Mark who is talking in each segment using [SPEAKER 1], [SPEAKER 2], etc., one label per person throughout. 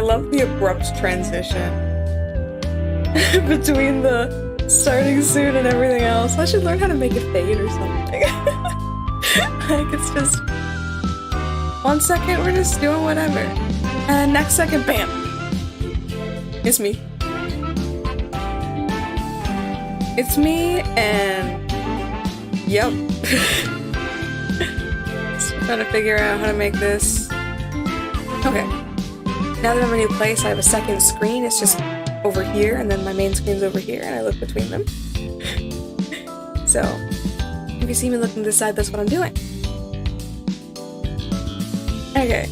[SPEAKER 1] I love the abrupt transition between the starting soon and everything else. I should learn how to make it fade or something. Like, it's just 1 second we're just doing whatever, and next second, bam, it's me. It's me, and yep. Just trying to figure out how to make this. Okay. Now that I'm in a new place, I have a second screen. It's just over here, and then my main screen's over here, and I look between them. So, if you see me looking to the side, that's what I'm doing. Okay.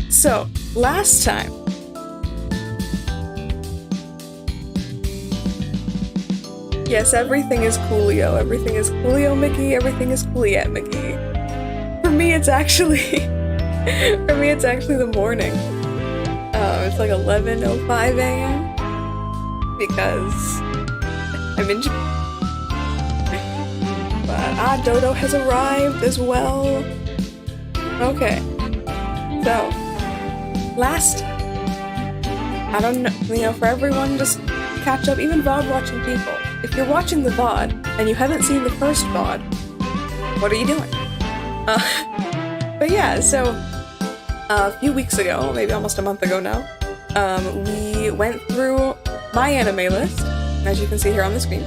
[SPEAKER 1] So, last time, yes, everything is coolio. Everything is coolio Mickey. Everything is cooliette Mickey. For me, it's actually the morning. It's like 11:05 a.m. because I'm in Japan. But Dodo has arrived as well. Okay. So, last time, I don't know, for everyone, just catch up, even VOD watching people. If you're watching the VOD and you haven't seen the first VOD, what are you doing? But yeah, so a few weeks ago, maybe almost a month ago now, we went through MyAnimeList, as you can see here on the screen.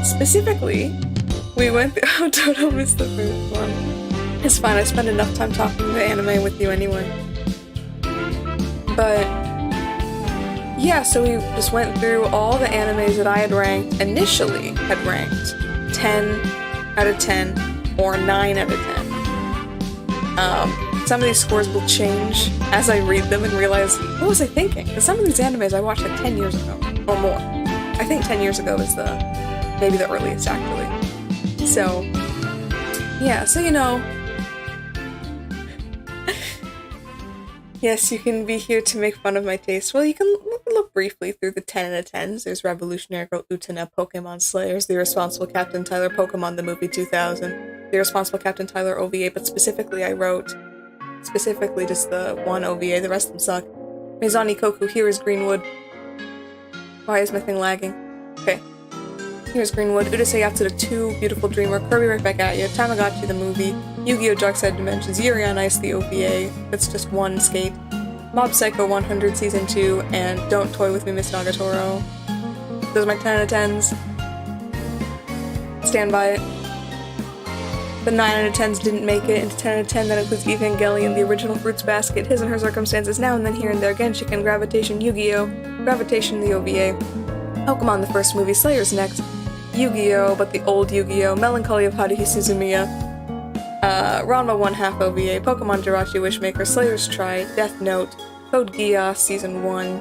[SPEAKER 1] Specifically, we went through— oh, Dodo missed the first one. It's fine, I spend enough time talking to anime with you anyway. But yeah, so we just went through all the animes that I had ranked, initially had ranked 10 out of 10 or 9 out of 10. Some of these scores will change as I read them and realize, what was I thinking? Because some of these animes I watched like 10 years ago, or more. I think 10 years ago is maybe the earliest, actually. So, yeah, so you know, yes, you can be here to make fun of my taste. Well, you can look briefly through the 10 out of 10s. There's Revolutionary Girl Utena, Pokemon Slayers, The Irresponsible Captain Tyler, Pokemon the Movie 2000, The Irresponsible Captain Tyler OVA, but specifically I wrote just the one OVA, the rest of them suck. Mizani Koku, Here's Greenwood. Why is my thing lagging? Okay. Here's Greenwood, Urusei Yatsura 2, Beautiful Dreamer, Kirby Right Back At Ya, Tamagotchi the Movie, Yu-Gi-Oh! Dark Side Dimensions, Yuri on Ice the OVA, that's just one skate, Mob Psycho 100 Season 2, and Don't Toy With Me, Miss Nagatoro. Those are my 10 out of 10s. Stand by it. The 9 out of 10s didn't make it into 10 out of 10, that includes Evangelion, the original Fruits Basket, His and Her Circumstances, Now and Then, Here and There, Genshiken, Gravitation, Yu-Gi-Oh!, Gravitation the OVA, Pokemon the first movie, Slayers next, Yu-Gi-Oh!, but the old Yu-Gi-Oh!, Melancholy of Haruhi Suzumiya, Ranma 1/2 OVA, Pokemon Jirachi Wishmaker, Slayers Try, Death Note, Code Geass Season 1,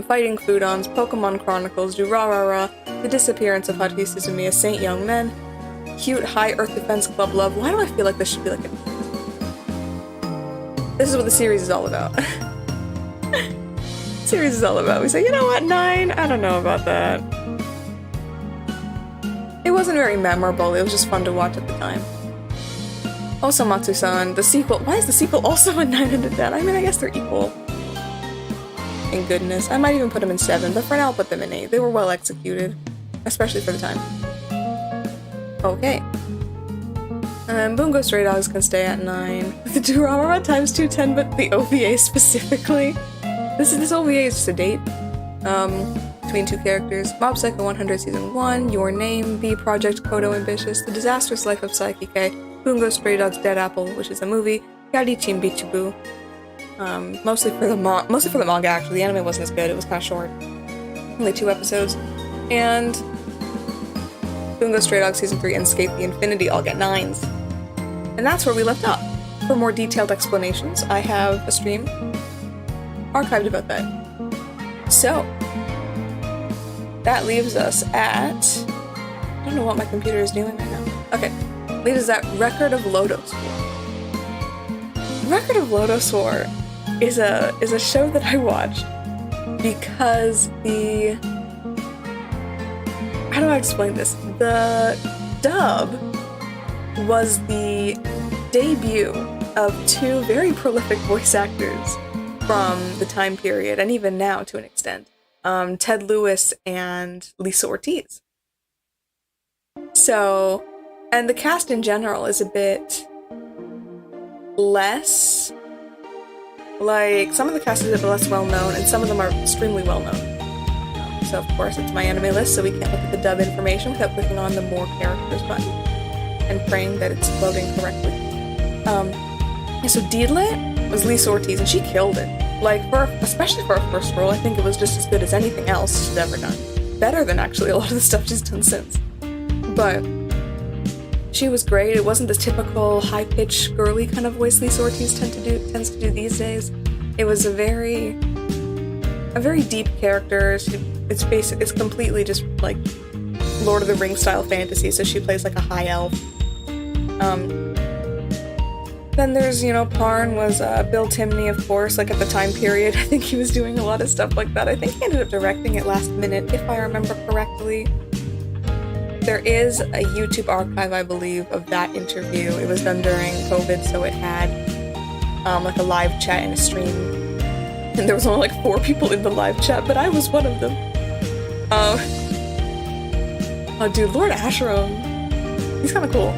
[SPEAKER 1] Fighting Foodons, Pokemon Chronicles, Durarara, The Disappearance of Haruhi Suzumiya, Saint Young Men, Cute High Earth Defense Club Love. Why do I feel like this should be like a— this is what the series is all about. Series is all about. We say, you know what, 9? I don't know about that. It wasn't very memorable, it was just fun to watch at the time. Also Matsu-san, the sequel— why is the sequel also a 9 out of 10? I mean, I guess they're equal in goodness. I might even put them in 7, but for now I'll put them in 8. They were well executed, especially for the time. Okay. Bungo Stray Dogs can stay at 9. The Durarara times 210, but the OVA specifically. This OVA is sedate. Between two characters. Mob Psycho 100 Season 1, Your Name, B Project, Kodo Ambitious, The Disastrous Life of Psyche-K, Bungo Stray Dogs Dead Apple, which is a movie, Yarichin Bichibu. Mostly for the manga, actually. The anime wasn't as good, it was kind of short. Only 2 episodes. And Bungo Stray Dogs Season 3 and Escape the Infinity all get 9s. And that's where we left off. For more detailed explanations, I have a stream archived about that. So, that leaves us at— I don't know what my computer is doing right now. Okay, leaves us at Record of Lodoss War. Record of Lodoss War is a show that I watched because the— how do I explain this? The dub was the debut of 2 very prolific voice actors from the time period, and even now to an extent. Ted Lewis and Lisa Ortiz. So, and the cast in general is a bit less, like, some of the cast is a bit less well-known, and some of them are extremely well-known. So, of course, it's MyAnimeList, so we can't look at the dub information without clicking on the More Characters button and praying that it's loading correctly. So Deedlit was Lisa Ortiz, and she killed it. Like, especially for her first role, I think it was just as good as anything else she's ever done. Better than, actually, a lot of the stuff she's done since. But she was great. It wasn't the typical high-pitched, girly kind of voice Lisa Ortiz tends to do these days. It was a very deep character. It's completely just, like, Lord of the Rings style fantasy, so she plays like a high elf. Then there's, Parn was Bill Timney, of course, like at the time period. I think he was doing a lot of stuff like that. I think he ended up directing it last minute, if I remember correctly. There is a YouTube archive, I believe, of that interview. It was done during COVID, so it had like a live chat and a stream. And there was only like 4 people in the live chat, but I was one of them. Oh, dude, Lord Ashram. He's kind of cool.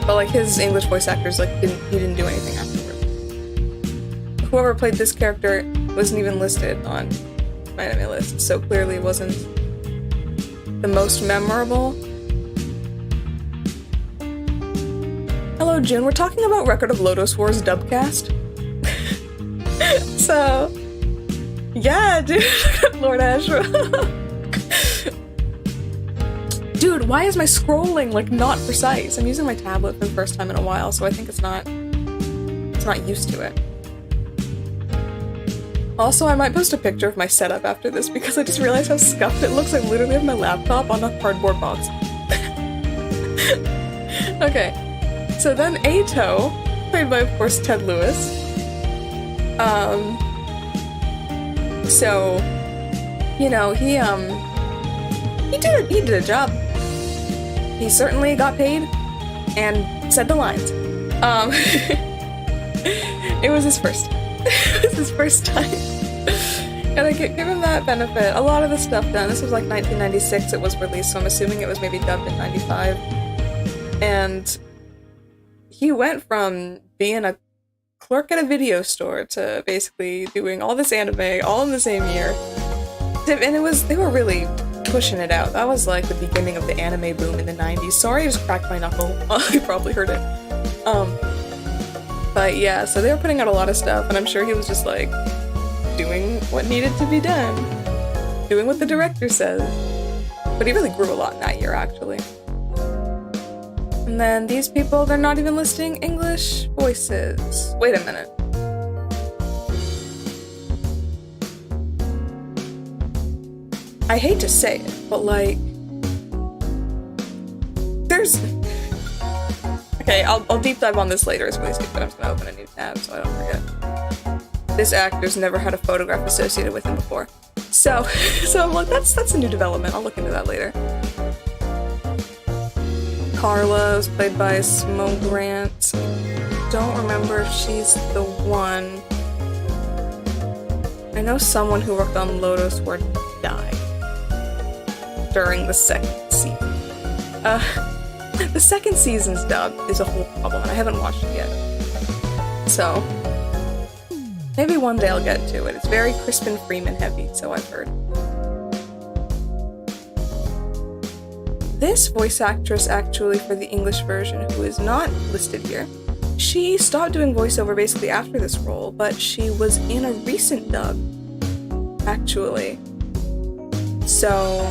[SPEAKER 1] But like his English voice actors, like he didn't do anything afterwards. Whoever played this character wasn't even listed on MyAnimeList, so clearly it wasn't the most memorable. Hello, June. We're talking about Record of Lodoss War's dubcast. So, yeah, dude, Lord Ashra. Dude, why is my scrolling, like, not precise? I'm using my tablet for the first time in a while, so I think it's not used to it. Also, I might post a picture of my setup after this because I just realized how scuffed it looks. I literally have my laptop on a cardboard box. Okay, so then Ato, played by, of course, Ted Lewis. So, he did a job. He certainly got paid and said the lines. It was his first time. It was his first time. And I give him that benefit. A lot of the stuff done. This was like 1996 it was released, so I'm assuming it was maybe dubbed in 95. And he went from being a clerk at a video store to basically doing all this anime all in the same year. And they were really pushing it out. That was like the beginning of the anime boom in the 90s. Sorry, I just cracked my knuckle. You probably heard it. But yeah, so they were putting out a lot of stuff, and I'm sure he was just like doing what needed to be done. Doing what the director says. But he really grew a lot in that year, actually. And then these people, they're not even listing English voices. Wait a minute. I hate to say it, but like, there's... Okay, I'll deep dive on this later, but I'm just gonna open a new tab so I don't forget. This actor's never had a photograph associated with him before. So I'm like, that's a new development. I'll look into that later. Carla was played by Smo Grant. Don't remember if she's the one. I know someone who worked on Lodoss War died during the second season. The second season's dub is a whole problem, and I haven't watched it yet. So, maybe one day I'll get to it. It's very Crispin Freeman heavy, so I've heard. This voice actress, actually, for the English version, who is not listed here, she stopped doing voiceover basically after this role, but she was in a recent dub, actually. So,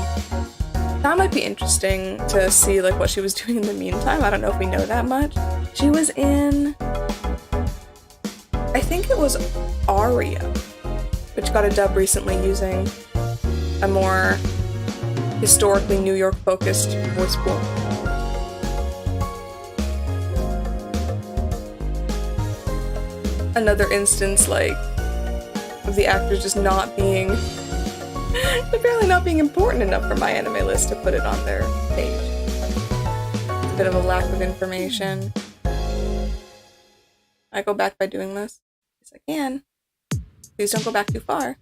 [SPEAKER 1] that might be interesting to see like what she was doing in the meantime. I don't know if we know that much. She was in... I think it was Aria, which got a dub recently using a more historically New York-focused voice pool. Another instance, like, of the actors just not being... apparently not being important enough for MyAnimeList to put it on their page. It's a bit of a lack of information. I go back by doing this. Yes, I can. Please don't go back too far.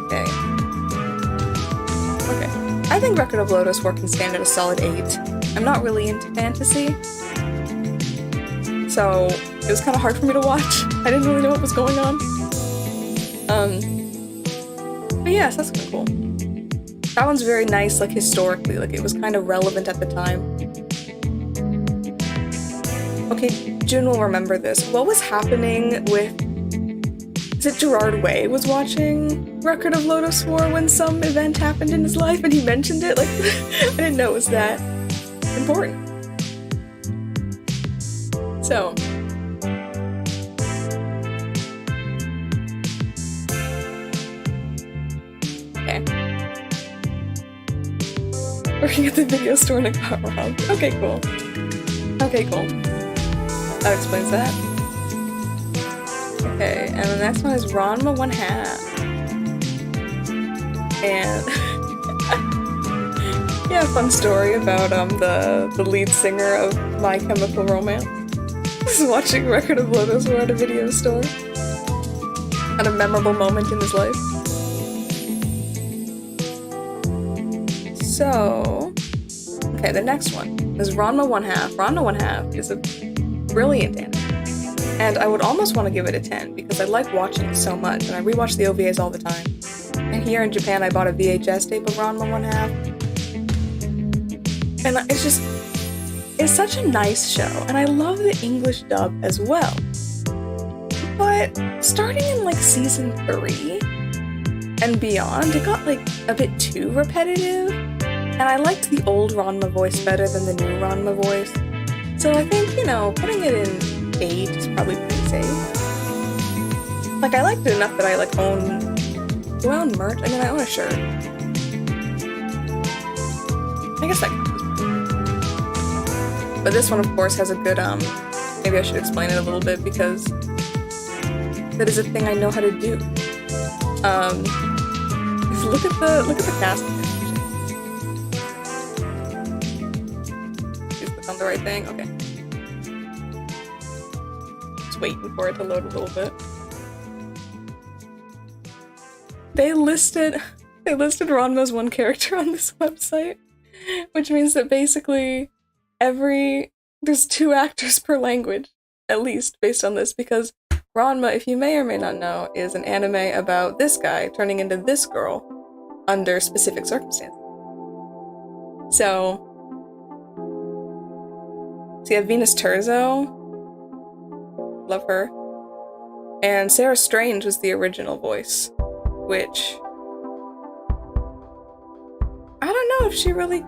[SPEAKER 1] Okay. Okay. I think Record of Lodoss War can stand at a solid 8. I'm not really into fantasy, so it was kind of hard for me to watch. I didn't really know what was going on. But yes, that's kind of cool. That one's very nice, like, historically. Like, it was kind of relevant at the time. Okay, June will remember this. What was happening with... Is it Gerard Way was watching Record of Lodoss War when some event happened in his life and he mentioned it? Like, I didn't know it was that important. So... Okay. Working at the video store and it got robbed. Okay, cool. Okay, cool. That explains that. Okay, and the next one is Ranma 1/2. And yeah, fun story about the lead singer of My Chemical Romance. Was watching Record of Lodoss War at a video store. Had a memorable moment in his life. So, okay, the next one is Ranma 1/2. Ranma 1/2 is a brilliant anime. And I would almost want to give it a 10 because I like watching it so much and I rewatch the OVAs all the time. And here in Japan I bought a VHS tape of Ranma 1/2. And it's such a nice show and I love the English dub as well. But starting in like season 3 and beyond, it got like a bit too repetitive. And I liked the old Ranma voice better than the new Ranma voice. So I think, you know, putting it in 8 is probably pretty safe. Like, I liked it enough that I, like, own... Do I own merch? I mean, I own a shirt. I guess that counts as merch. But this one, of course, has a good, maybe I should explain it a little bit, because that is a thing I know how to do. Look at the cast. On the right thing? Okay. Just waiting for it to load a little bit. They listed Ranma's one character on this website, which means that basically there's 2 actors per language, at least, based on this, because Ranma, if you may or may not know, is an anime about this guy turning into this girl under specific circumstances. So you have Venus Terzo, love her, and Sarah Strange was the original voice, which I don't know if she really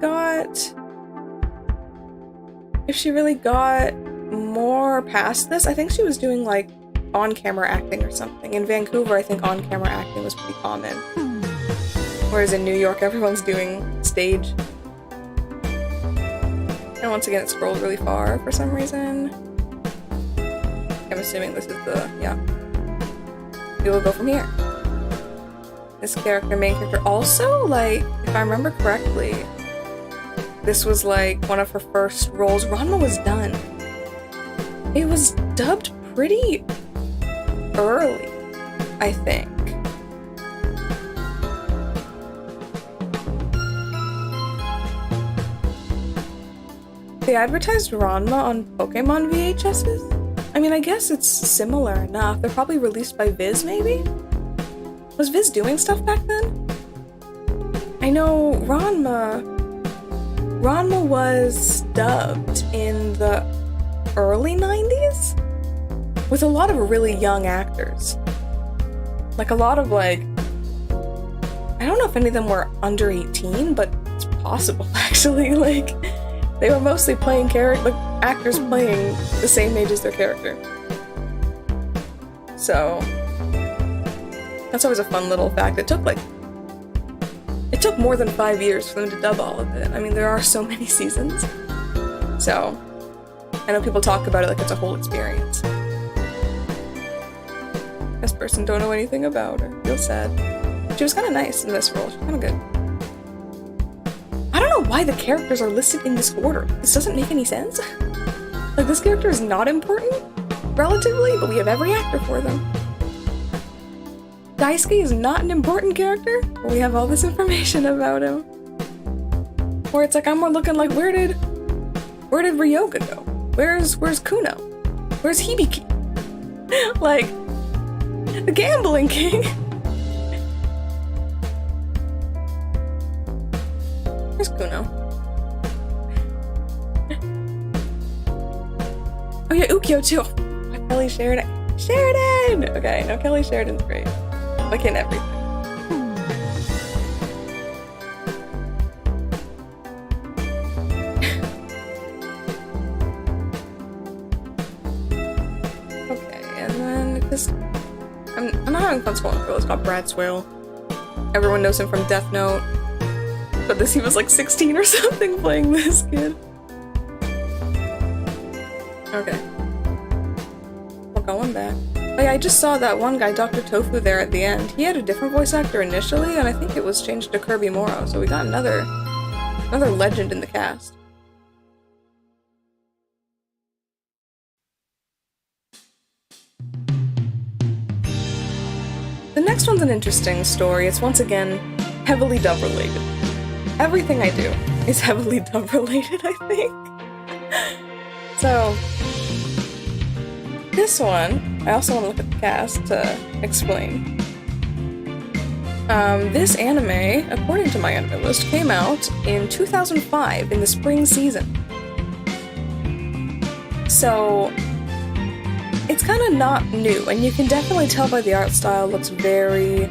[SPEAKER 1] got more past this. I think she was doing like on-camera acting or something. In Vancouver, I think on-camera acting was pretty common, whereas in New York, everyone's doing stage. And once again, it scrolled really far for some reason. I'm assuming this is yeah. We will go from here. This character, main character, also, like, if I remember correctly, this was, like, one of her first roles. Ranma was done. It was dubbed pretty early, I think. They advertised Ranma on Pokemon VHSs? I mean, I guess it's similar enough. They're probably released by Viz, maybe? Was Viz doing stuff back then? I know Ranma was dubbed in the early 90s? With a lot of really young actors. Like, a lot of, like... I don't know if any of them were under 18, but it's possible, actually. Like... They were mostly playing actors playing the same age as their character. So that's always a fun little fact. It took more than 5 years for them to dub all of it. I mean, there are so many seasons. So I know people talk about it like it's a whole experience. This person don't know anything about her. Feel sad. She was kind of nice in this role. She's kind of good. I don't know why the characters are listed in this order. This doesn't make any sense. Like, this character is not important, relatively, but we have every actor for them. Daisuke is not an important character, but we have all this information about him. Where it's like, I'm more looking like, where did Ryoga go? Where's Kuno? Where's Hibiki? Like, the gambling king. Where's Kuno? Oh yeah, Ukyo too. Oh, Kelly Sheridan. Sheridan! Okay, no, Kelly Sheridan's great. Like in everything. Okay, and then this... I'm not having fun scrolling through. It's got Brad Swale. Everyone knows him from Death Note. But he was like 16 or something playing this kid. Okay. We're going back. Oh yeah, I just saw that one guy, Dr. Tofu, there at the end. He had a different voice actor initially, and I think it was changed to Kirby Morrow, so we got another legend in the cast. The next one's an interesting story. It's once again heavily dub related. Everything I do is heavily dub related, I think. So, this one, I also want to look at the cast to explain. This anime, according to MyAnimeList, came out in 2005 in the spring season. So, it's kind of not new, and you can definitely tell by the art style. Looks very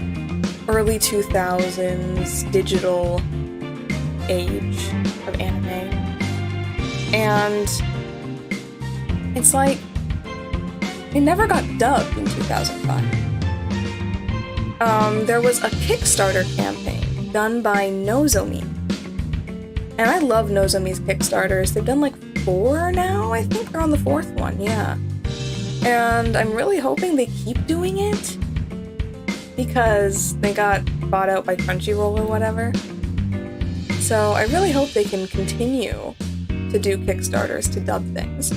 [SPEAKER 1] early 2000s digital age of anime. And it's like, it never got dubbed in 2005. There was a Kickstarter campaign done by Nozomi. And I love Nozomi's Kickstarters. They've done like 4 now, I think they're on the 4th one, yeah. And I'm really hoping they keep doing it, because they got bought out by Crunchyroll or whatever. So I really hope they can continue to do Kickstarters to dub things.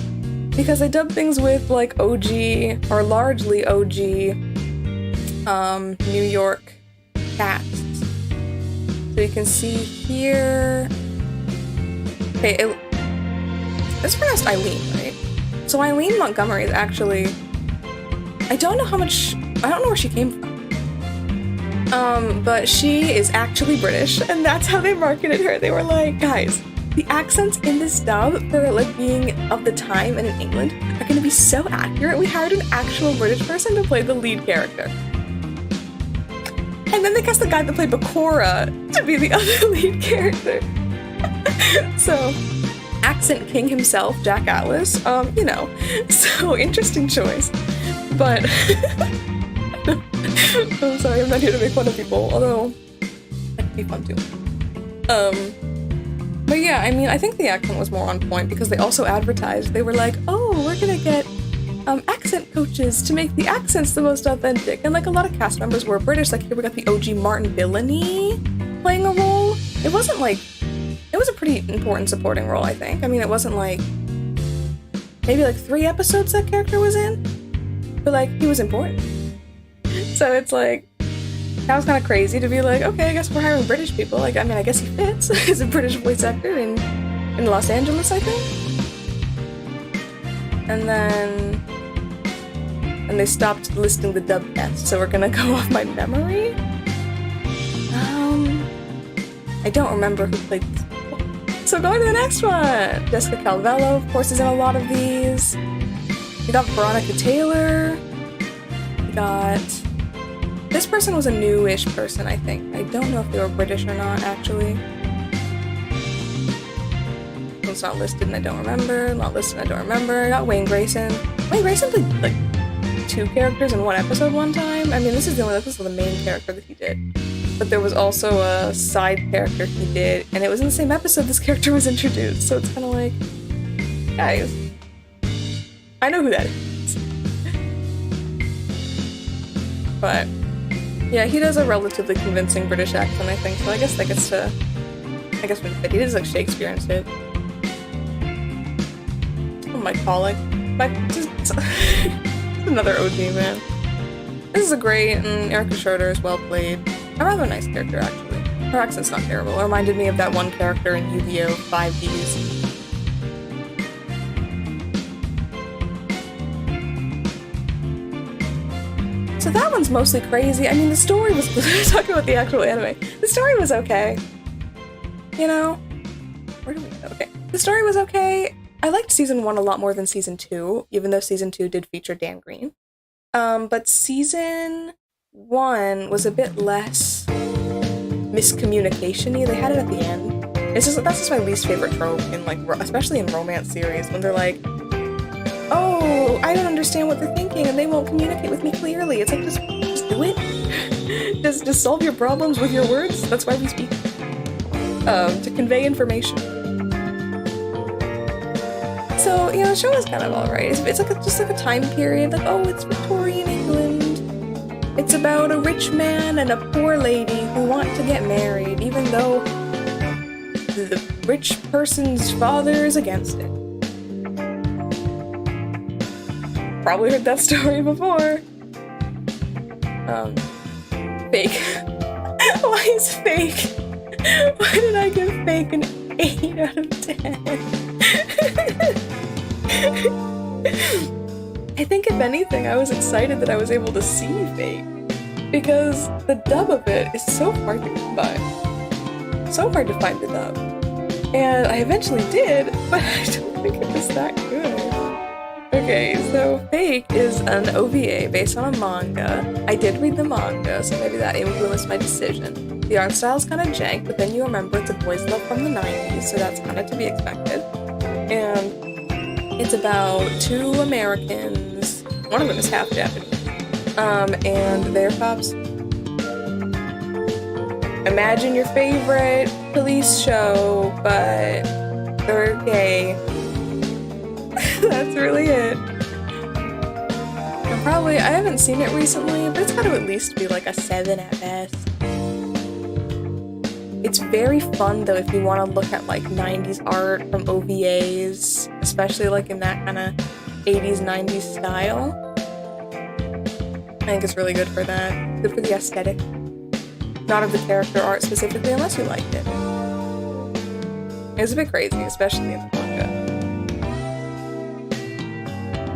[SPEAKER 1] Because they dub things with like OG, or largely OG, New York casts. So you can see here... Okay, it's pronounced Eileen, right? So Eileen Montgomery is actually... I don't know where she came from. But she is actually British, and that's how they marketed her. They were like, guys, the accents in this dub for like being of the time and in England are gonna be so accurate. We hired an actual British person to play the lead character. And then they cast the guy that played Bakura to be the other lead character. So, accent king himself, Jack Atlas, you know, so interesting choice. But, I'm sorry, I'm not here to make fun of people, although that could be fun too. But yeah, I mean, I think the accent was more on point because they also advertised. They were like, oh, we're gonna get accent coaches to make the accents the most authentic. And like a lot of cast members were British. Like here we got the OG Martin Billany playing a role. It wasn't like, it was a pretty important supporting role, I think. I mean, it wasn't like, maybe like 3 episodes that character was in, but like, he was important. So it's like, that was kind of crazy to be like, okay, I guess we're hiring British people. Like, I mean, I guess he fits as a British voice actor in Los Angeles, I think. And then they stopped listing the dub cast, so we're gonna go off my memory. I don't remember who played these people. So going to the next one! Jessica Calvello, of course, is in a lot of these. We got Veronica Taylor. We got... This person was a newish person, I think. I don't know if they were British or not, actually. It's not listed and I don't remember. Not listed and I don't remember. I got Wayne Grayson. Wayne Grayson played, like, 2 characters in 1 episode one time. I mean, this is the main character that he did. But there was also a side character he did, and it was in the same episode this character was introduced, so it's kind of like, guys, I know who that is. But Yeah, he does a relatively convincing British accent, I think, so I guess that gets to... I guess when he does like Shakespeare instead. Oh, my colleague. Another OG, man. This is a great, and Erica Schroeder is well played. A rather nice character, actually. Her accent's not terrible. It reminded me of that one character in Yu-Gi-Oh! 5Ds. So that one's mostly crazy. I mean, the story was... talking about the actual anime. The story was okay. You know? Where do we go? Okay. The story was okay. I liked Season 1 a lot more than Season 2, even though Season 2 did feature Dan Green. But Season 1 was a bit less miscommunication-y. They had it at the end. That's just my least favorite trope in, like, especially in romance series, when they're like, oh, I don't understand what they're thinking and they won't communicate with me clearly. It's like, just do it. just solve your problems with your words. That's why we speak. To convey information. So, you know, the show is kind of alright. It's like just like a time period, like, oh, it's Victorian England. It's about a rich man and a poor lady who want to get married, even though the rich person's father is against it. Probably heard that story before. Fake. Why is fake? Why did I give fake an 8 out of 10? I think if anything, I was excited that I was able to see fake. Because the dub of it is so hard to come by. So hard to find the dub. And I eventually did, but I don't think it was that good. Okay, so Fake is an OVA based on a manga. I did read the manga, so maybe that influenced my decision. The art style's kind of jank, but then you remember it's a boys' love from the 90s, so that's kind of to be expected. And it's about two Americans, one of them is half Japanese, and they're cops. Imagine your favorite police show, but they're gay. That's really it. And I haven't seen it recently, but it's got to at least be like a 7 at best. It's very fun though if you want to look at like 90s art from OVAs, especially like in that kind of 80s, 90s style. I think it's really good for that. Good for the aesthetic. Not of the character art specifically, unless you liked it. It's a bit crazy, especially in the manga.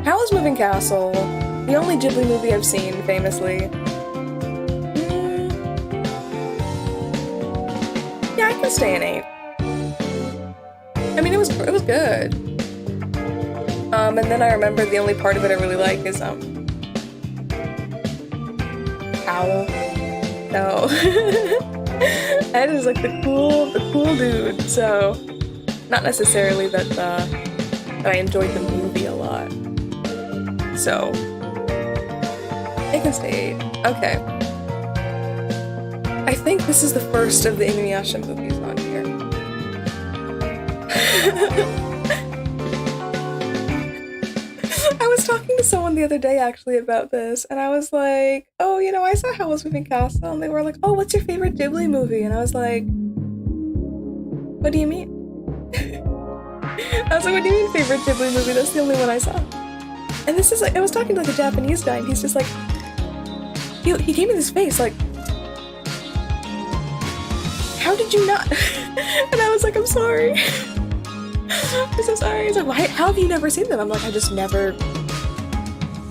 [SPEAKER 1] Howl's Moving Castle, the only Ghibli movie I've seen, famously. Yeah, I can stay an 8. I mean, it was good. And then I remember the only part of it I really like is, Howl. No. Ed is like the cool dude, so not necessarily that I enjoyed the movie a lot. So, it can stay 8. Okay. I think this is the first of the Inuyasha movies on here. I was talking to someone the other day actually about this, and I was like, oh, you know, I saw Howl's Moving Castle, and they were like, oh, what's your favorite Ghibli movie? And I was like, what do you mean? I was like, what do you mean favorite Ghibli movie? That's the only one I saw. And this is like, I was talking to like a Japanese guy, and he's just like, he gave me this face, like, how did you not? And I was like, I'm sorry. I'm so sorry. He's like, why? How have you never seen them? I'm like, I just never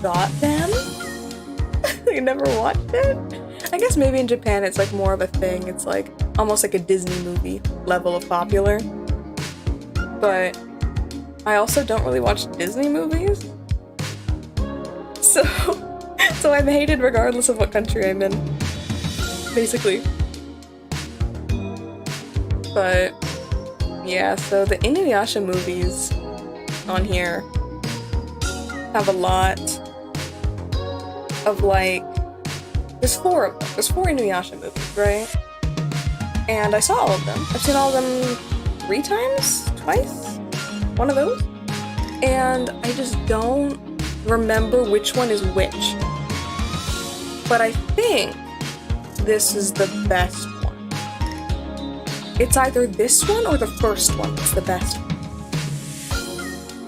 [SPEAKER 1] got them. I never watched it. I guess maybe in Japan it's like more of a thing. It's like almost like a Disney movie level of popular. But I also don't really watch Disney movies. So I'm hated regardless of what country I'm in. Basically. But yeah, so the Inuyasha movies on here have a lot of like, there's 4 of them. There's 4 Inuyasha movies, right? And I saw all of them. I've seen all of them 3 times? Twice? One of those? And I just don't remember which one is which. But I think this is the best one. It's either this one or the first one that's the best one.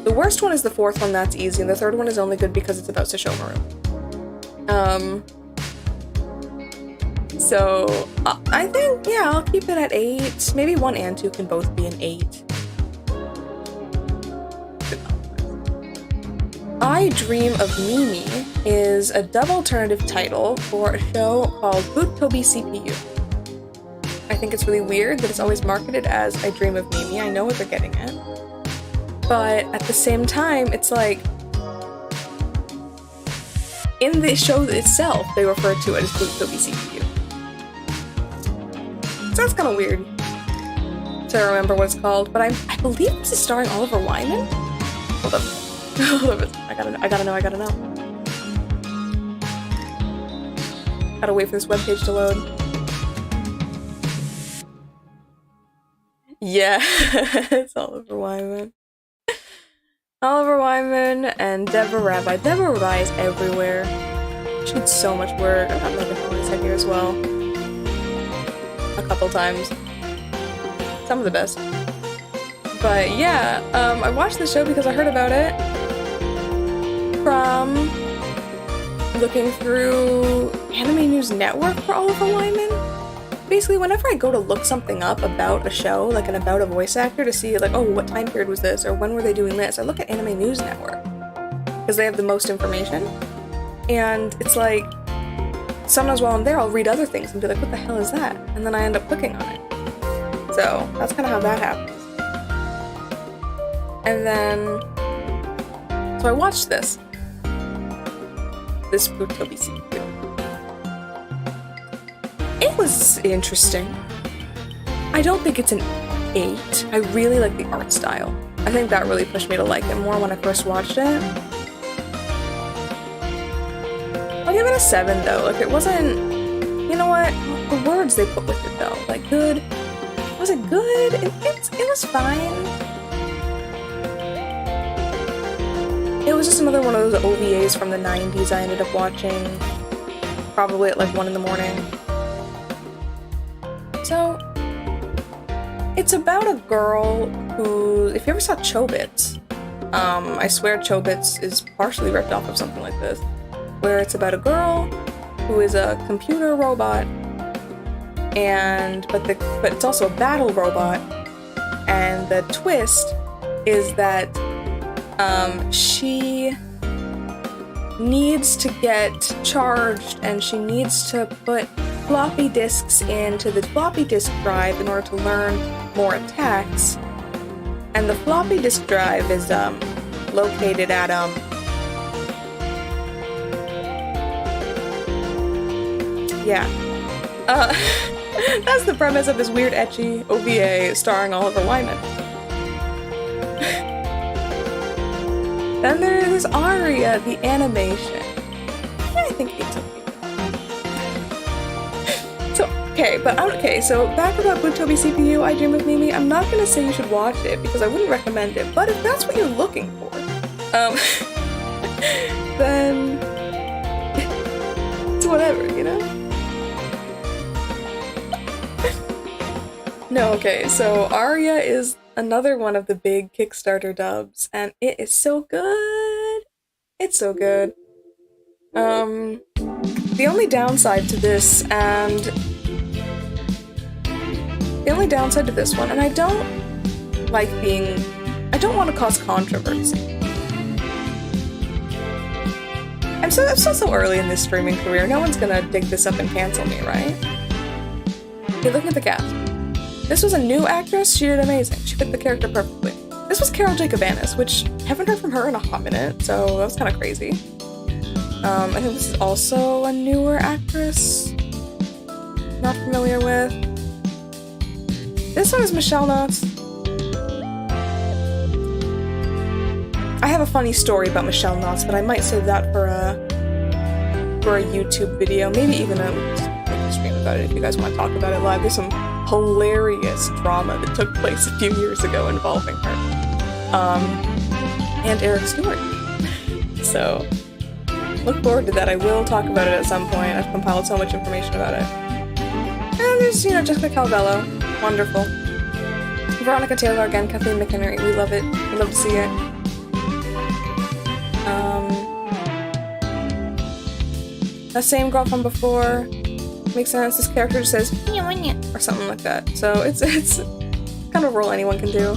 [SPEAKER 1] The worst one is the fourth one, that's easy, and the third one is only good because it's about Sesshomaru. So, I think, yeah, I'll keep it at 8. Maybe 1 and 2 can both be an 8. I Dream of Mimi is a dub alternative title for a show called Butobi CPU. I think it's really weird that it's always marketed as I Dream of Mimi. I know what they're getting at. But at the same time, it's like, in the show itself, they refer to it as Butobi CPU. So that's kind of weird to remember what it's called, but I believe this is starring Oliver Wyman? Hold up. I gotta know. Gotta wait for this webpage to load. Yeah, it's Oliver Wyman. Oliver Wyman and Deborah Rabbi. Deborah Rabbi is everywhere. She did so much work. I'm looking for his head here as well. A couple times. Some of the best. But yeah, I watched the show because I heard about it from looking through Anime News Network for Oliver Wyman. Basically, whenever I go to look something up about a show, like an about a voice actor, to see like, oh, what time period was this, or when were they doing this, I look at Anime News Network because they have the most information. And it's like, sometimes while I'm there, I'll read other things and be like, what the hell is that? And then I end up clicking on it. So that's kind of how that happens. And then, so I watched this Butobi CPU. It was interesting. I don't think it's an 8. I really like the art style. I think that really pushed me to like it more when I first watched it. I'll give it a 7 though. Like, it wasn't, you know what, the words they put with it though, like good. Was it good? It was fine. It was just another one of those OVAs from the 90s I ended up watching, probably at like 1 in the morning. So, it's about a girl who, if you ever saw Chobits, I swear Chobits is partially ripped off of something like this, where it's about a girl who is a computer robot, but it's also a battle robot, and the twist is that she needs to get charged, and she needs to put floppy disks into the floppy disk drive in order to learn more attacks. And the floppy disk drive is located at that's the premise of this weird ecchi OVA starring Oliver Wyman. Then there's Aria, the animation. Yeah, I think it's okay. So back about Butobi CPU, I Dream of Mimi, I'm not gonna say you should watch it because I wouldn't recommend it, but if that's what you're looking for, then it's whatever, you know? No, okay, so Aria is another one of the big Kickstarter dubs, and it is so good. It's so good. The only downside to this, and I don't want to cause controversy. I'm still so early in this streaming career, no one's gonna dig this up and cancel me, right? Okay, looking at the cast. This was a new actress, she did amazing. She fit the character perfectly. This was Carol Jacobanis, which I haven't heard from her in a hot minute, so that was kind of crazy. I think this is also a newer actress. Not familiar with. This one is Michelle Knotts. I have a funny story about Michelle Knotts, but I might save that for a YouTube video, maybe even a stream about it if you guys want to talk about it live. There's some hilarious drama that took place a few years ago involving her. And Eric Stewart. So, look forward to that. I will talk about it at some point. I've compiled so much information about it. there's, you know, Jessica Calvello. Wonderful. Veronica Taylor again, Kathleen McHenry. We love it. We love to see it. That same girl from before. Makes sense. This character just says or something like that. So it's kind of a role anyone can do.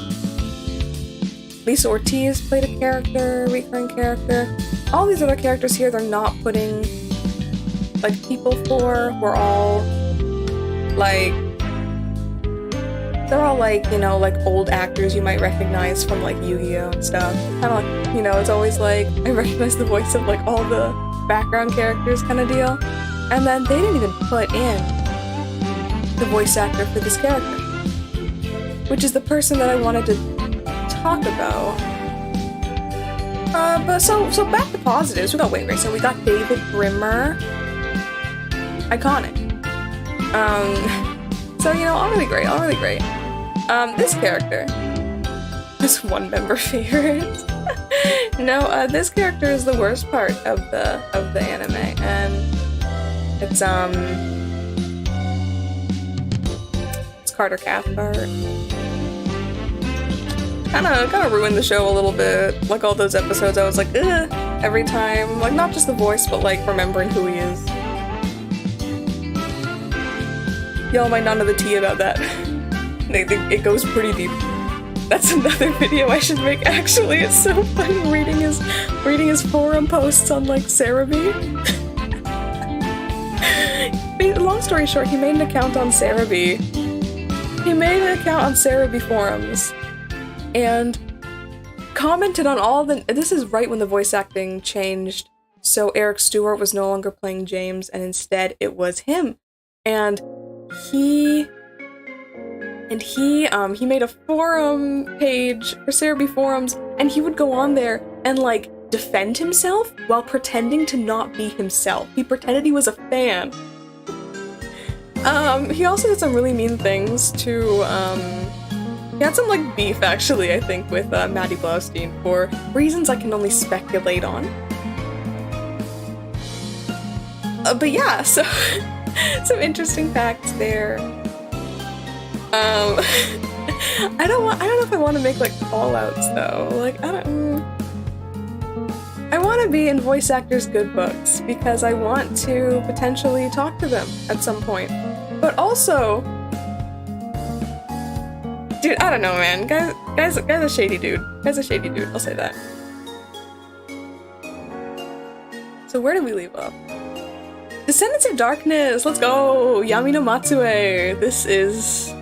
[SPEAKER 1] Lisa Ortiz played a character, recurring character. All these other characters here, they're not putting like people for. We're all like, they're all like, you know, like old actors you might recognize from like Yu-Gi-Oh and stuff. Kind of like, you know, it's always like I recognize the voice of like all the background characters kind of deal. And then they didn't even put in the voice actor for this character, which is the person that I wanted to talk about. But so back to positives. We got Wing Racer. We got David Brimmer. Iconic. So, you know, all really great. This character. This one member favorite. No, this character is the worst part of the anime, and it's Carter Cathcart. Kind of ruined the show a little bit. Like all those episodes, I was like, ugh, every time. Like not just the voice, but like remembering who he is. Y'all might not know the tea about that. It goes pretty deep. That's another video I should make. Actually, it's so funny reading his forum posts on like Cerebi. Long story short, he made an account on Cerebi. He made an account on Cerebi forums and commented on all the. This is right when the voice acting changed. So Eric Stewart was no longer playing James, and instead it was him. And he made a forum page for Cerebi forums, and he would go on there and like defend himself while pretending to not be himself. He pretended he was a fan. He also did some really mean things to, he had some like beef actually, I think, with Maddie Blaustein for reasons I can only speculate on. But yeah, so some interesting facts there. I don't know if I want to make like call-outs though. Like I want to be in voice actors' good books because I want to potentially talk to them at some point. But also, dude, I don't know, man. Guy's a shady dude. Guy's a shady dude. I'll say that. So where did we leave off? Descendants of Darkness. Let's go. Yami no Matsue. This is,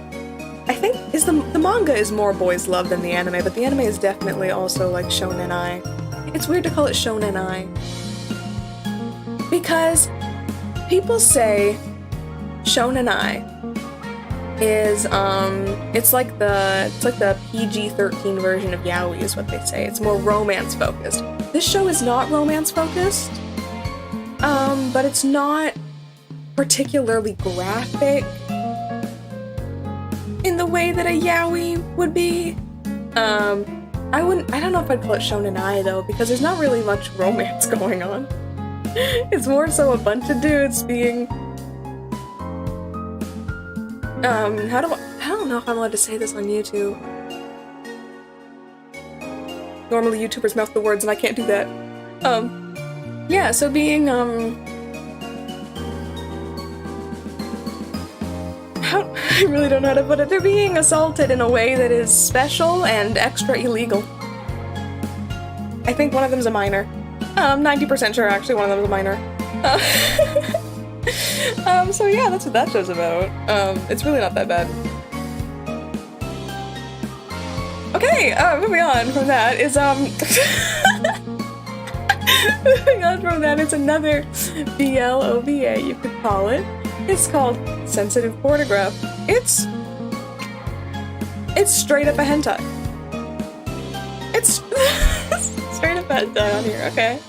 [SPEAKER 1] I think, the manga is more boys' love than the anime, but the anime is definitely also like shonen-ai. It's weird to call it shonen-ai because people say shonen-ai is it's like the PG-13 version of yaoi is what they say. It's more romance focused. This show is not romance focused, but it's not particularly graphic in the way that a yaoi would be. I don't know if I'd call it shonen-ai though, because there's not really much romance going on. It's more so a bunch of dudes being I don't know if I'm allowed to say this on YouTube. Normally YouTubers mouth the words and I can't do that. Yeah, so being, I really don't know how to put it. They're being assaulted in a way that is special and extra illegal. I think one of them's a minor. I'm 90% sure actually one of them's a minor. So yeah, that's what that show's about. It's really not that bad. Okay, moving on from that is, moving on from that is another BL OVA, you could call it. It's called Sensitive Pornograph. It's straight up a hentai. It's straight up a hentai on here, okay.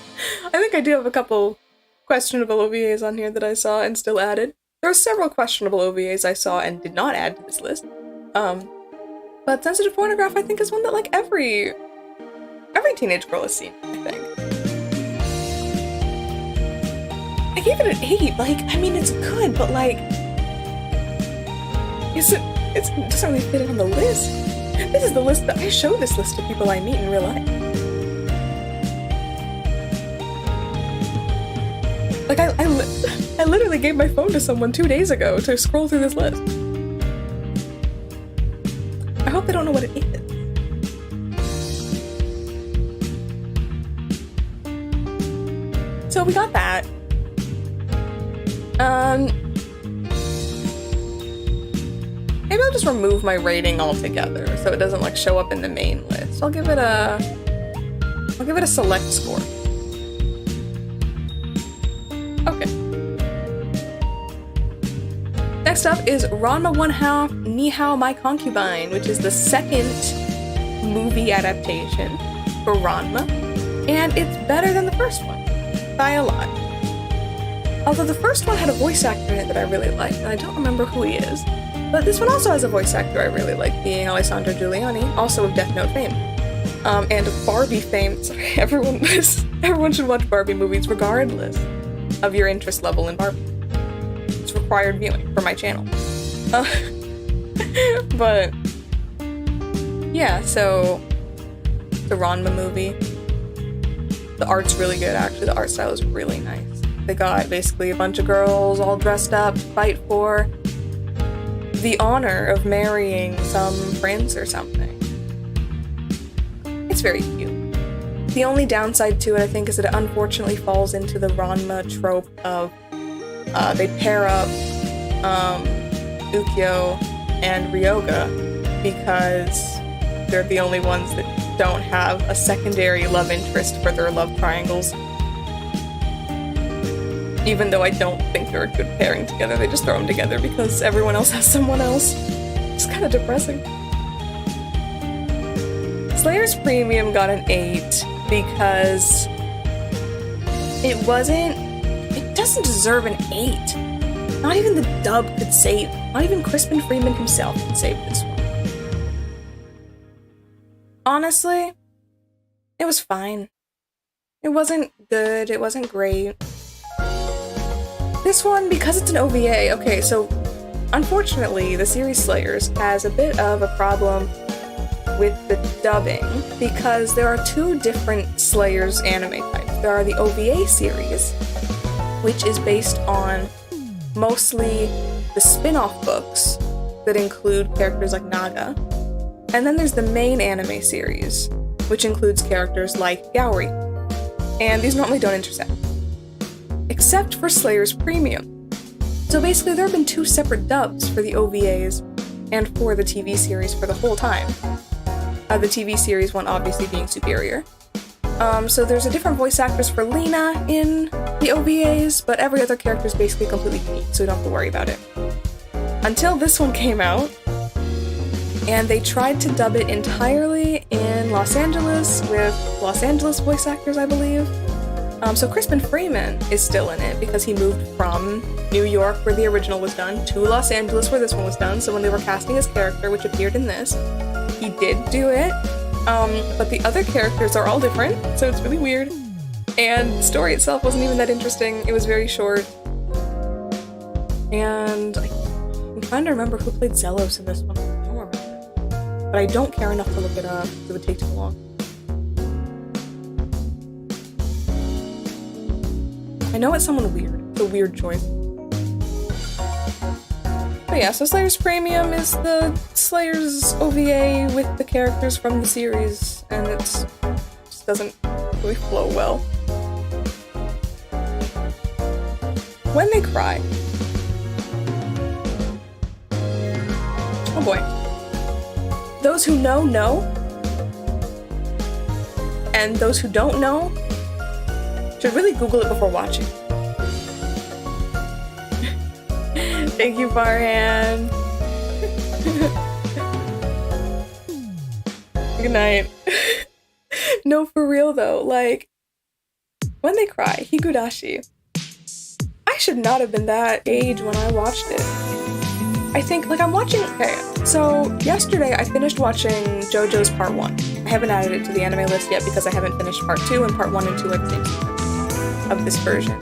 [SPEAKER 1] I think I do have a couple questionable OVAs on here that I saw and still added. There are several questionable OVAs I saw and did not add to this list. But Sensitive Pornograph I think is one that like every teenage girl has seen, I think. I gave it an 8, like, I mean it's good, but like, It doesn't really fit on the list. This is the list that I show this list to people I meet in real life. Like, I literally gave my phone to someone 2 days ago to scroll through this list. I hope they don't know what it is. So we got that. Maybe I'll just remove my rating altogether so it doesn't like show up in the main list. I'll give it a select score. Okay. Next up is Ranma 1/2 Ni Hao My Concubine, which is the second movie adaptation for Ranma, and it's better than the first one by a lot. Although the first one had a voice actor in it that I really liked, and I don't remember who he is. But this one also has a voice actor I really like, being Alessandro Giuliani, also of Death Note fame. And of Barbie fame. Sorry, everyone should watch Barbie movies regardless of your interest level in Barbie. It's required viewing for my channel. But yeah, so the Ranma movie. The art's really good, actually. The art style is really nice. They got basically a bunch of girls all dressed up to fight for the honor of marrying some prince or something. It's very cute. The only downside to it, I think, is that it unfortunately falls into the Ranma trope of they pair up Ukyo and Ryoga because they're the only ones that don't have a secondary love interest for their love triangles. Even though I don't think they're a good pairing together, they just throw them together because everyone else has someone else. It's kind of depressing. Slayer's Premium got an 8 because it doesn't deserve an 8. Not even the dub could save, not even Crispin Freeman himself could save this one. Honestly, it was fine. It wasn't good, it wasn't great. This one, because it's an OVA, okay, so unfortunately, the series Slayers has a bit of a problem with the dubbing because there are two different Slayers anime types. There are the OVA series, which is based on mostly the spin-off books that include characters like Naga, and then there's the main anime series, which includes characters like Gaori, and these normally don't intersect. Except for Slayer's Premium. So basically there have been two separate dubs for the OVAs and for the TV series for the whole time. The TV series one obviously being superior. So there's a different voice actress for Lena in the OVAs, but every other character is basically completely unique, so you don't have to worry about it. Until this one came out, and they tried to dub it entirely in Los Angeles with Los Angeles voice actors, I believe. So Crispin Freeman is still in it because he moved from New York, where the original was done, to Los Angeles, where this one was done. So when they were casting his character, which appeared in this, he did do it. But the other characters are all different, so it's really weird. And the story itself wasn't even that interesting. It was very short. And I'm trying to remember who played Zelos in this one. I don't remember. But I don't care enough to look it up. It would take too long. I know it's someone weird. It's a weird choice. But yeah, so Slayer's Premium is the Slayer's OVA with the characters from the series, and it just doesn't really flow well. When They Cry. Oh boy. Those who know, know. And those who don't know should really Google it before watching. Thank you, Farhan. Good night. No, for real though, like, When They Cry, Higudashi. I should not have been that age when I watched it. I think, like, I'm watching, okay, so yesterday I finished watching JoJo's Part 1. I haven't added it to the anime list yet because I haven't finished Part 2, and Part 1 and 2 are the same season of this version.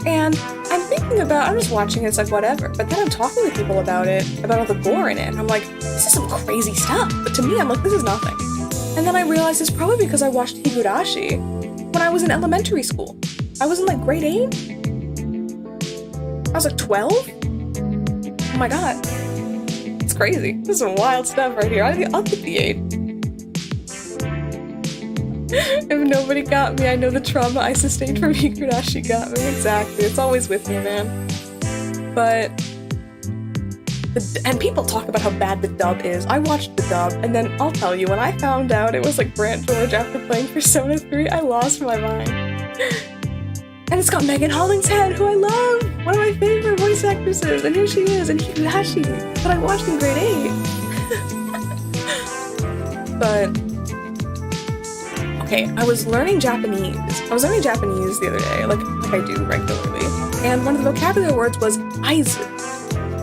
[SPEAKER 1] And I'm thinking I'm just watching it, it's like, whatever. But then I'm talking to people about it, about all the gore in it, and I'm like, this is some crazy stuff. But to me, I'm like, this is nothing. And then I realized it's probably because I watched Higurashi when I was in elementary school. I was in like grade 8? I was like 12? Oh my god. It's crazy. This is some wild stuff right here. I'll get the 8. If nobody got me, I know the trauma I sustained from Higurashi got me. Exactly. It's always with me, man. But... and people talk about how bad the dub is. I watched the dub, and then I'll tell you, when I found out it was like Brant George after playing Persona 3, I lost my mind. And it's got Megan Hollingshead, who I love! One of my favorite voice actresses, and here she is, and Higurashi, that I watched in grade 8. But... okay, I was learning Japanese. I was learning Japanese the other day, like I do regularly. And one of the vocabulary words was aizu.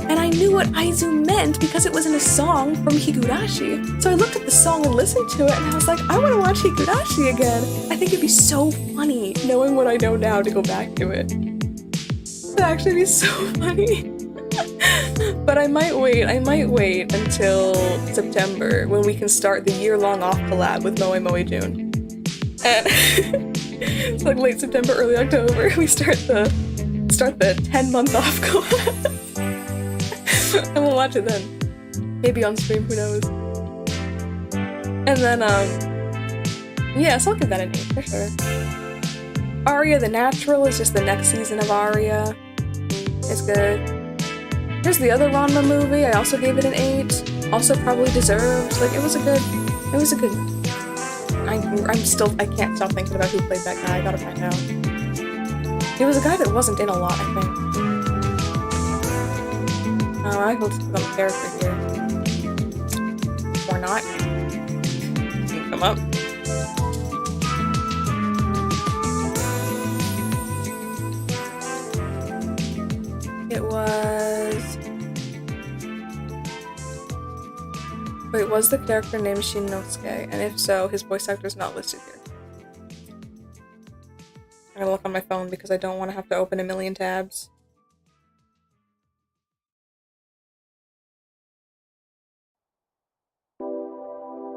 [SPEAKER 1] And I knew what aizu meant because it was in a song from Higurashi. So I looked at the song and listened to it, and I was like, I want to watch Higurashi again. I think it'd be so funny, knowing what I know now, to go back to it. It'd actually be so funny. But I might wait until September, when we can start the year-long off collab with Moe Moe June. And it's like late September, early October, we start the 10-month off collab. And we'll watch it then. Maybe on stream, who knows. And then, yeah, so I'll give that an 8 for sure. Aria the Natural is just the next season of Aria. It's good. Here's the other Ranma movie, I also gave it an 8. Also probably deserved. Like, it was a good... I can't stop thinking about who played that guy, I gotta find out. It was a guy that wasn't in a lot, I think. I hope some character here. Or not. Come up. It was... wait, was the character named Shinnosuke? And if so, his voice actor is not listed here. I'm gonna look on my phone because I don't want to have to open a million tabs.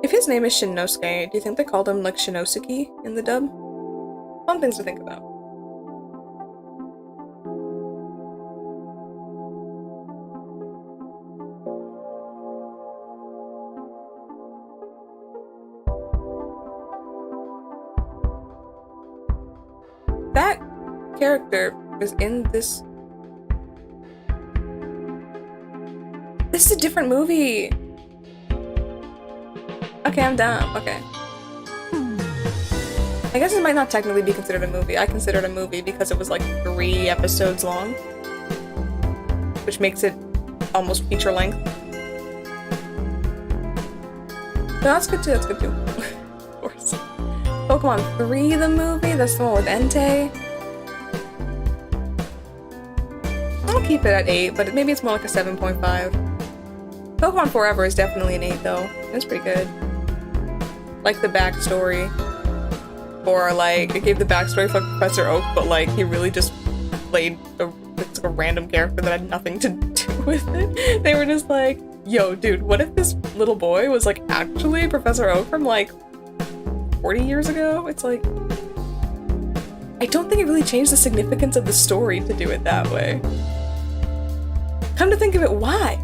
[SPEAKER 1] If his name is Shinnosuke, do you think they called him like Shinosuke in the dub? Fun things to think about. That character was in this... this is a different movie! Okay, I'm dumb. Okay. I guess it might not technically be considered a movie. I consider it a movie because it was like 3 episodes long. Which makes it almost feature length. No, that's good too, of course. Pokemon 3, the movie? That's the one with Entei? I'll keep it at 8, but maybe it's more like a 7.5. Pokemon Forever is definitely an 8 though. It's pretty good. Like the backstory. Or like, it gave the backstory for Professor Oak, but like, he really just played it's like a random character that had nothing to do with it. They were just like, yo dude, what if this little boy was like actually Professor Oak from like 40 years ago? It's like, I don't think it really changed the significance of the story to do it that way. Come to think of it, why?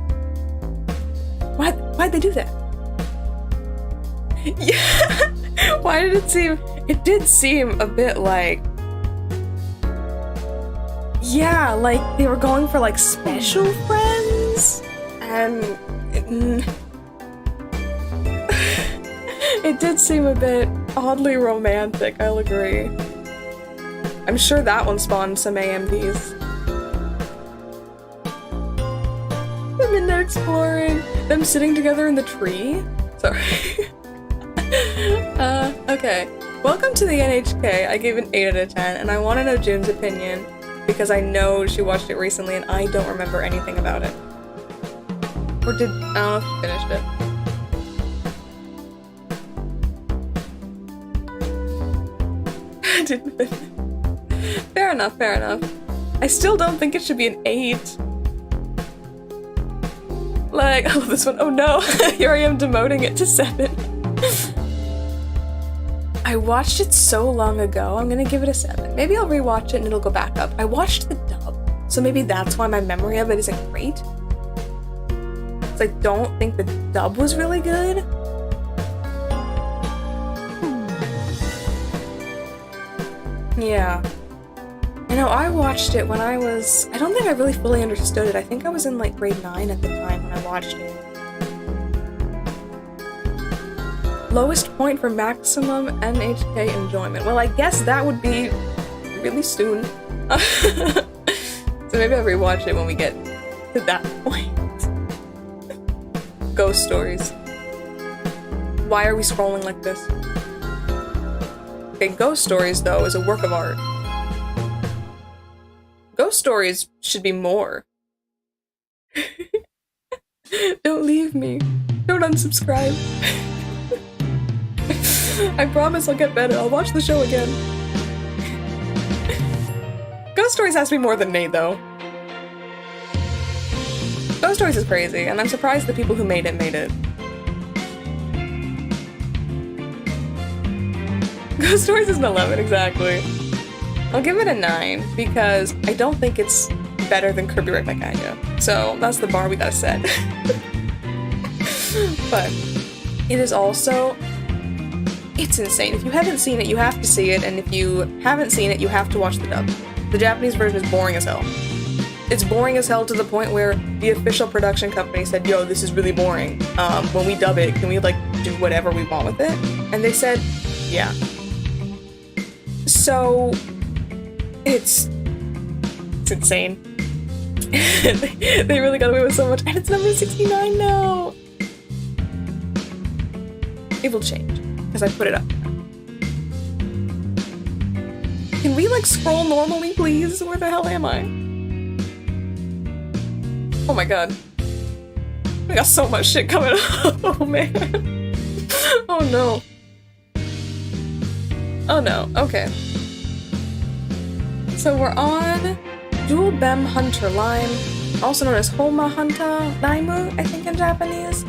[SPEAKER 1] Why'd they do that? Yeah. Why did it seem... it did seem a bit like... yeah, like they were going for like special friends? And... it did seem a bit oddly romantic, I'll agree. I'm sure that one spawned some AMVs. The Midnight Exploring. Them sitting together in the tree? Sorry. Okay. Welcome to the NHK. I gave it 8 out of 10, and I want to know June's opinion, because I know she watched it recently and I don't remember anything about it. Or I don't know if she finished it. I didn't finish it. Fair enough, fair enough. I still don't think it should be an 8. Like, I love this one. Oh no, here I am demoting it to 7. I watched it so long ago, I'm gonna give it a 7. Maybe I'll rewatch it and it'll go back up. I watched the dub, so maybe that's why my memory of it isn't great. So I don't think the dub was really good. Yeah. I know, I watched it when I don't think I really fully understood it. I think I was in like grade 9 at the time when I watched it. Lowest point for maximum NHK enjoyment. Well, I guess that would be really soon. So maybe I'll rewatch it when we get to that point. Ghost stories. Why are we scrolling like this? Okay, Ghost Stories, though, is a work of art. Ghost Stories should be more. Don't leave me. Don't unsubscribe. I promise I'll get better. I'll watch the show again. Ghost Stories has to be more than Nate, though. Ghost Stories is crazy, and I'm surprised the people who made it made it. Ghost Stories is an 11, exactly. I'll give it a 9, because I don't think it's better than Kirby Right Back At Ya. So that's the bar we gotta set. But it is also... it's insane. If you haven't seen it, you have to see it, and if you haven't seen it, you have to watch the dub. The Japanese version is boring as hell. It's boring as hell to the point where the official production company said, yo, this is really boring. When we dub it, can we, like, do whatever we want with it? And they said, yeah. So... It's insane. They really got away with so much, and it's number 69 now! It will change, because I put it up. Can we, like, scroll normally, please? Where the hell am I? Oh my god. We got so much shit coming up. Oh man. Oh no. Oh no. Okay. So we're on Dual Bem Hunter Line, also known as Homa Hunter Naimu, I think in Japanese.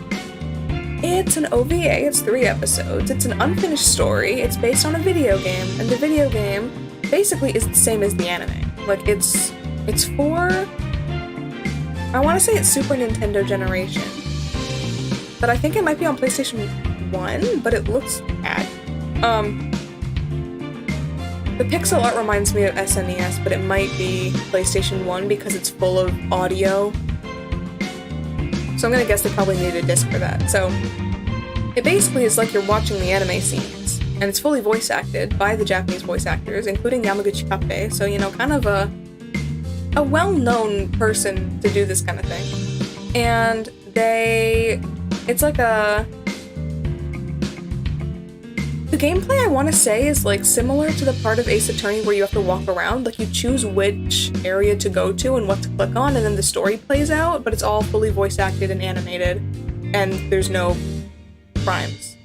[SPEAKER 1] It's an OVA, it's 3 episodes, it's an unfinished story, it's based on a video game, and the video game basically is the same as the anime. Like, it's for... I want to say it's Super Nintendo generation, but I think it might be on PlayStation 1, but it looks bad. The pixel art reminds me of SNES, but it might be PlayStation 1 because it's full of audio. So I'm gonna guess they probably needed a disc for that. So it basically is like you're watching the anime scenes, and it's fully voice acted by the Japanese voice actors, including Yamaguchi Kappei, so, you know, kind of a well-known person to do this kind of thing. And it's like the gameplay, I want to say, is like similar to the part of Ace Attorney where you have to walk around. Like, you choose which area to go to and what to click on, and then the story plays out, but it's all fully voice acted and animated, and there's no crimes.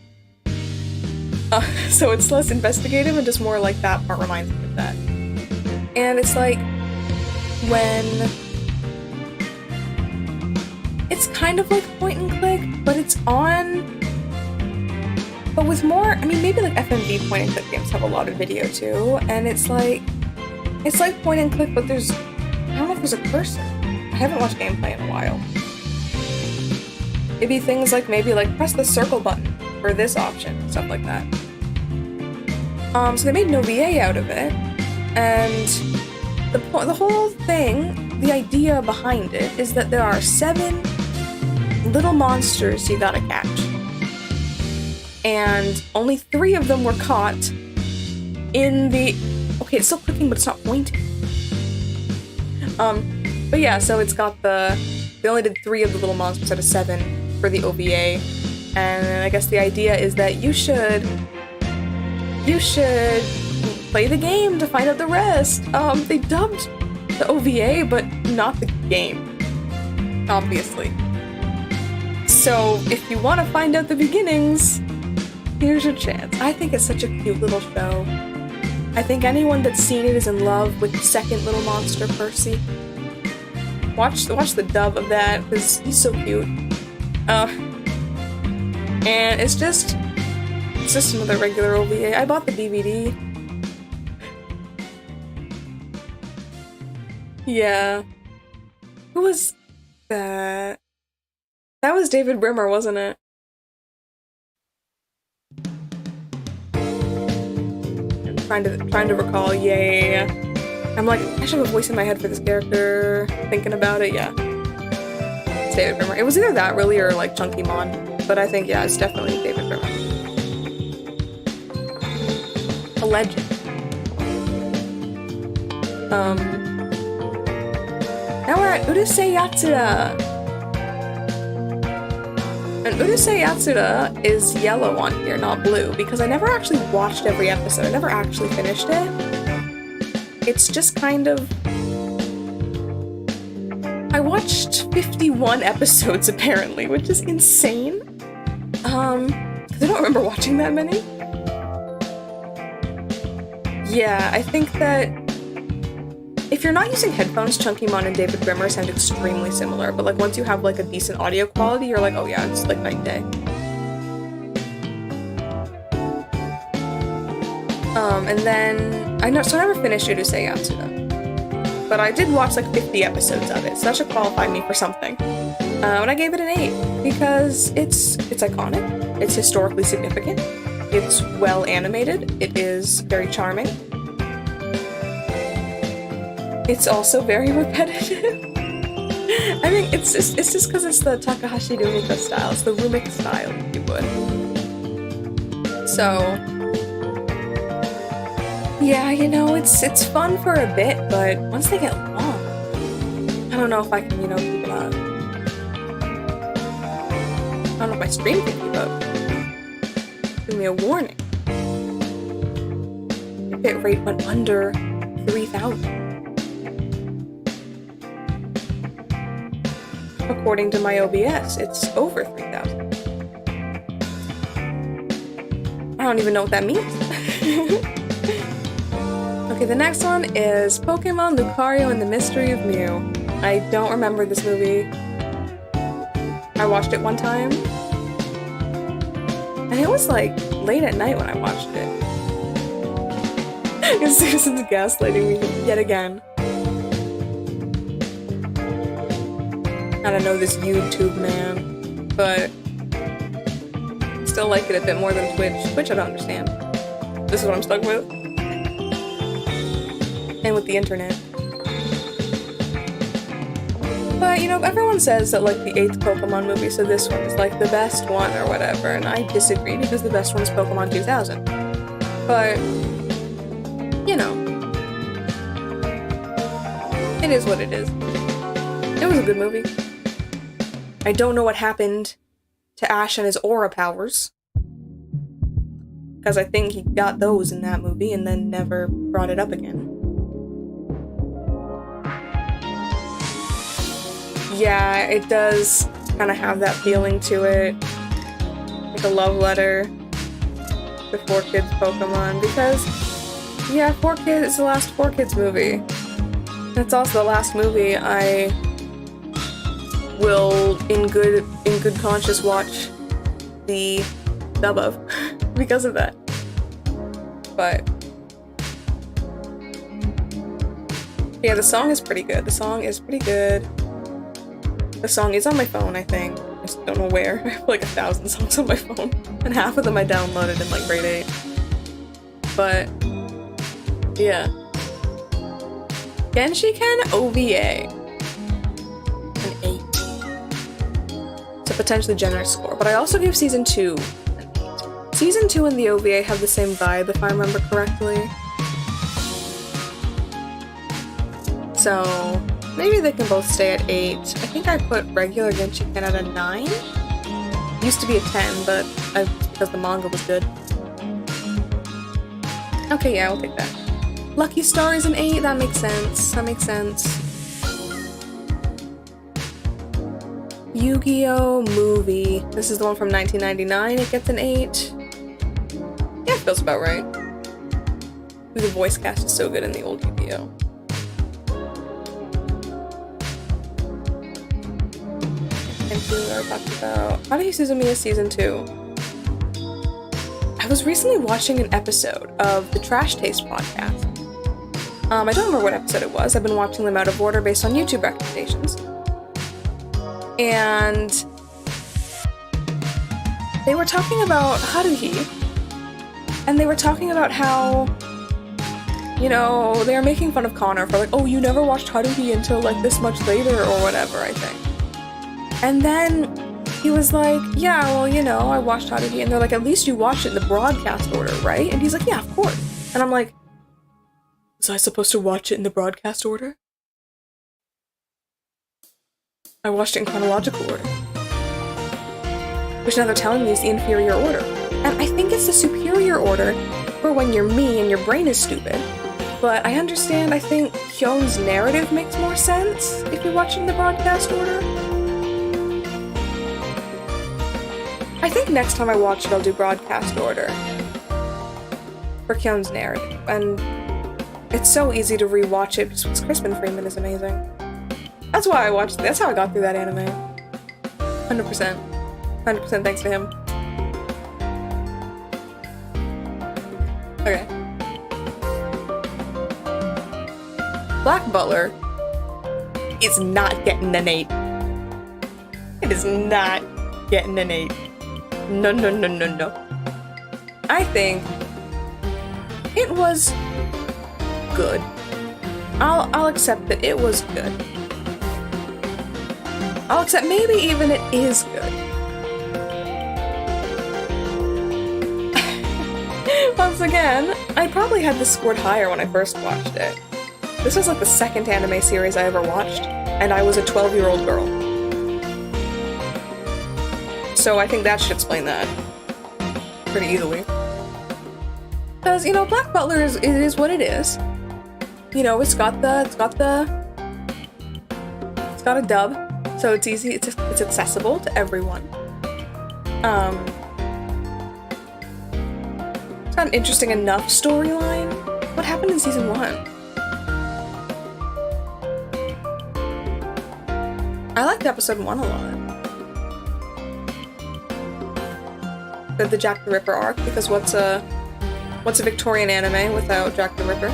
[SPEAKER 1] So it's less investigative and just more like that part reminds me of that. And it's like when... it's kind of like point and click, but it's on... but with more, I mean, maybe like FMV point and click games have a lot of video too, and it's like point and click, but I don't know if there's a cursor. I haven't watched gameplay in a while. It'd be things like maybe like press the circle button for this option, stuff like that. So they made an OVA out of it, and the whole thing, the idea behind it, is that there are 7 little monsters you gotta catch. And only 3 of them were caught in the... okay, it's still clicking, but it's not pointing. But yeah, so it's got they only did 3 of the little monsters out of 7 for the OVA, and I guess the idea is that you should play the game to find out the rest. They dubbed the OVA, but not the game, obviously. So if you want to find out the beginnings, here's your chance. I think it's such a cute little show. I think anyone that's seen it is in love with the second little monster, Percy. Watch the dub of that, because he's so cute. And it's just another regular OVA. I bought the DVD. Yeah. Who was that? That was David Brimmer, wasn't it? I'm trying to recall. Yeah. I'm like, I should have a voice in my head for this character. Thinking about it, yeah. It's David Brimmer. It was either that, really, or, like, Chunky Mon. But I think, yeah, it's definitely David Brimmer. A legend. Now we're at Urusei Yatsura. And Urusei Yatsura is yellow on here, not blue, because I never actually watched every episode. I never actually finished it. It's just kind of... I watched 51 episodes, apparently, which is insane. Because I don't remember watching that many. Yeah, I think that if you're not using headphones, Chunky Mon and David Brimmer sound extremely similar, but like once you have like a decent audio quality, you're like, oh yeah, it's like night and day. And then I never finished Urusei Yatsura, but I did watch like 50 episodes of it, so that should qualify me for something. And I gave it an 8 because it's iconic, it's historically significant, it's well animated, it is very charming. It's also very repetitive. I think it's just because it's the Takahashi Rumika style. It's the Rumik style, if you would. So, yeah, you know, it's fun for a bit, but once they get long, I don't know if I can, you know, keep it up. I don't know if my stream can keep up. Give me a warning. The bit rate went under 3,000. According to my OBS, it's over 3,000. I don't even know what that means. Okay, the next one is Pokemon Lucario and the Mystery of Mew. I don't remember this movie. I watched it one time. And it was like late at night when I watched it. Because Susan's gaslighting me yet again. I don't know this YouTube man, but still like it a bit more than Twitch. Twitch I don't understand. This is what I'm stuck with. And with the internet. But, you know, everyone says that, like, the 8th Pokemon movie, so this one is, like, the best one or whatever, and I disagree because the best one is Pokemon 2000. But, you know. It is what it is. It was a good movie. I don't know what happened to Ash and his aura powers. Because I think he got those in that movie and then never brought it up again. Yeah, it does kind of have that feeling to it. Like a love letter to 4Kids Pokemon. Because, yeah, 4Kids is the last 4Kids movie. And it's also the last movie I will, in good conscience, watch the dub of because of that. But yeah, the song is pretty good. The song is on my phone, I think. I just don't know where. I have like 1,000 songs on my phone, and half of them I downloaded in like grade 8. But yeah, Genshiken OVA. An 8. It's a potentially generous score, but I also gave Season 2 an 8. Season 2 and the OVA have the same vibe, if I remember correctly. So, maybe they can both stay at 8. I think I put regular Genshiken at a 9. Used to be a 10, but because the manga was good. Okay, yeah, I'll take that. Lucky Star is an 8, that makes sense. That makes sense. Yu-Gi-Oh! Movie. This is the one from 1999. It gets an 8. Yeah, it feels about right. The voice cast is so good in the old UPO. And we are talking about Haruhi Suzumiya Season 2. I was recently watching an episode of the Trash Taste podcast. I don't remember what episode it was. I've been watching them out of order based on YouTube recommendations. And they were talking about Haruhi. And they were talking about how, you know, they were making fun of Connor for like, oh, you never watched Haruhi until like this much later or whatever, I think. And then he was like, yeah, well, you know, I watched Haruhi. And they're like, at least you watched it in the broadcast order, right? And he's like, yeah, of course. And I'm like, was I supposed to watch it in the broadcast order? I watched it in chronological order. Which now they're telling me is the inferior order. And I think it's the superior order for when you're me and your brain is stupid. But I understand, I think Hyun's narrative makes more sense if you watch it in the broadcast order. I think next time I watch it, I'll do broadcast order for Hyun's narrative. And it's so easy to rewatch it because Crispin Freeman is amazing. That's why I watched it. That's how I got through that anime. 100%. 100% thanks to him. Okay. Black Butler is not getting an 8. It is not getting an 8. No, no, no, no, no. I think it was good. I'll accept that it was good. I'll accept maybe even it is good. Once again, I probably had this scored higher when I first watched it. This was like the second anime series I ever watched, and I was a 12-year-old girl. So I think that should explain that pretty easily. Because, you know, Black Butler it is what it is. You know, it's got a dub, so it's easy, it's accessible to everyone. It's got an interesting enough storyline. What happened in season 1? I liked episode 1 a lot. The Jack the Ripper arc, because what's a Victorian anime without Jack the Ripper?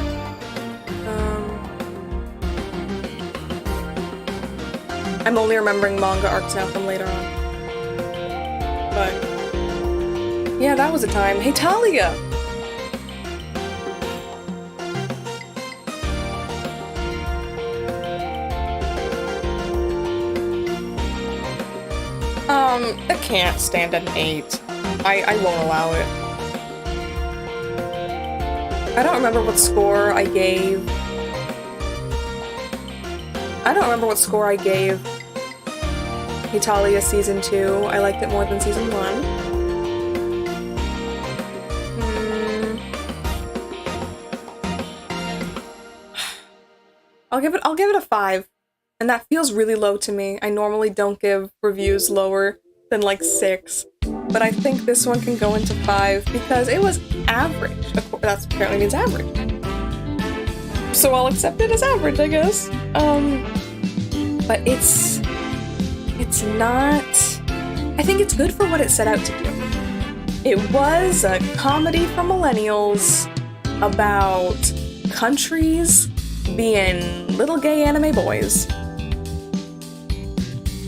[SPEAKER 1] I'm only remembering manga arcs now from later on. But yeah, that was a time. Hey, Talia! I can't stand an 8. I won't allow it. I don't remember what score I gave. Italia Season 2. I liked it more than Season 1. I'll give it a 5. And that feels really low to me. I normally don't give reviews lower than like 6. But I think this one can go into 5 because it was average. That apparently means average. So I'll accept it as average, I guess. But it's not... I think it's good for what it set out to do. It was a comedy for millennials about countries being little gay anime boys.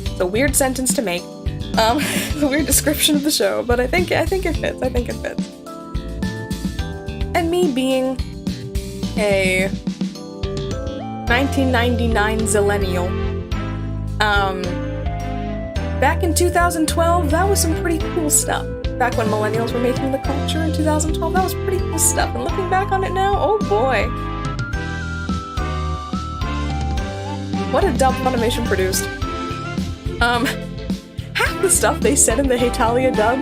[SPEAKER 1] It's a weird sentence to make. It's a weird description of the show, but I think it fits. And me being a 1999 zillennial, back in 2012, that was some pretty cool stuff. Back when millennials were making the culture in 2012, that was pretty cool stuff. And looking back on it now, oh boy. What a dub Funimation produced. Half the stuff they said in the Hetalia dub,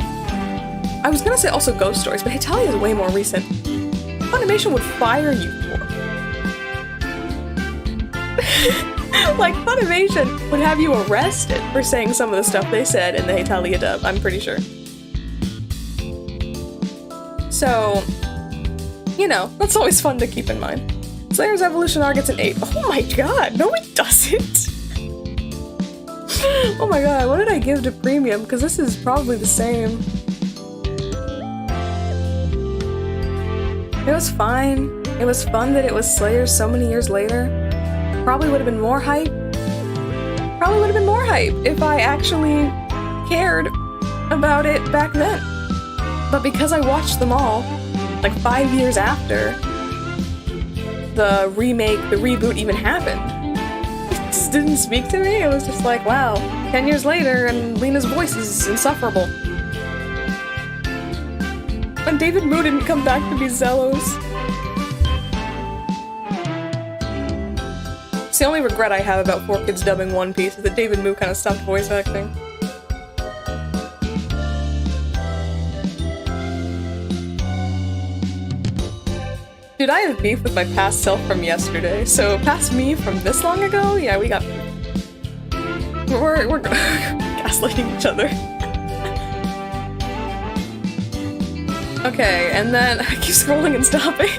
[SPEAKER 1] I was gonna say also Ghost Stories, but Hetalia is way more recent. Funimation would fire you for. Like, Funimation would have you arrested for saying some of the stuff they said in the Hetalia dub, I'm pretty sure. So, you know, that's always fun to keep in mind. Slayer's Evolution R gets an 8. Oh my god, no it doesn't! Oh my god, what did I give to Premium? Because this is probably the same. It was fine. It was fun that it was Slayer so many years later. Probably would have been more hype. Probably would have been more hype if I actually cared about it back then. But because I watched them all, like 5 years after the remake, the reboot even happened, it just didn't speak to me. It was just like, wow, 10 years later and Lena's voice is insufferable. And David Moo didn't come back to be Zelos. It's the only regret I have about 4Kids dubbing One Piece is that David Moo kind of stopped voice acting. Dude, I have beef with my past self from yesterday. So past me from this long ago? Yeah, we got beef. We're gaslighting each other. Okay, and then I keep scrolling and stopping.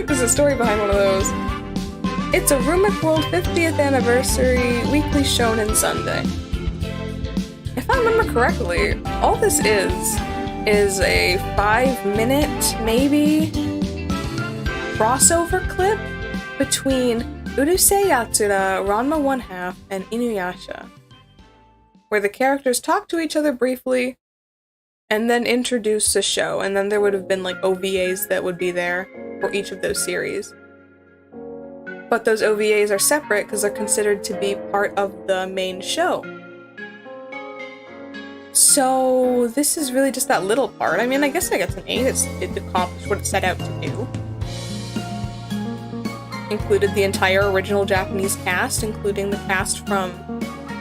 [SPEAKER 1] There's a story behind one of those. It's a Rumic World 50th Anniversary Weekly Shonen Sunday. If I remember correctly, all this is a 5-minute, maybe, crossover clip between Urusei Yatsura, Ranma 1/2, and Inuyasha, where the characters talk to each other briefly, and then introduce the show, and then there would have been like OVAs that would be there for each of those series. But those OVAs are separate because they're considered to be part of the main show. So this is really just that little part. I mean, I guess I got an 8. It accomplished what it set out to do. Included the entire original Japanese cast, including the cast from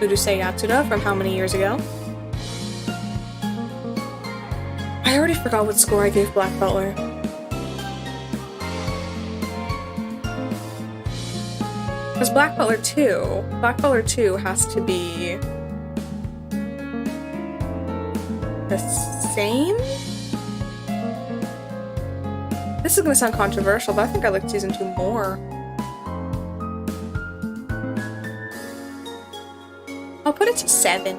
[SPEAKER 1] Urusei Yatsura from how many years ago? I already forgot what score I gave Black Butler. Because Black Butler 2 has to be the same? This is gonna sound controversial, but I think I liked season 2 more. I'll put it to 7.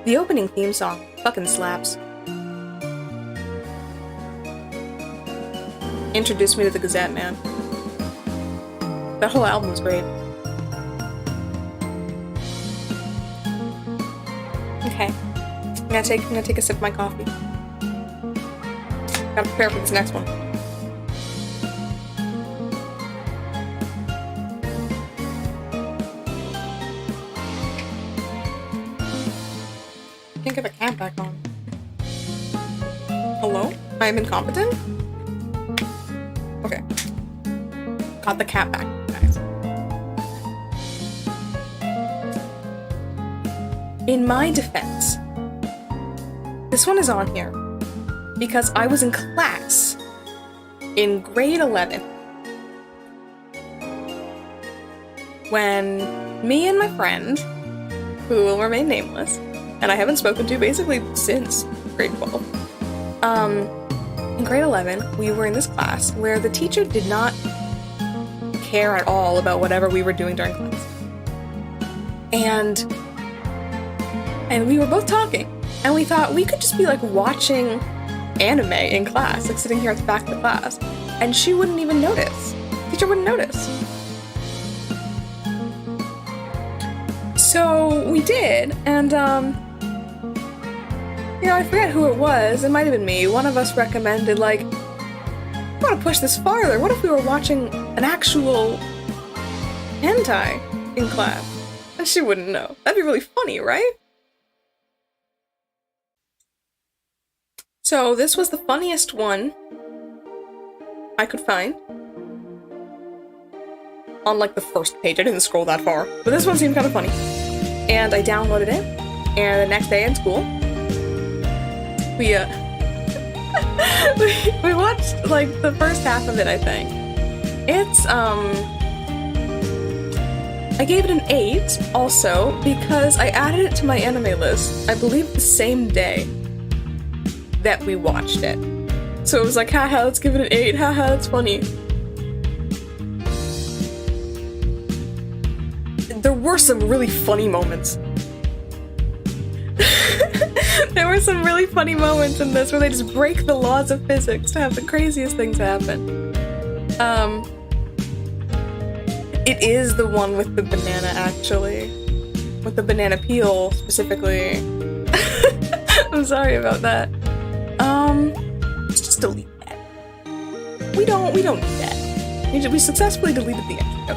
[SPEAKER 1] The opening theme song fucking slaps. Introduced me to the Gazette, man. That whole album's great. Okay. I'm gonna take a sip of my coffee. Gotta prepare for this next one. Can't get the cat back on. Hello? I am incompetent? Okay. Got the cat back, guys. In my defense, this one is on here because I was in class in grade 11 when me and my friend, who will remain nameless, and I haven't spoken to basically since grade 12, in grade 11, we were in this class where the teacher did not care at all about whatever we were doing during class. And we were both talking, and we thought we could just be like watching anime in class, like sitting here at the back of the class, and she wouldn't even notice. The teacher wouldn't notice. So we did, and you know, I forget who it was. It might have been me. One of us recommended, like, I want to push this farther. What if we were watching an actual hentai in class? And she wouldn't know. That'd be really funny, right? So this was the funniest one I could find. On, like, the first page. I didn't scroll that far. But this one seemed kind of funny. And I downloaded it. And the next day in school, we watched, like, the first half of it, I think. It's, I gave it an 8, also, because I added it to my anime list, I believe the same day that we watched it. So it was like, haha, let's give it an 8, haha, that's funny. There were some really funny moments. There were some really funny moments in this where they just break the laws of physics to have the craziest things happen. It is the one with the banana, actually. With the banana peel, specifically. I'm sorry about that. Let's just delete that. We don't need that. We successfully deleted the extra.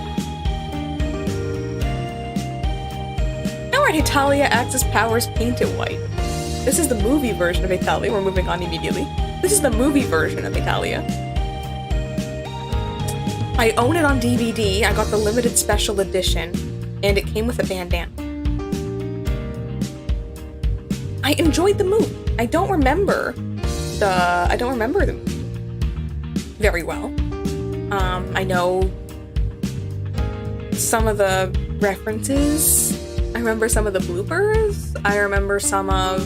[SPEAKER 1] Alright, Italia acts as powers painted white. This is the movie version of Italia. We're moving on immediately. This is the movie version of Italia. I own it on DVD. I got the limited special edition, and it came with a bandana. I enjoyed the movie. I don't remember the movie very well. I know some of the references. I remember some of the bloopers. I remember some of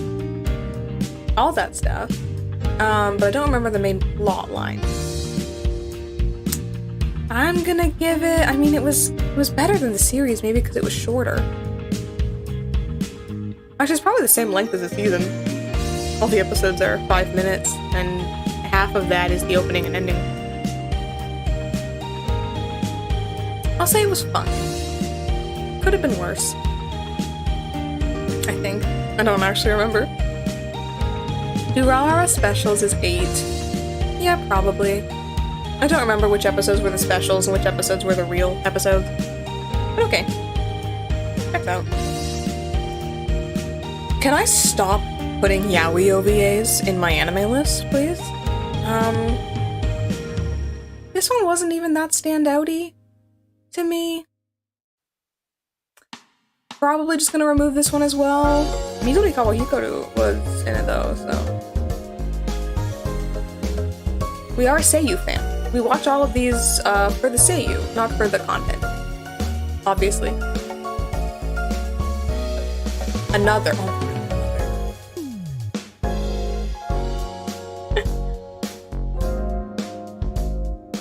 [SPEAKER 1] all that stuff. But I don't remember the main plot line. I'm gonna give it, I mean, it was better than the series, maybe because it was shorter. Actually, it's probably the same length as the season. All the episodes are 5 minutes, and half of that is the opening and ending. I'll say it was fun. Could have been worse. I think. I don't actually remember. Durara Specials is 8. Yeah, probably. I don't remember which episodes were the specials and which episodes were the real episodes. But okay. Checks out. Can I stop putting yaoi OVAs in my anime list, please? This one wasn't even that standouty to me. Probably just gonna remove this one as well. Midori Kawahikoru was in it though, so. We are a Seiyu fan. We watch all of these for the Seiyu, not for the content. Obviously. Another.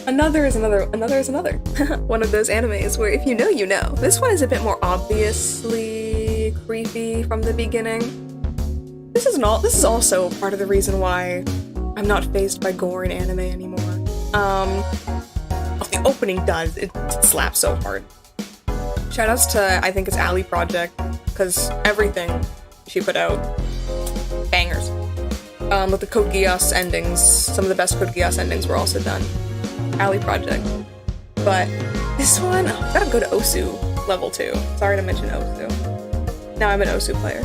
[SPEAKER 1] Another is another. Another is another. One of those animes where if you know, you know. This one is a bit more obviously creepy from the beginning. This is also part of the reason why I'm not fazed by gore in anime anymore. The opening does. It slaps so hard. Shoutouts to, I think it's Ali Project, because everything she put out, bangers. With the Code Geass endings, some of the best Code Geass endings were also done. Ali Project. But this one, I gotta go to Osu level 2. Sorry to mention Osu. Now I'm an Osu player.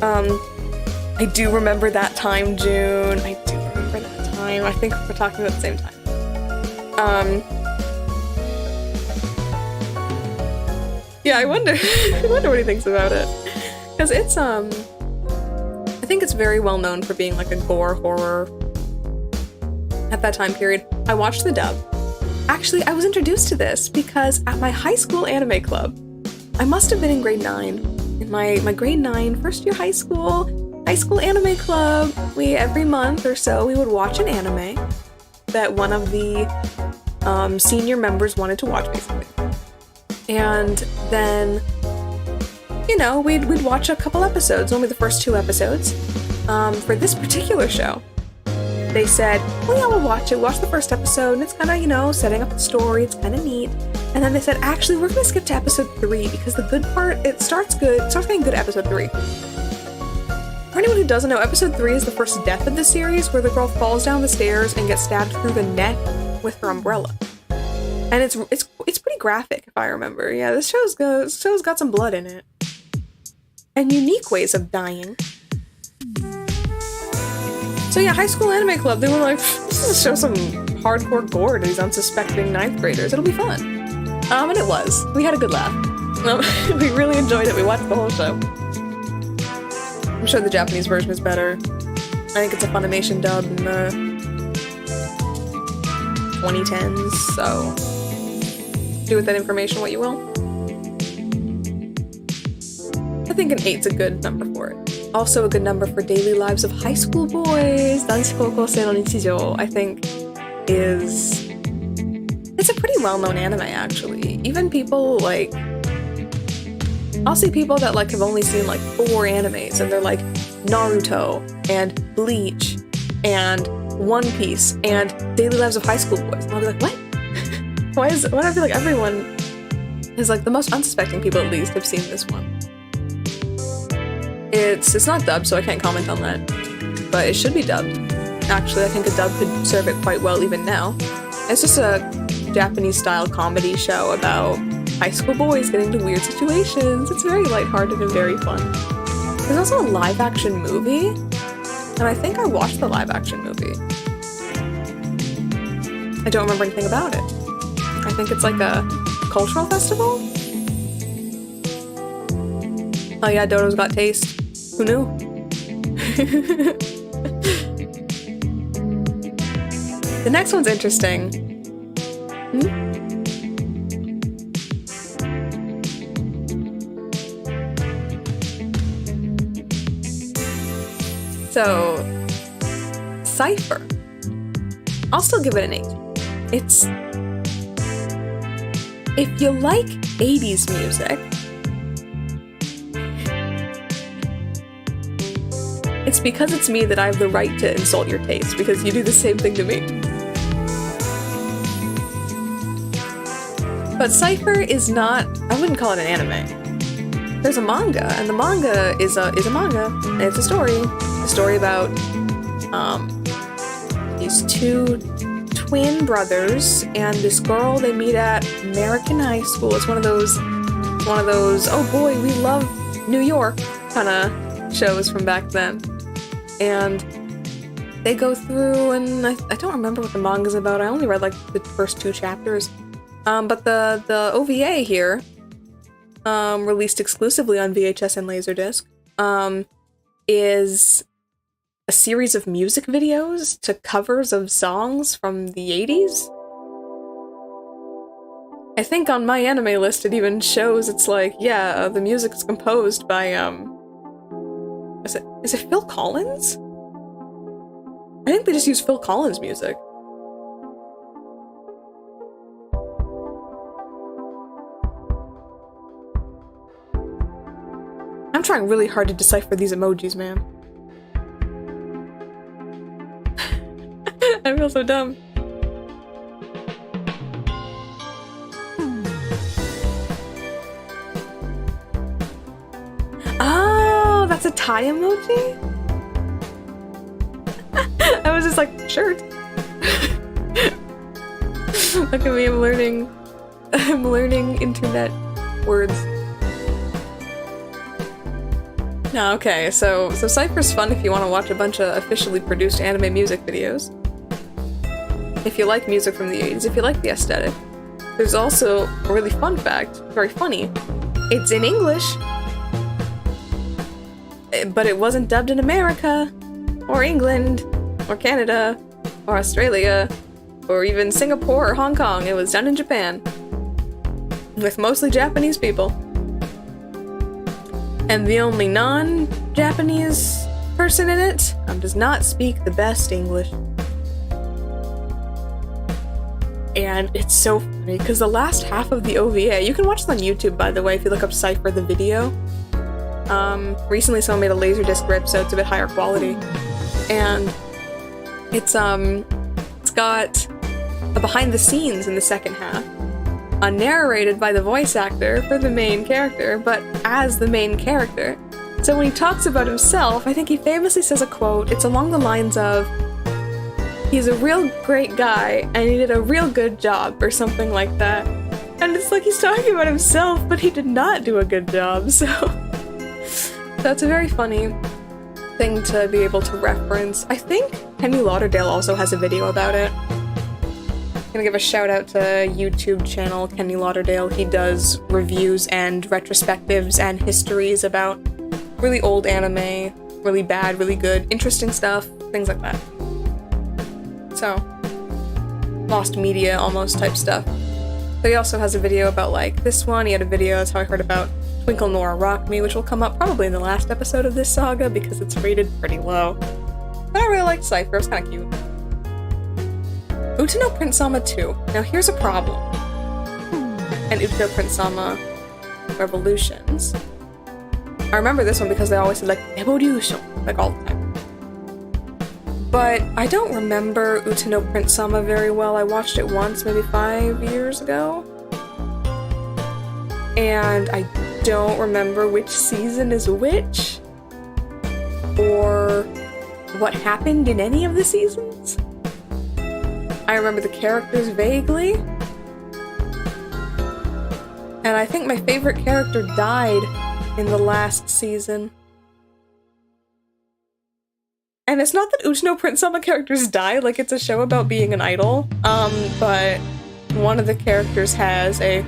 [SPEAKER 1] I do remember that time, June. I do remember that time. I think we're talking about the same time. Yeah, I wonder what he thinks about it. Because it's, I think it's very well known for being like a gore horror at that time period. I watched the dub. Actually, I was introduced to this because at my high school anime club, I must have been in grade 9. In my grade 9 first year high school anime club, every month or so we would watch an anime that one of the senior members wanted to watch, basically. And then, you know, we'd watch a couple episodes, only the first 2 episodes. For this particular show, they said, well, yeah, we'll watch the first episode, and it's kind of, you know, setting up the story, it's kind of neat. And then they said, actually, we're going to skip to episode 3, because the good part, it starts getting good at episode 3. For anyone who doesn't know, episode 3 is the first death of the series, where the girl falls down the stairs and gets stabbed through the neck with her umbrella. And it's pretty graphic, if I remember. Yeah, this show's got some blood in it. And unique ways of dying. So yeah, high school anime club, they were like, this is show some hardcore gore to these unsuspecting 9th graders. It'll be fun. And it was. We had a good laugh. We really enjoyed it. We watched the whole show. I'm sure the Japanese version is better. I think it's a Funimation dub in the 2010s, so do with that information what you will. I think an 8's a good number for it. Also a good number for Daily Lives of High School Boys. 男子高校生の日常, I think, is... It's a pretty well-known anime, actually. Even people, like... I'll see people that, like, have only seen, like, 4 animes, and they're like, Naruto, and Bleach, and One Piece, and Daily Lives of High School Boys. And I'll be like, what? Why do I feel like everyone is, like, the most unsuspecting people, at least, have seen this one? It's not dubbed, so I can't comment on that. But it should be dubbed. Actually, I think a dub could serve it quite well even now. It's just a Japanese-style comedy show about high school boys getting into weird situations. It's very lighthearted and very fun. There's also a live-action movie, and I think I watched the live-action movie. I don't remember anything about it. I think it's like a cultural festival? Oh yeah, Dodo's got taste. Who knew? The next one's interesting. So, Cypher. I'll still give it an 8. It's... If you like 80s music, it's because it's me that I have the right to insult your taste, because you do the same thing to me. But Cypher is not... I wouldn't call it an anime. There's a manga, and the manga is a manga. It's a story. A story about these 2 twin brothers and this girl they meet at American high school. It's one of those, oh boy, we love New York kind of shows from back then. And they go through, and I don't remember what the manga's about. I only read like the first 2 chapters. But the OVA here, released exclusively on VHS and Laserdisc, is a series of music videos to covers of songs from the 80s. I think on MyAnimeList it even shows it's like, yeah, the music is composed by, is it Phil Collins? I think they just use Phil Collins music. I'm trying really hard to decipher these emojis, man. I feel so dumb. Oh, that's a tie emoji? I was just like, shirt. Look at me, I'm learning internet words. No, okay, so Cypher's fun if you want to watch a bunch of officially produced anime music videos. If you like music from the 80s, if you like the aesthetic. There's also a really fun fact, very funny. It's in English, but it wasn't dubbed in America, or England, or Canada, or Australia, or even Singapore or Hong Kong. It was done in Japan, with mostly Japanese people. And the only non-Japanese person in it does not speak the best English. And it's so funny, because the last half of the OVA, you can watch it on YouTube, by the way, if you look up Cypher the video. Recently someone made a Laserdisc rip, so it's a bit higher quality. And it's got a behind the scenes in the second half, narrated by the voice actor for the main character, but as the main character. So when he talks about himself, I think he famously says a quote. It's along the lines of, he's a real great guy, and he did a real good job, or something like that. And it's like he's talking about himself, but he did not do a good job, so... That's a very funny thing to be able to reference. I think Kenny Lauderdale also has a video about it. I'm gonna give a shout out to YouTube channel Kenny Lauderdale. He does reviews and retrospectives and histories about really old anime, really bad, really good, interesting stuff, things like that. So, lost media almost type stuff. But he also has a video about like this one. He had a video, that's how I heard about Twinkle Nora Rock Me, which will come up probably in the last episode of this saga because it's rated pretty low. But I really liked Cypher, it was kind of cute. Utano Prince Sama 2. Now here's a problem. And Utano Prince Sama Revolutions. I remember this one because they always said like evolution, like all the time. But I don't remember Utano Prince Sama very well. I watched it once, maybe 5 years ago. And I don't remember which season is which, or what happened in any of the seasons. I remember the characters vaguely. And I think my favorite character died in the last season. And it's not that Utano Prince Sama characters die, like it's a show about being an idol, but one of the characters has a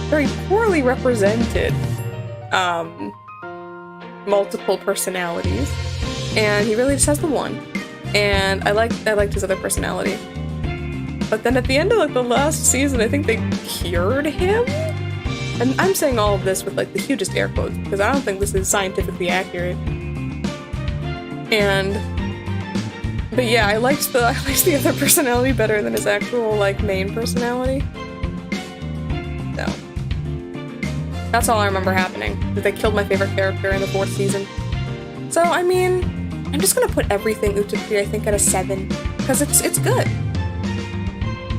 [SPEAKER 1] very poorly represented multiple personalities, and he really just has the one. And I liked his other personality. But then at the end of like the last season, I think they cured him? And I'm saying all of this with like the hugest air quotes, because I don't think this is scientifically accurate. But yeah, I liked the other personality better than his actual like main personality. So that's all I remember happening. That they killed my favorite character in the 4th season. So I mean, I'm just gonna put everything Utapri I think at a 7, because it's good.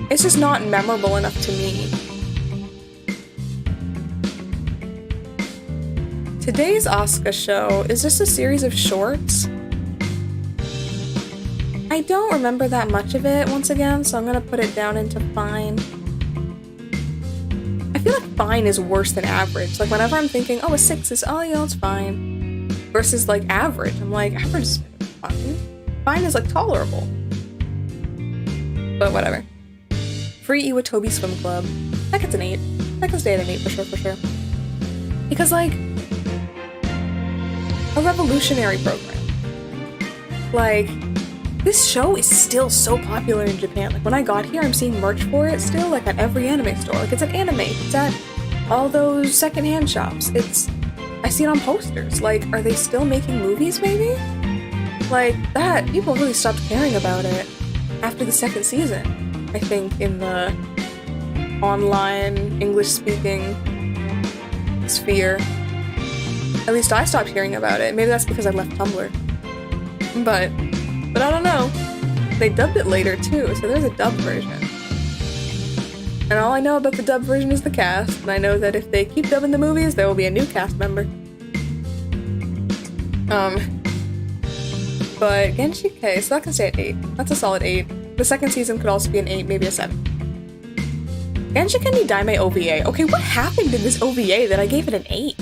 [SPEAKER 1] It's just not memorable enough to me. Today's Asuka show is just a series of shorts. I don't remember that much of it once again, so I'm gonna put it down into fine. I feel like fine is worse than average. Like whenever I'm thinking, oh, a 6 is, oh yeah, it's fine. Versus like average, I'm like, average is fine. Fine is like tolerable. But whatever. Free Iwatobi Swim Club. That gets an 8. That can stay at an 8 for sure. Because like, a revolutionary program. Like, this show is still so popular in Japan. Like when I got here, I'm seeing merch for it still, like at every anime store. Like it's at Anime, it's at all those secondhand shops. I see it on posters. Like, are they still making movies maybe? Like that, people really stopped caring about it after the 2nd season. I think in the online English-speaking sphere. At least I stopped hearing about it. Maybe that's because I left Tumblr. But I don't know. They dubbed it later too, so there's a dubbed version. And all I know about the dubbed version is the cast, and I know that if they keep dubbing the movies, there will be a new cast member. But Genshi K, so that can stay at 8. That's a solid 8. The 2nd season could also be an 8, maybe a 7. Genshika ni Daime OVA. Okay, what happened in this OVA that I gave it an 8?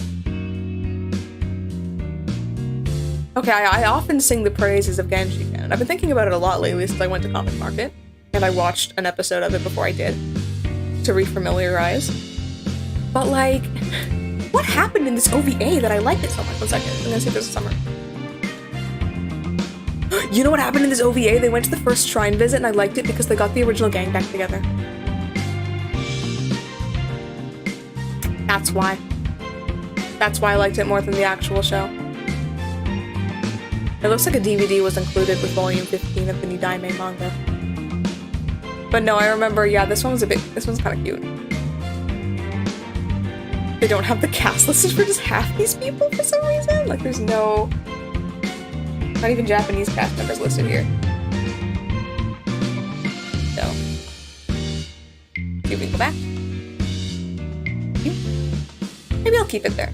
[SPEAKER 1] Okay, I often sing the praises of Genshika, and I've been thinking about it a lot lately since I went to Comic Market, and I watched an episode of it before I did, to refamiliarize. But like, what happened in this OVA that I liked it so much? 1 second, I'm gonna see if there's a summary. You know what happened in this OVA? They went to the first shrine visit and I liked it because they got the original gang back together. That's why. That's why I liked it more than the actual show. It looks like a DVD was included with volume 15 of the Nidaime manga. But no, I remember, yeah, this one's kind of cute. They don't have the cast listed for just half these people for some reason? Like, there's no... Not even Japanese cast members listed here. So. See if we can go back. Maybe I'll keep it there.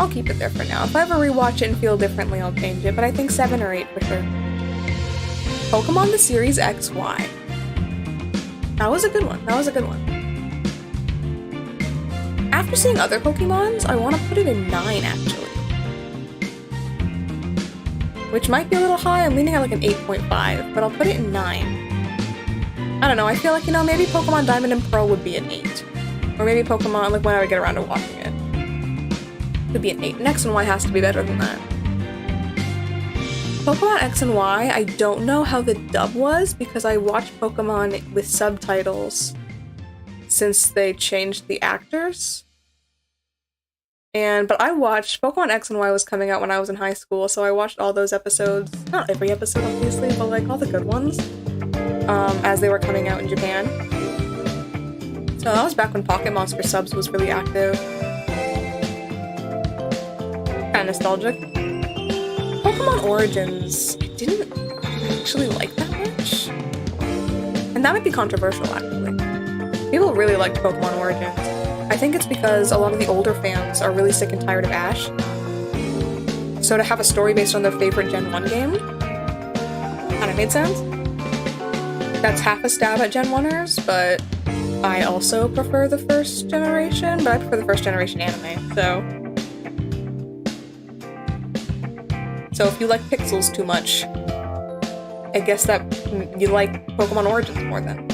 [SPEAKER 1] I'll keep it there for now. If I ever rewatch it and feel differently, I'll change it, but I think 7 or 8 for sure. Pokemon the Series XY. That was a good one. After seeing other Pokemons, I want to put it in 9, actually. Which might be a little high, I'm leaning at like an 8.5, but I'll put it in 9. I don't know, I feel like, you know, maybe Pokemon Diamond and Pearl would be an 8. Or maybe Pokemon, like when I would get around to watching it. Could be an 8. Next and Y has to be better than that. Pokemon X and Y, I don't know how the dub was because I watched Pokemon with subtitles since they changed the actors. But I watched Pokemon X and Y was coming out when I was in high school, so I watched all those episodes. Not every episode, obviously, but like all the good ones as they were coming out in Japan. So that was back when Pocket Monster subs was really active. Kind of nostalgic. Pokemon Origins, I didn't actually like that much. And that might be controversial, actually. People really liked Pokemon Origins. I think it's because a lot of the older fans are really sick and tired of Ash. So to have a story based on their favorite Gen 1 game kinda made sense. That's half a stab at Gen 1ers, but I also prefer the first generation, but I prefer the first generation anime, So if you like pixels too much, I guess that you like Pokemon Origins more then.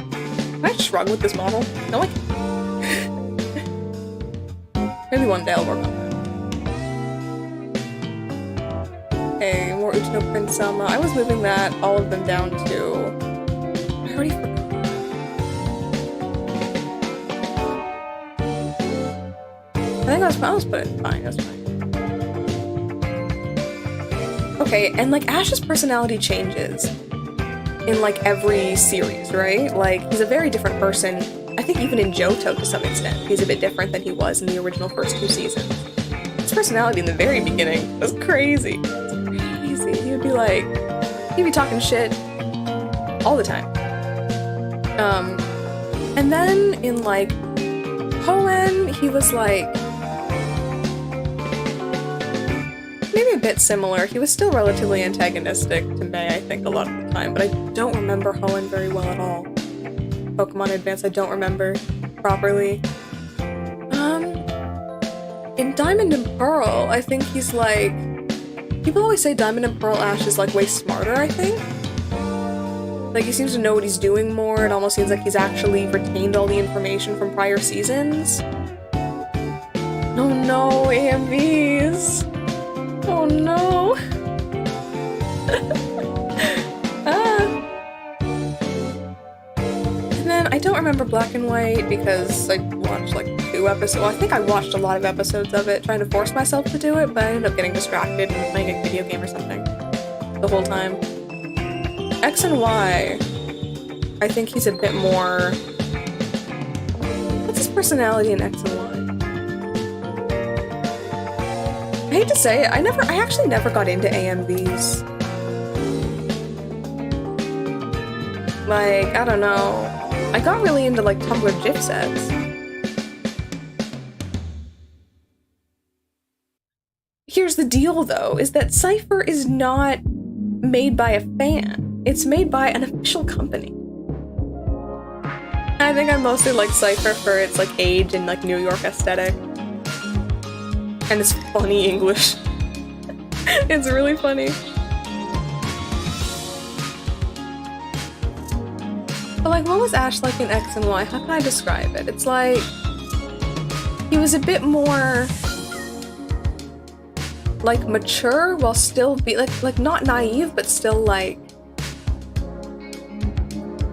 [SPEAKER 1] Can I shrug with this model? No, I can't. Maybe one day I'll work on that. Okay, more Uchino Prince Selma. I was moving all of them down to... I already forgot. I think I was put it fine, that's fine. Okay, and like Ash's personality changes in like every series, right? Like he's a very different person. I think even in Johto to some extent, he's a bit different than he was in the original first 2 seasons. His personality in the very beginning was crazy. It's crazy. He'd be talking shit all the time. And then in like Hoenn, he was like maybe a bit similar. He was still relatively antagonistic to May, I think, a lot of the time, but I don't remember Hoenn very well at all. Pokemon Advance, I don't remember properly. In Diamond and Pearl, I think he's like... People always say Diamond and Pearl Ash is like way smarter, I think. Like he seems to know what he's doing more. It almost seems like he's actually retained all the information from prior seasons. Oh no, AMVs! Oh no! And then I don't remember Black and White because I watched like 2 episodes. Well, I think I watched a lot of episodes of it trying to force myself to do it, but I ended up getting distracted and playing a video game or something the whole time. X and Y, I think he's a bit more... What's his personality in X and Y? I hate to say it, I actually never got into AMVs. Like, I don't know. I got really into like Tumblr GIF sets. Here's the deal though, is that Cypher is not made by a fan. It's made by an official company. I think I mostly like Cypher for its like age and like New York aesthetic. And it's funny English. It's really funny. But like, what was Ash like in X and Y? How can I describe it? It's like... He was a bit more... like, mature while still be... Like not naive, but still, like...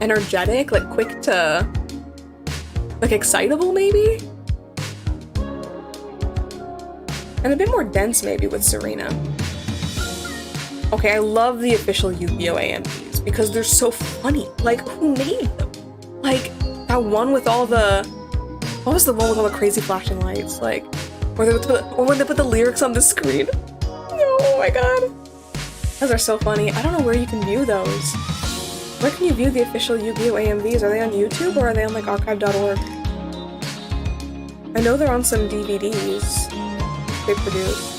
[SPEAKER 1] energetic, like, quick to... like, excitable, maybe? And a bit more dense, maybe, with Serena. Okay, I love the official Yu-Gi-Oh! AMVs because they're so funny. Like, who made them? Like, that one with all the... What was the one with all the crazy flashing lights? Like, or when they put the lyrics on the screen. Oh my god. Those are so funny. I don't know where you can view those. Where can you view the official Yu-Gi-Oh! AMVs? Are they on YouTube or are they on, like, archive.org? I know they're on some DVDs. They produce.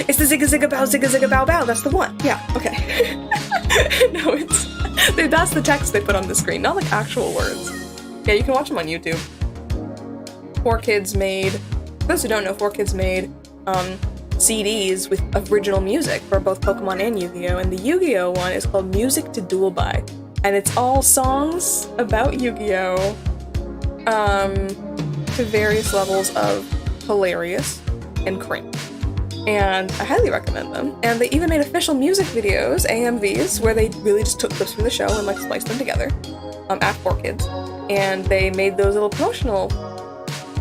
[SPEAKER 1] It's the Zigga Zigga Bow Bow. That's the one. Yeah, okay. No, that's the text they put on the screen, not like actual words. Yeah, you can watch them on YouTube. 4Kids made, for those who don't know, 4Kids made CDs with original music for both Pokemon and Yu-Gi-Oh! And the Yu-Gi-Oh! One is called Music to Duel By. And it's all songs about Yu-Gi-Oh! To various levels of hilarious and cringe. and I highly recommend them. And they even made official music videos, AMVs, where they really just took clips from the show and like spliced them together, at 4Kids, and they made those little promotional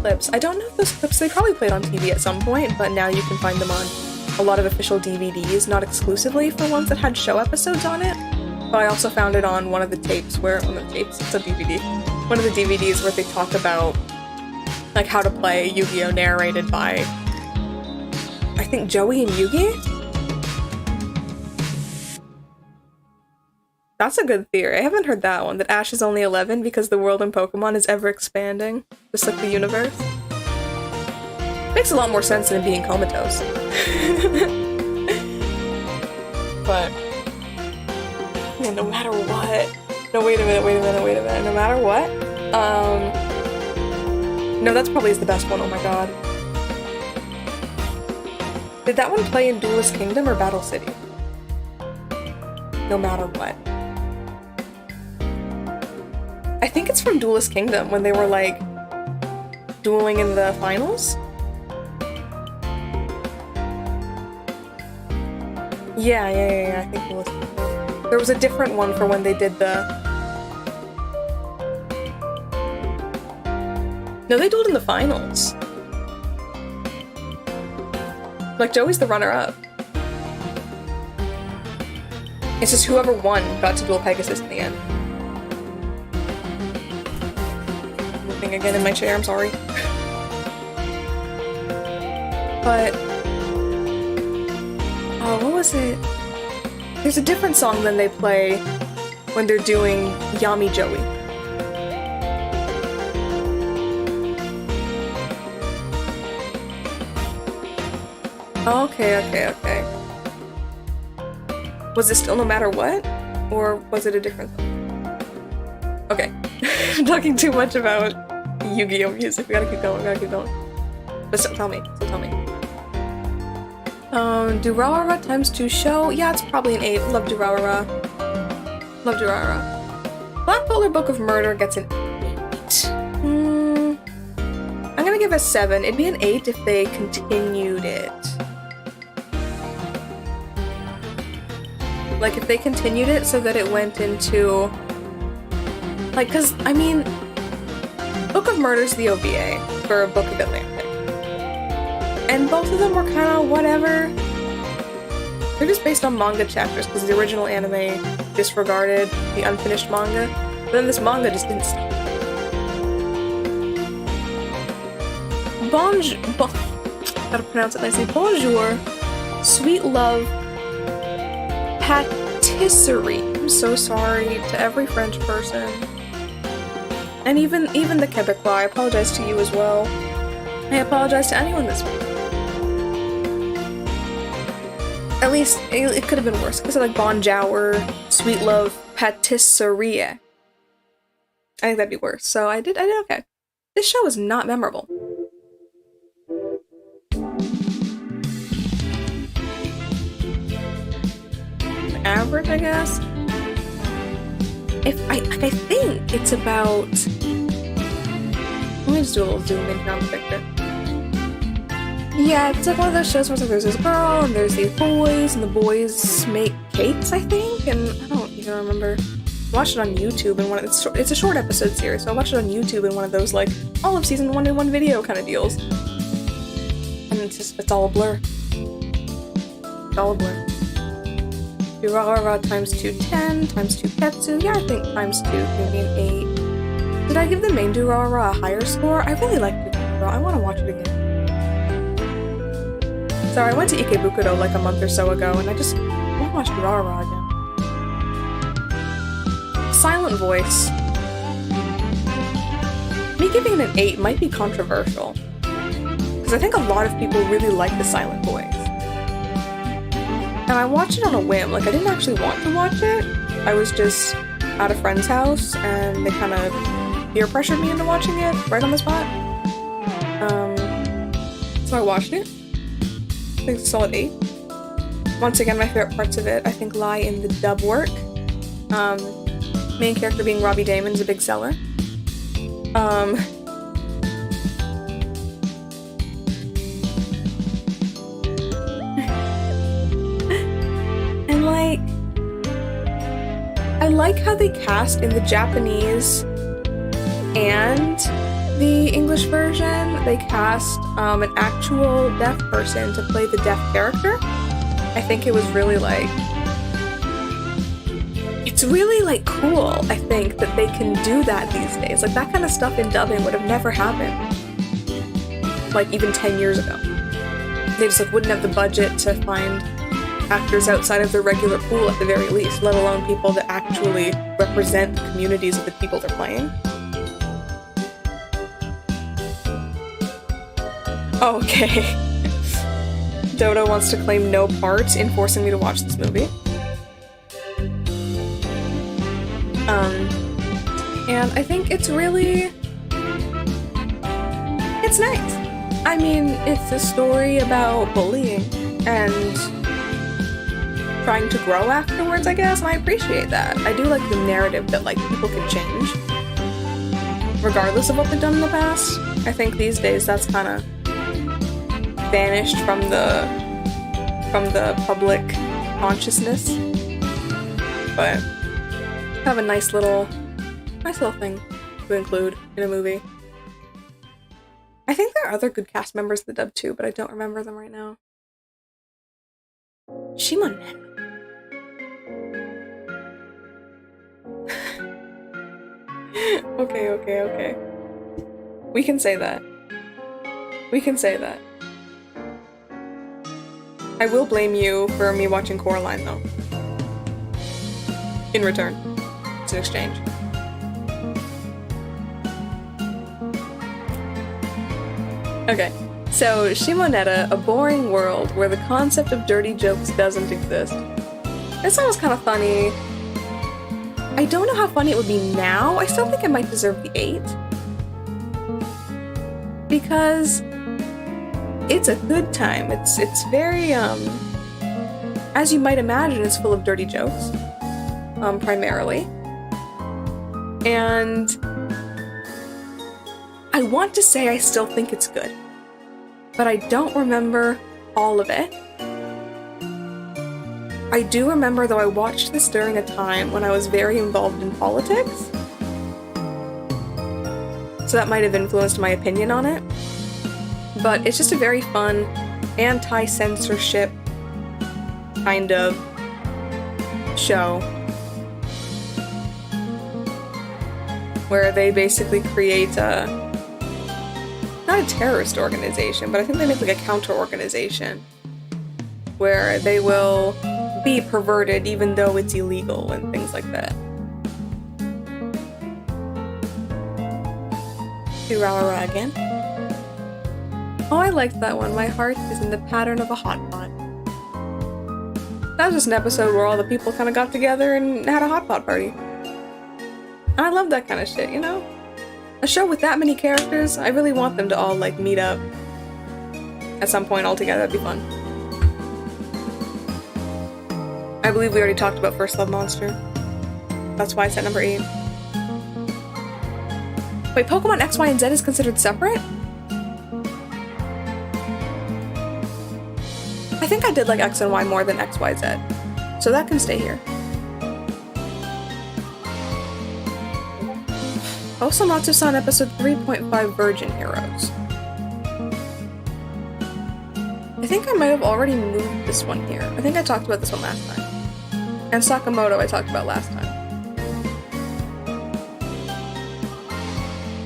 [SPEAKER 1] clips. I don't know if those clips, they probably played on TV at some point, but now you can find them on a lot of official DVDs, not exclusively for ones that had show episodes on it, but I also found it on one of the tapes where, it's a DVD, one of the DVDs where they talk about like how to play Yu-Gi-Oh! Narrated by, I think, Joey and Yugi? That's a good theory. I haven't heard that one, that Ash is only 11 because the world in Pokemon is ever expanding, just like the universe. Makes a lot more sense than being comatose. But, man, no matter what. No, wait a minute. No matter what? No, that's probably the best one, oh my god. Did that one play in Duelist Kingdom or Battle City? No matter what. I think it's from Duelist Kingdom, when they were, like, dueling in the finals? Yeah, I think Duelist Kingdom. There was a different one for when they did the... No, they dueled in the finals. Like, Joey's the runner-up. It's just whoever won got to duel Pegasus in the end. Moving again in my chair, I'm sorry. But... oh, what was it? There's a different song than they play when they're doing Yami Joey. Okay. Was it still No Matter What? Or was it a different song? Okay. I'm talking too much about Yu-Gi-Oh! Music. We gotta keep going. But still tell me. Durarara times 2 show? Yeah, it's probably an 8. Love Durarara. Black Butler Book of Murder gets an 8. I'm gonna give it a 7. It'd be an 8 if they continued it. Like, if they continued it so that it went into... like, cause, I mean... Book of Murder's the OVA for Book of Atlantic. And both of them were kinda whatever. They're just based on manga chapters, because the original anime disregarded the unfinished manga. But then this manga just didn't stop. Gotta pronounce it nicely. Bonjour, Sweet Love, Patisserie. I'm so sorry to every French person. And even the Quebecois, I apologize to you as well. I apologize to anyone this week. At least, it could have been worse, because I like Bonjour, Sweet Love, Patisserie. I think that'd be worse, so I did okay. This show is not memorable. Average, I guess? I think it's about... let me just do a little zoom in here on the picture. Yeah, it's like one of those shows where there's this girl, and there's these boys, and the boys make cakes, I think? And I don't even remember. I watched it on YouTube, and it's a short episode series, so I watched it on YouTube in one of those, like, all of season 1 in one video kind of deals. And it's all a blur. It's all a blur. Durarara times 2, 10, times 2, Ketsu. Yeah, I think times 2 can be an 8. Did I give the main Durarara a higher score? I really like Durarara. I want to watch it again. Sorry, I went to Ikebukuro like a month or so ago, and I just want to watch Durarara again. Silent voice. Me giving it an 8 might be controversial, because I think a lot of people really like the silent voice. And I watched it on a whim, like I didn't actually want to watch it. I was just at a friend's house, and they kind of peer pressured me into watching it right on the spot. So I watched it. I think it's a solid 8. Once again, my favorite parts of it, I think, lie in the dub work. Main character being Robbie Damon's a big seller. like how they cast in the Japanese and the English version, they cast an actual deaf person to play the deaf character. I think it was really like... It's really like cool, I think, that they can do that these days. Like that kind of stuff in dubbing would have never happened. Like even 10 years ago. They just like wouldn't have the budget to find actors outside of their regular pool at the very least, let alone people that actually represent the communities of the people they're playing. Okay. Dodo wants to claim no part in forcing me to watch this movie. And I think it's really... It's nice. I mean, it's a story about bullying and trying to grow afterwards, I guess, and I appreciate that. I do like the narrative that, like, people can change regardless of what they've done in the past. I think these days that's kind of vanished from the public consciousness. But have a nice little thing to include in a movie. I think there are other good cast members of the dub too, but I don't remember them right now. Shimonetta. Okay. We can say that. I will blame you for me watching Coraline, though. In return. It's an exchange. Okay, so Shimonetta, a boring world where the concept of dirty jokes doesn't exist. This one was kind of funny. I don't know how funny it would be now. I still think it might deserve the 8. Because it's a good time. It's very, as you might imagine, it's full of dirty jokes, primarily. And I want to say I still think it's good, but I don't remember all of it. I do remember, though, I watched this during a time when I was very involved in politics, so that might have influenced my opinion on it. But it's just a very fun, anti-censorship kind of show, where they basically create not a terrorist organization, but I think they make like a counter-organization where they will be perverted even though it's illegal and things like that. Durara again. Oh, I liked that one. My heart is in the pattern of a hot pot. That was just an episode where all the people kind of got together and had a hot pot party. And I love that kind of shit, you know? A show with that many characters, I really want them to all, like, meet up at some point all together. That'd be fun. I believe we already talked about First Love Monster. That's why it's at number 8. Wait, Pokemon X, Y, and Z is considered separate? I think I did like X and Y more than X, Y, Z. So that can stay here. Osomatsu-san episode 3.5 Virgin Heroes. I think I might have already moved this one here. I think I talked about this one last time. And Sakamoto I talked about last time.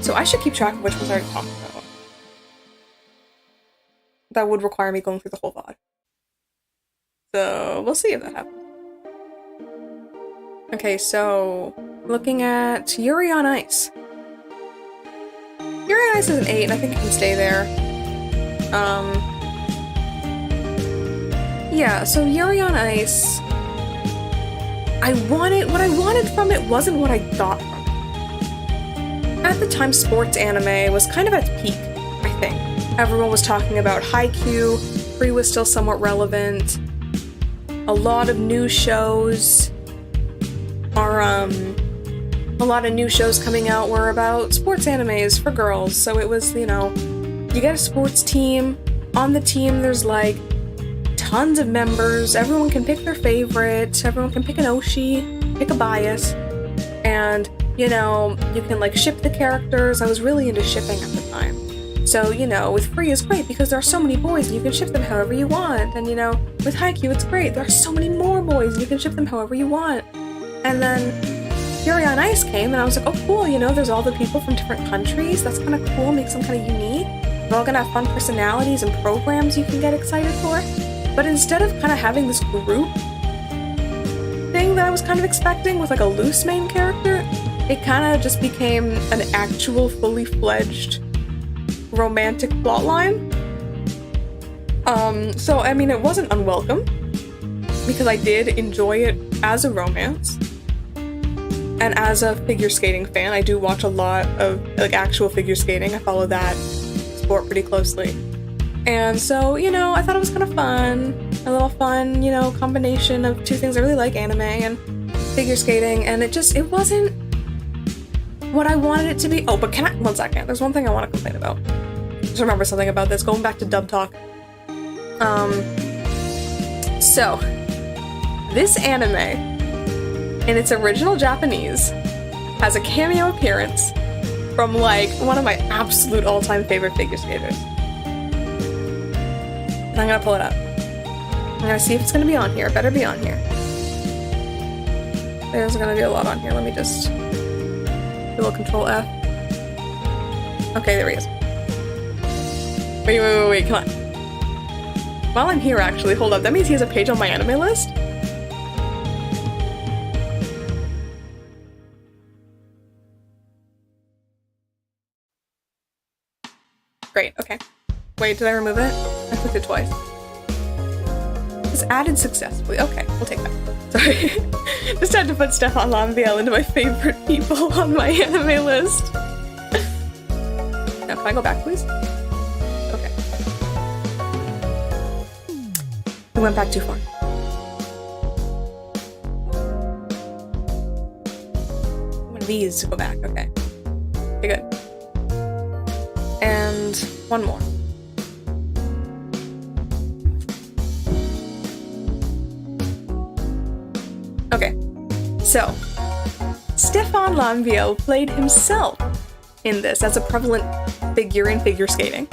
[SPEAKER 1] So I should keep track of which ones I already talked about. That would require me going through the whole VOD. So we'll see if that happens. Okay, so looking at Yuri on Ice. Yuri on Ice is an 8, and I think it can stay there. Yeah, so Yuri on Ice, what I wanted from it wasn't what I thought from it. At the time, sports anime was kind of at its peak, I think. Everyone was talking about Haikyuu, Free was still somewhat relevant. A lot of new shows coming out were about sports animes for girls, so it was, you know, you get a sports team, on the team there's like tons of members, everyone can pick their favorite, everyone can pick an Oshi, pick a bias, And, you know, you can like ship the characters. I was really into shipping at the time. So, you know, with Free is great because there are so many boys and you can ship them however you want. And, you know, with Haikyuu it's great. There are so many more boys and you can ship them however you want. And then Yuri on Ice came and I was like, oh cool, you know, there's all the people from different countries. That's kind of cool, makes them kind of unique. They're all gonna have fun personalities and programs you can get excited for. But instead of kind of having this group thing that I was kind of expecting with like a loose main character, it kind of just became an actual fully fledged romantic plotline. So I mean, it wasn't unwelcome because I did enjoy it as a romance. And as a figure skating fan, I do watch a lot of like actual figure skating. I follow that sport pretty closely. And so, you know, I thought it was kind of fun. A little fun, you know, combination of two things I really like, anime and figure skating, and it wasn't what I wanted it to be. Oh, but one second, there's one thing I want to complain about. Just remember something about this, going back to dub talk. So, this anime, in its original Japanese, has a cameo appearance from, like, one of my absolute all-time favorite figure skaters. And I'm gonna pull it up. I'm gonna see if it's gonna be on here. It better be on here. There's gonna be a lot on here. Let me just do a little Control F. Okay, there he is. Wait, come on. While I'm here, actually, hold up. That means he has a page on MyAnimeList? Great, okay. Wait, did I remove it? I clicked it twice. It's added successfully. Okay, we'll take that. Sorry. Just had to put Stefan Lambiel into my favorite people on my anime list. Now, can I go back, please? Okay. We went back too far. One of these to go back, okay. Okay, good. And one more. Okay, so Stefan Lambiel played himself in this as a prevalent figure in figure skating.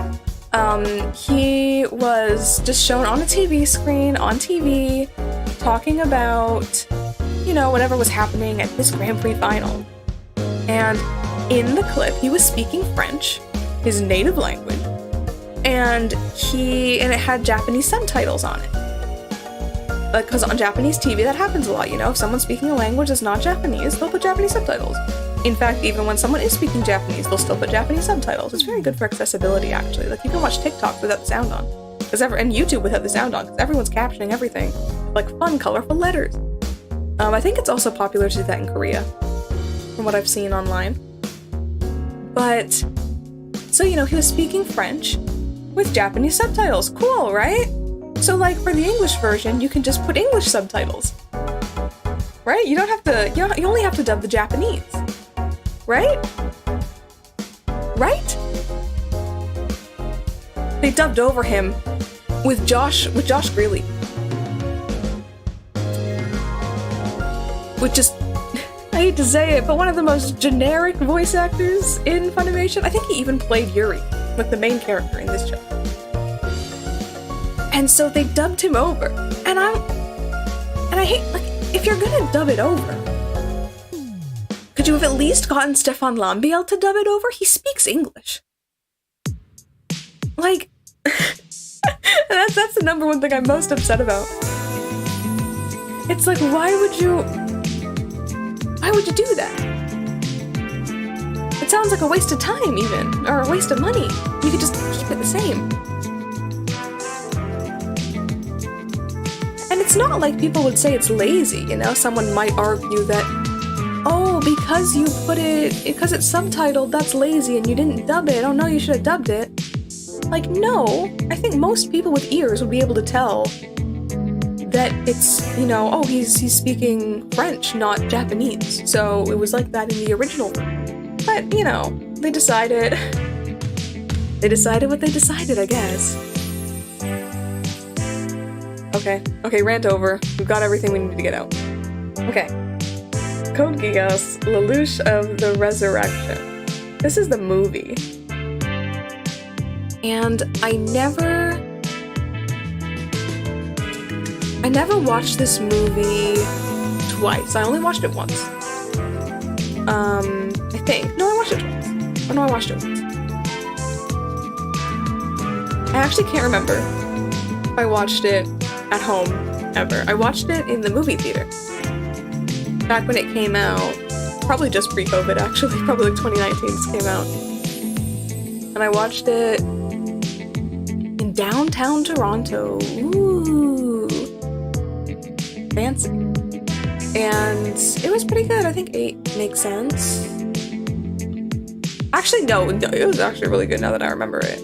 [SPEAKER 1] He was just shown on a TV screen, on TV, talking about, you know, whatever was happening at this Grand Prix final. And in the clip, he was speaking French, his native language, and it had Japanese subtitles on it. Because on Japanese TV, that happens a lot, you know? If someone's speaking a language that's not Japanese, they'll put Japanese subtitles. In fact, even when someone is speaking Japanese, they'll still put Japanese subtitles. It's very good for accessibility, actually. Like, you can watch TikTok without the sound on. And YouTube without the sound on, because everyone's captioning everything. Like, fun, colorful letters. I think it's also popular to do that in Korea, from what I've seen online. But, so, you know, he was speaking French with Japanese subtitles. Cool, right? So, like, for the English version, you can just put English subtitles. Right? You don't have to, you only have to dub the Japanese. Right? Right? They dubbed over him with Josh Greeley. Which is, I hate to say it, but one of the most generic voice actors in Funimation. I think he even played Yuri, like the main character in this show. And so they dubbed him over. And I hate, like, if you're gonna dub it over, could you have at least gotten Stefan Lambiel to dub it over? He speaks English. Like, that's the number one thing I'm most upset about. It's like, why would you do that? It sounds like a waste of time, even, or a waste of money. You could just keep it the same. And it's not like people would say it's lazy, you know? Someone might argue that, oh, because it's subtitled, that's lazy and you didn't dub it. Oh no, you should have dubbed it. Like, no. I think most people with ears would be able to tell that it's, you know, oh, he's speaking French, not Japanese. So it was like that in the original. But, you know, they decided what they decided, I guess. Okay, rant over. We've got everything we need to get out. Okay. Code Geass, Lelouch of the Resurrection. This is the movie. And I never watched this movie twice. I only watched it once. I think. No, I watched it twice. Oh, no, I watched it once. I actually can't remember if I watched it at home ever. I watched it in the movie theater. Back when it came out. Probably just pre-COVID, actually. Probably like 2019 just came out. And I watched it in downtown Toronto. Ooh. Fancy. And it was pretty good. I think 8 makes sense. Actually, no, it was actually really good now that I remember it.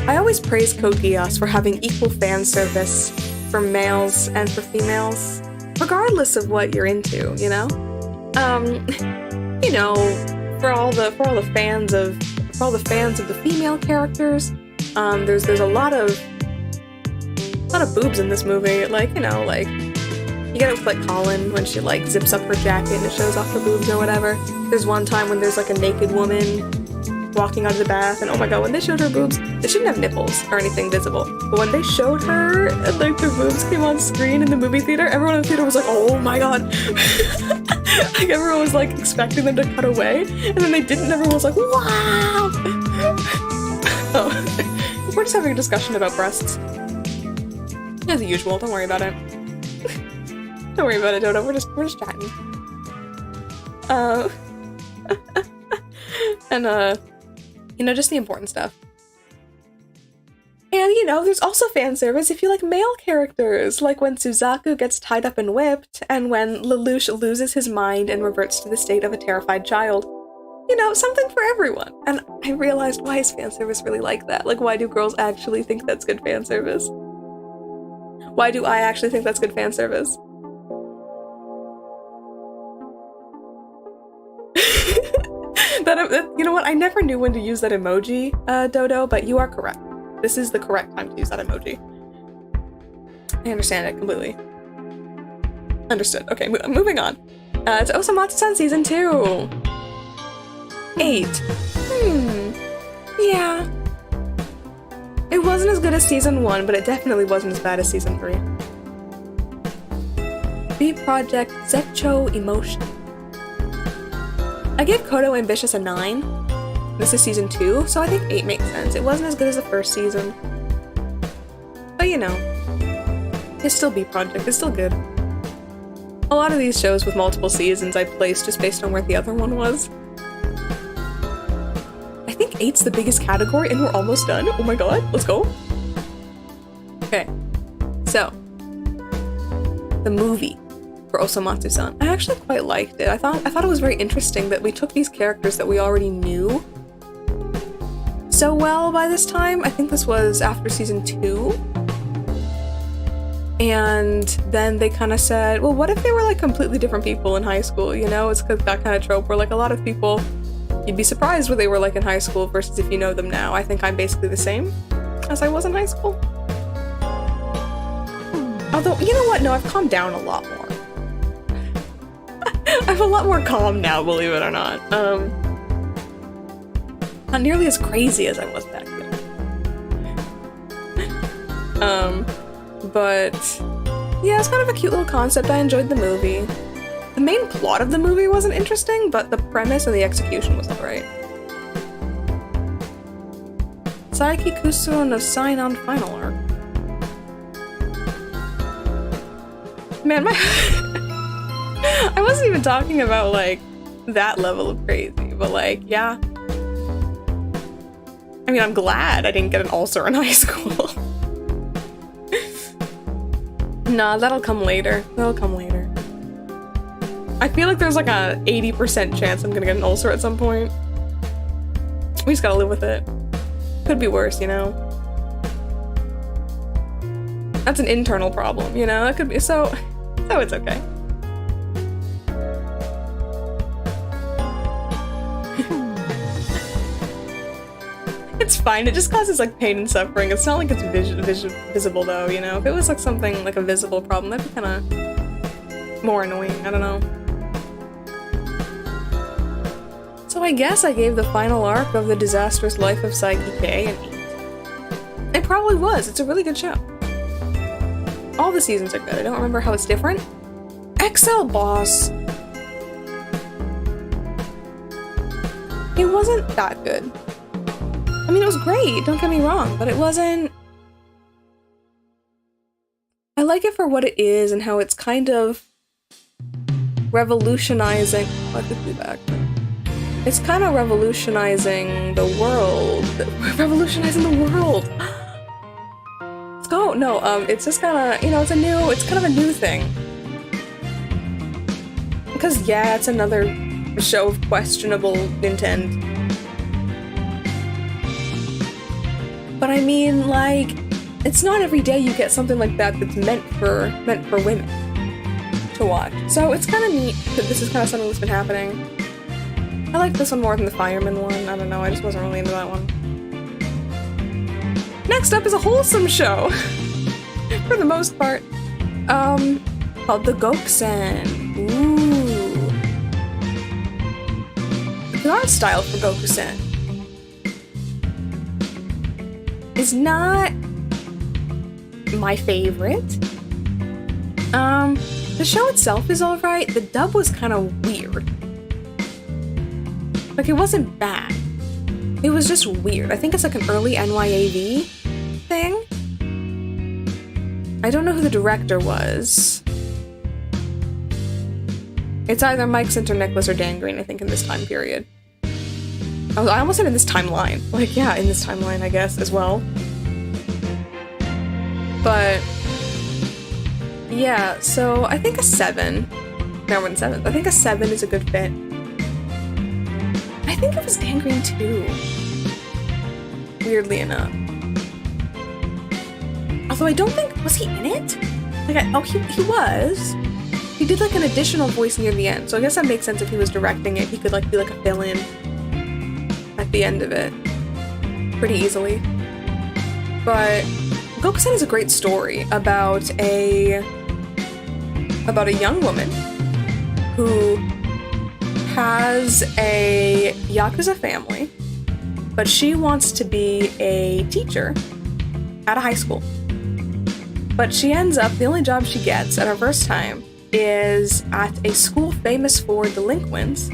[SPEAKER 1] I always praise Code Geass for having equal fan service for males and for females, regardless of what you're into, you know? You know, for all the fans of the female characters, there's a lot of boobs in this movie. Like, you know, like you get it with like Colin when she like zips up her jacket and it shows off her boobs or whatever. There's one time when there's like a naked woman walking out of the bath, and oh my god, when they showed her boobs, they shouldn't have nipples or anything visible, but when they showed her and like their boobs came on screen in the movie theater, everyone in the theater was like, oh my god. Like everyone was like expecting them to cut away, and then they didn't, and everyone was like, wow. Oh, we're just having a discussion about breasts. As usual, don't worry about it. Don't worry about it, Dodo, we're just chatting. And you know, just the important stuff. And, you know, there's also fan service if you like male characters, like when Suzaku gets tied up and whipped, and when Lelouch loses his mind and reverts to the state of a terrified child. You know, something for everyone. And I realized, why is fan service really like that? Like, why do girls actually think that's good fan service? Why do I actually think that's good fan service? You know what? I never knew when to use that emoji, Dodo, but you are correct. This is the correct time to use that emoji. I understand it completely. Understood. Okay, moving on. It's Osamatsu-san Season 2. 8. Yeah. It wasn't as good as Season 1, but it definitely wasn't as bad as Season 3. B-Project Zecho Emotion. I gave Kodo Ambitious a 9. This is Season 2, so I think 8 makes sense. It wasn't as good as the first season. But you know, it's still B-Project, it's still good. A lot of these shows with multiple seasons I placed just based on where the other one was. I think 8's the biggest category and we're almost done. Oh my god, let's go. Okay, so, the movie for Osamatsu-san. I actually quite liked it. I thought it was very interesting that we took these characters that we already knew so well by this time. I think this was after Season 2. And then they kind of said, well, what if they were like completely different people in high school, you know? It's that kind of trope where like a lot of people, you'd be surprised what they were like in high school versus if you know them now. I think I'm basically the same as I was in high school. Although, you know what? No, I've calmed down a lot more. I'm a lot more calm now, believe it or not. Not nearly as crazy as I was back then. But yeah, it's kind of a cute little concept. I enjoyed the movie. The main plot of the movie wasn't interesting, but the premise and the execution was alright. Saiki Kusuro no Sign-On Final Arc. Man, I wasn't even talking about, like, that level of crazy, but, like, yeah. I mean, I'm glad I didn't get an ulcer in high school. Nah, that'll come later. That'll come later. I feel like there's, like, a 80% chance I'm gonna get an ulcer at some point. We just gotta live with it. Could be worse, you know? That's an internal problem, you know? That could be, so it's okay. It's fine, it just causes like pain and suffering. It's not like it's visible though, you know? If it was like something like a visible problem, that'd be kind of more annoying, I don't know. So I guess I gave the final arc of The Disastrous Life of Saiki K an 8. It probably was. It's a really good show. All the seasons are good. I don't remember how it's different. XL Boss. It wasn't that good. I mean, it was great, don't get me wrong, but it wasn't... I like it for what it is and how it's kind of revolutionizing... Oh, I could be back. It's kind of revolutionizing the world. Revolutionizing the world! Let's go! No, it's just kind of, you know, it's kind of a new thing. Because, yeah, it's another show of questionable intent. But I mean, like, it's not every day you get something like that that's meant for women to watch. So it's kind of neat that this is kind of something that's been happening. I like this one more than the Fireman one. I don't know, I just wasn't really into that one. Next up is a wholesome show, for the most part, called The Gokusen. Ooh. The art style for Gokusen is not my favorite. The show itself is alright. The dub was kind of weird. Like, it wasn't bad. It was just weird. I think it's like an early NYAV thing. I don't know who the director was. It's either Mike Sinter-Nicholas or Dan Green, I think, in this time period. I almost said in this timeline. Like, yeah, in this timeline, I guess, as well. But, yeah, so I think a 7. No, we're in 7th. I think a 7 is a good fit. I think it was Dan Green, too. Weirdly enough. Although I don't think... Was he in it? Like, he was. He did, like, an additional voice near the end, so I guess that makes sense if he was directing it. He could, like, be, like, a fill-in at the end of it pretty easily. But Gokusen is a great story about a young woman who has a Yakuza family, but she wants to be a teacher at a high school. But she ends up, the only job she gets at her first time is at a school famous for delinquents,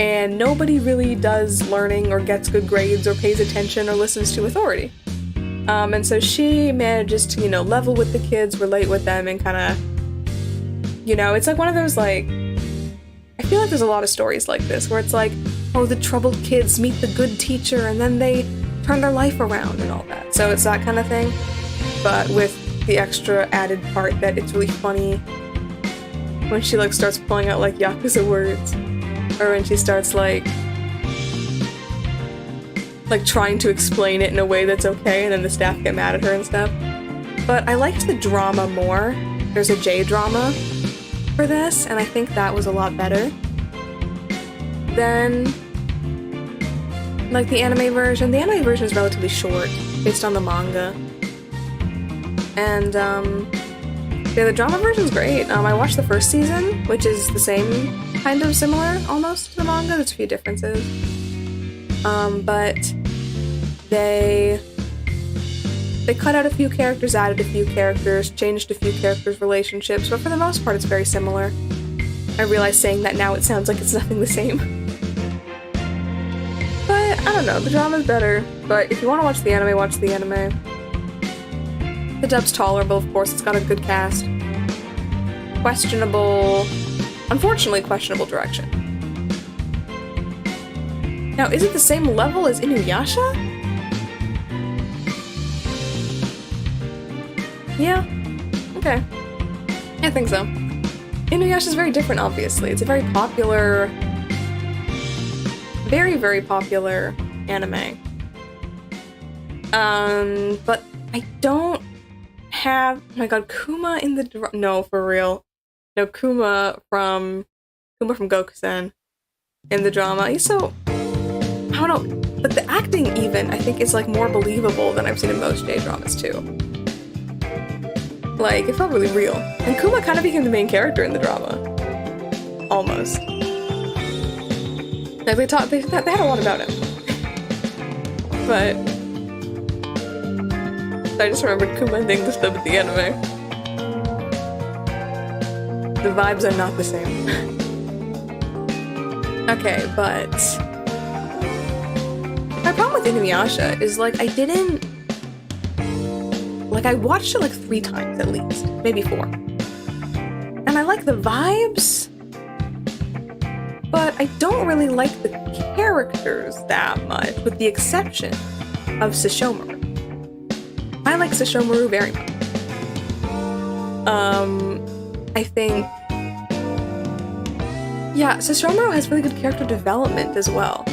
[SPEAKER 1] and nobody really does learning or gets good grades or pays attention or listens to authority. And so she manages to, you know, level with the kids, relate with them, and kind of, you know, it's like one of those, like, I feel like there's a lot of stories like this, where it's like, oh, the troubled kids meet the good teacher, and then they turn their life around and all that. So it's that kind of thing, but with the extra added part that it's really funny when she, like, starts pulling out, like, Yakuza words. Or when she starts, like, trying to explain it in a way that's okay, and then the staff get mad at her and stuff. But I liked the drama more. There's a J-drama for this, and I think that was a lot better than, like, the anime version. The anime version is relatively short, based on the manga. And, yeah, the drama version's great. I watched the first season, which is the same, kind of similar, almost, to the manga. There's a few differences. But they cut out a few characters, added a few characters, changed a few characters' relationships, but for the most part, it's very similar. I realize saying that now, it sounds like it's nothing the same. But, I don't know, the drama's better. But if you want to watch the anime, watch the anime. The dub's tolerable, of course, it's got a good cast. Unfortunately questionable direction. Now, is it the same level as Inuyasha? Yeah. Okay. I think so. Inuyasha's very different, obviously. It's a very popular... very, very popular anime. But I don't have... Oh my god, Kuma in the... No, for real. No, Kuma from Gokusen in the drama. He's so... I don't know. But the acting, even, I think, is, like, more believable than I've seen in most J-dramas, too. Like, it felt really real. And Kuma kind of became the main character in the drama. Almost. Like they had a lot about him. But I just remembered commending the stuff at the anime. The vibes are not the same. Okay, but my problem with Inuyasha is like I watched it like 3 times at least, maybe 4. And I like the vibes, but I don't really like the characters that much, with the exception of Sesshomaru. I like Sesshomaru very much. I think, yeah, Sesshomaru has really good character development as well.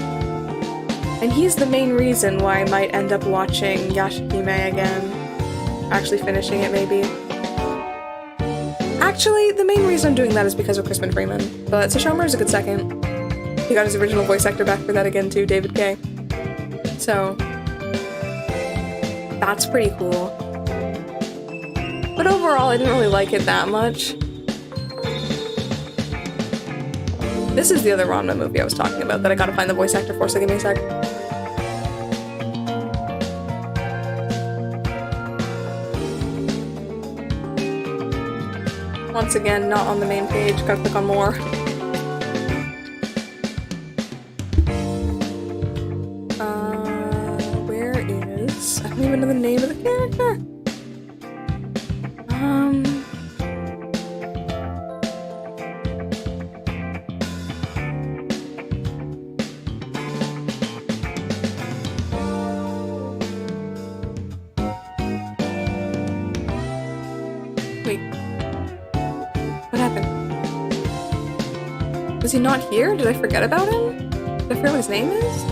[SPEAKER 1] And he's the main reason why I might end up watching Yashahime again. Actually finishing it, maybe. Actually, the main reason I'm doing that is because of Crispin Freeman. But Sesshomaru is a good second. He got his original voice actor back for that again too, David Kay. So, that's pretty cool. But overall, I didn't really like it that much. This is the other Ranma movie I was talking about that I gotta find the voice actor for, so give me a sec. Once again, not on the main page, gotta click on more. Where is... I don't even know the name of the character. Is he not here? Did I forget about him? Did I forget what his name is?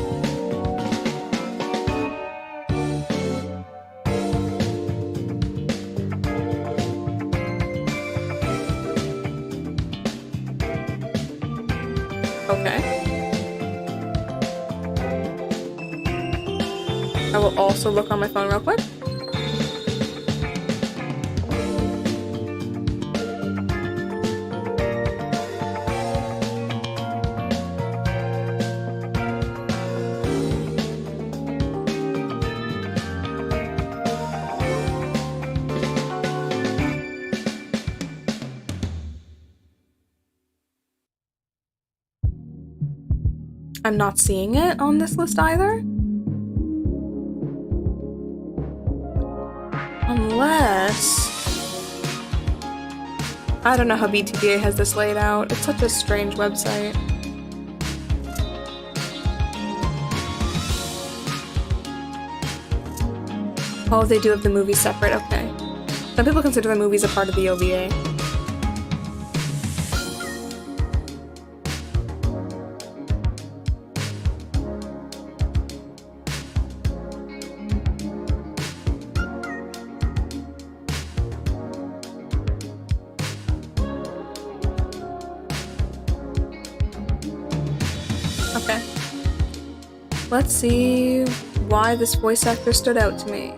[SPEAKER 1] Okay. I will also look on my phone real quick. I'm not seeing it on this list either. Unless... I don't know how BTBA has this laid out. It's such a strange website. Oh, they do have the movies separate, okay. Some people consider the movies a part of the OVA. Okay. Let's see why this voice actor stood out to me.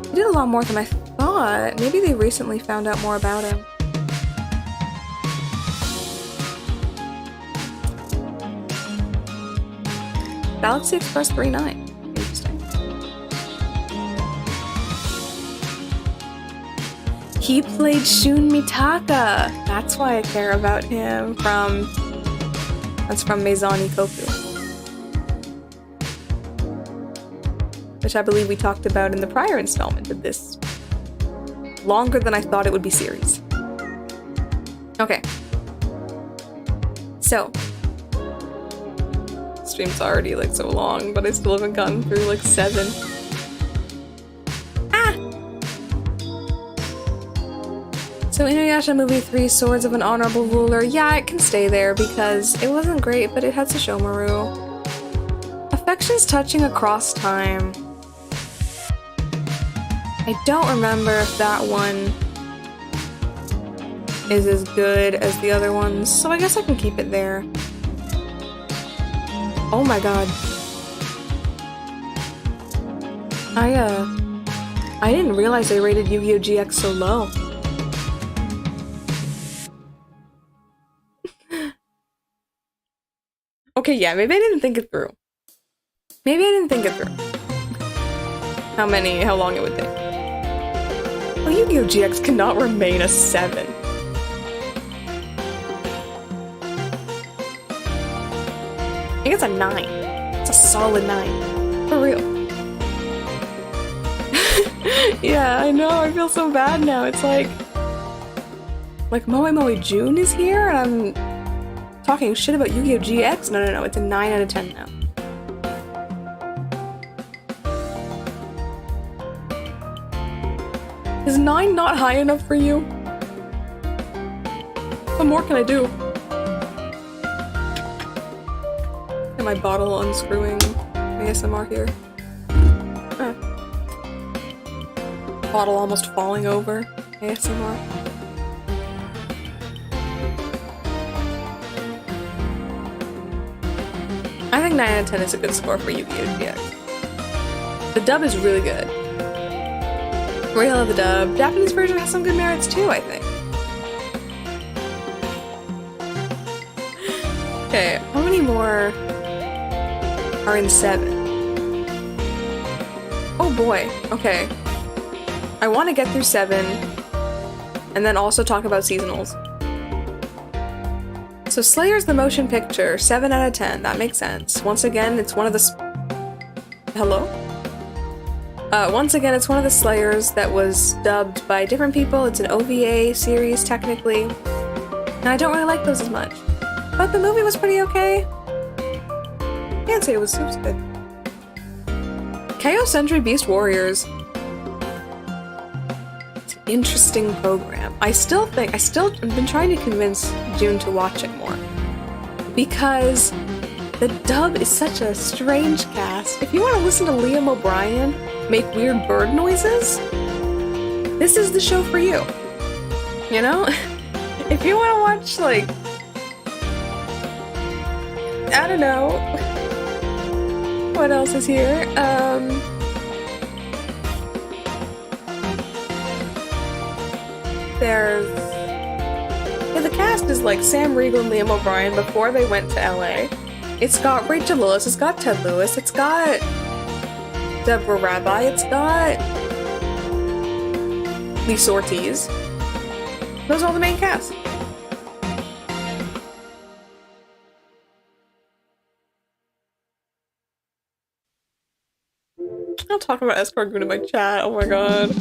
[SPEAKER 1] He did a lot more than I thought. Maybe they recently found out more about him. Galaxy Express 39. Interesting. He played Shun Mitaka. That's why I care about him. That's from Maison Ikoku, which I believe we talked about in the prior installment of this longer than I thought it would be series. Okay. So, stream's already like so long, but I still haven't gotten through like 7. So Inuyasha Movie 3, Swords of an Honorable Ruler, yeah, it can stay there because it wasn't great, but it had Sesshomaru. Affections Touching Across Time. I don't remember if that one is as good as the other ones, so I guess I can keep it there. Oh my god. I didn't realize they rated Yu-Gi-Oh! GX so low. Okay, yeah, maybe I didn't think it through. Maybe I didn't think it through. How long it would take. Well, Yu-Gi-Oh! GX cannot remain a 7. I think it's a 9. It's a solid 9. For real. Yeah, I know, I feel so bad now. It's like Moe Moe June is here and I'm talking shit about Yu-Gi-Oh! GX? No, it's a 9 out of 10 now. Is 9 not high enough for you? What more can I do? Get my bottle unscrewing ASMR here. Bottle almost falling over ASMR. I think 9 out of 10 is a good score for Yu-Gi-Oh! GX. The dub is really good. Really love the dub. Japanese version has some good merits too, I think. Okay, how many more are in 7? Oh boy, okay. I want to get through 7, and then also talk about seasonals. So Slayer's the motion picture, 7 out of 10, that makes sense. Once again, it's one of the Hello? Once again, it's one of the Slayers that was dubbed by different people. It's an OVA series, technically. And I don't really like those as much. But the movie was pretty okay. Can't say it was good. Chaos Century Beast Warriors. It's an interesting program. I've been trying to convince June to watch it more. Because the dub is such a strange cast. If you want to listen to Liam O'Brien make weird bird noises, this is the show for you. You know? If you want to watch, like, I don't know. What else is here? The cast is like Sam Riegel and Liam O'Brien before they went to LA. It's got Rachel Lewis, it's got Ted Lewis, it's got Deborah Rabbi, it's got Lisa Ortiz. Those are all the main cast. I'll talk about Escargoon in my chat, oh my god.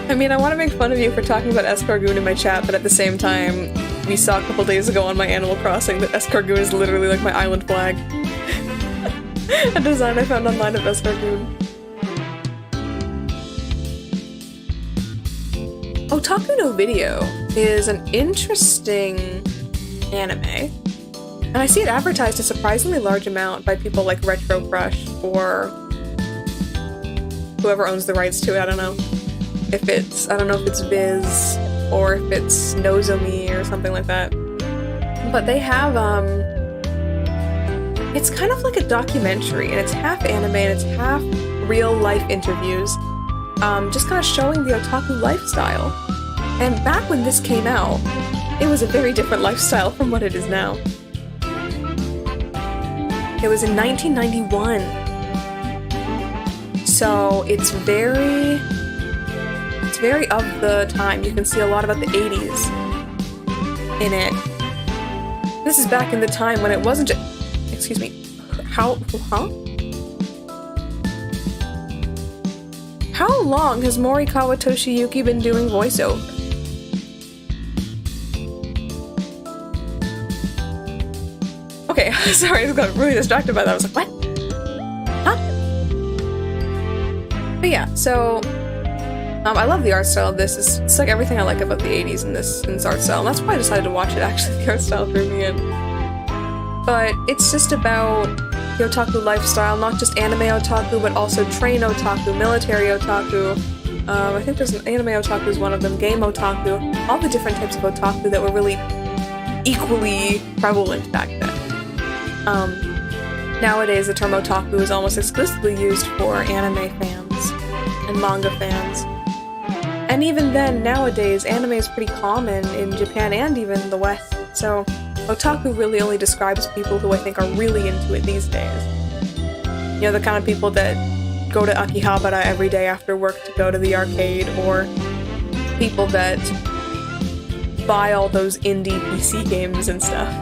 [SPEAKER 1] I mean, I want to make fun of you for talking about Escargoon in my chat, but at the same time, we saw a couple days ago on my Animal Crossing that Escargoon is literally like my island flag. A design I found online of Escargoon. Otaku no Video is an interesting anime, and I see it advertised a surprisingly large amount by people like Retro Crush or whoever owns the rights to it, I don't know if it's Viz or if it's Nozomi or something like that. But they have, it's kind of like a documentary, and it's half anime and it's half real life interviews, just kind of showing the otaku lifestyle. And back when this came out, it was a very different lifestyle from what it is now. It was in 1991. So it's very of the time. You can see a lot about the 80s in it. This is back in the time when it wasn't just... Excuse me. How long has Morikawa Toshiyuki been doing voiceover? Okay, sorry, I just got really distracted by that. I was like, what? Huh? But yeah, so... I love the art style of this. It's like everything I like about the 80s in this art style, and that's why I decided to watch it, actually. The art style threw me in. But it's just about the otaku lifestyle, not just anime otaku, but also train otaku, military otaku. I think there's an anime otaku is one of them, game otaku, all the different types of otaku that were really equally prevalent back then. Nowadays, the term otaku is almost exclusively used for anime fans and manga fans. And even then, nowadays, anime is pretty common in Japan and even the West. So otaku really only describes people who I think are really into it these days. You know, the kind of people that go to Akihabara every day after work to go to the arcade, or people that buy all those indie PC games and stuff.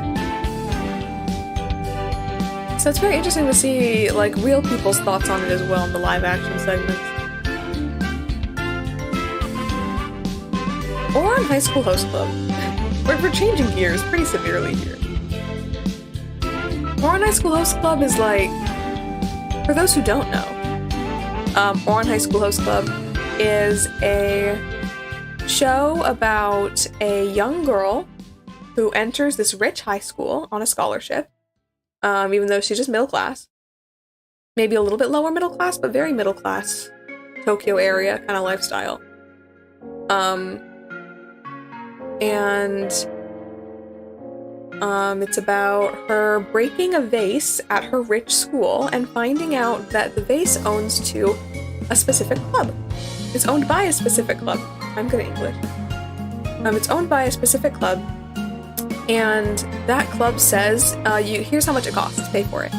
[SPEAKER 1] So it's very interesting to see, like, real people's thoughts on it as well in the live-action segments. Or on High School Host Club. We're changing gears pretty severely here. Or on High School Host Club is like, for those who don't know, Or on High School Host Club is a show about a young girl who enters this rich high school on a scholarship, even though she's just middle class. Maybe a little bit lower middle class, but very middle class. Tokyo area kind of lifestyle. It's about her breaking a vase at her rich school and finding out that the vase owns to a specific club. It's owned by a specific club. I'm good at English. It's owned by a specific club, and that club says, here's how much it costs to pay for it.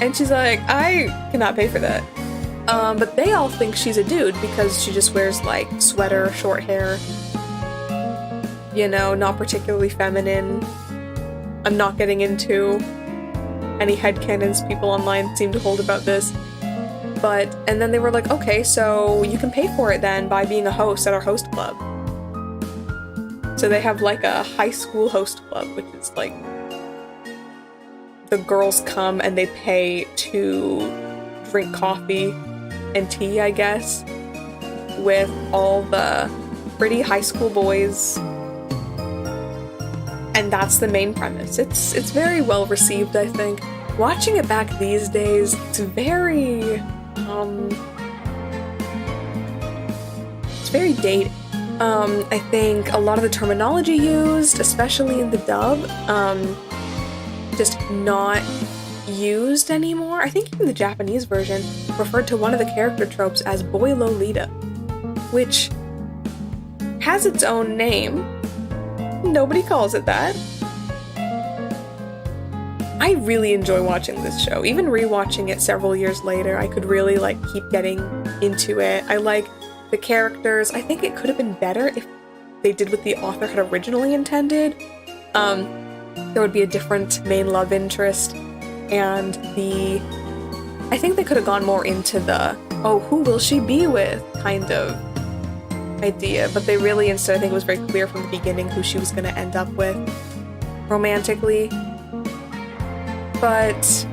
[SPEAKER 1] And she's like, I cannot pay for that. But they all think she's a dude because she just wears, like, sweater, short hair. You know, not particularly feminine. I'm not getting into any headcanons people online seem to hold about this. And then they were like, okay, so you can pay for it then by being a host at our host club. So they have, like, a high school host club, which is, like, the girls come and they pay to drink coffee and tea, I guess, with all the pretty high school boys. And that's the main premise. It's very well received, I think. Watching it back these days, it's very dated. I think a lot of the terminology used, especially in the dub, just not used anymore. I think even the Japanese version referred to one of the character tropes as Boy Lolita, which has its own name. Nobody calls it that. I really enjoy watching this show. Even rewatching it several years later, I could really, like, keep getting into it. I like the characters. I think it could have been better if they did what the author had originally intended. There would be a different main love interest, and I think they could have gone more into the, oh, who will she be with kind of idea, but they really, instead, I think it was very clear from the beginning who she was going to end up with romantically. But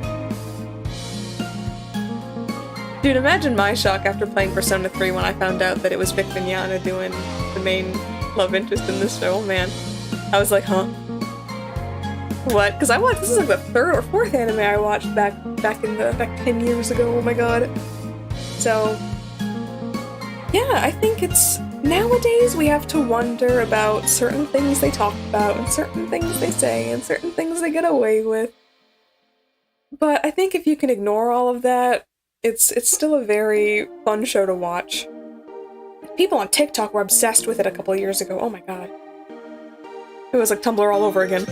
[SPEAKER 1] dude, imagine my shock after playing Persona 3 when I found out that it was Vic Mignogna doing the main love interest in this show. Oh man, I was like, huh? What? Because this is like the third or fourth anime I watched back 10 years ago. Oh my god. So yeah, I think it's nowadays we have to wonder about certain things they talk about and certain things they say and certain things they get away with. But I think if you can ignore all of that, it's still a very fun show to watch. People on TikTok were obsessed with it a couple years ago. Oh my god. It was like Tumblr all over again.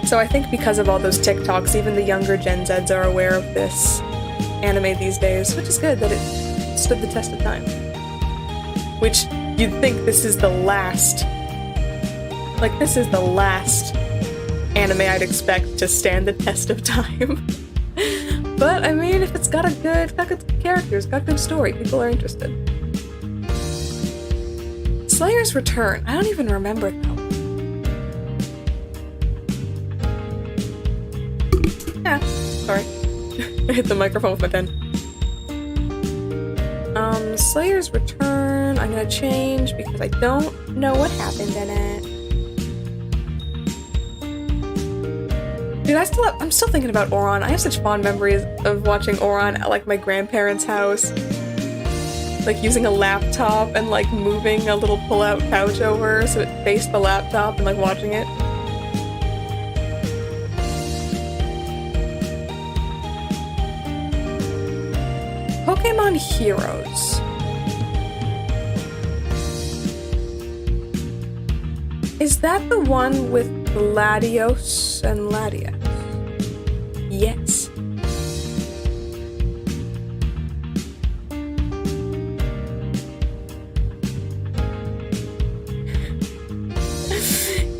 [SPEAKER 1] So I think because of all those TikToks, even the younger Gen Zs are aware of this anime these days, which is good that it stood the test of time. Which, you'd think this is the last anime I'd expect to stand the test of time. But, I mean, if it's got good characters, got good story, people are interested. Slayer's Return, I don't even remember it though. Yeah, sorry. I hit the microphone with my pen. Slayer's Return, I'm gonna change because I don't know what happened in it. Dude, I'm still thinking about Ouran. I have such fond memories of watching Ouran at, like, my grandparents' house. Like, using a laptop and, like, moving a little pull-out couch over so it faced the laptop and, like, watching it. Pokemon Heroes. Is that the one with Latios and Latias? Yes.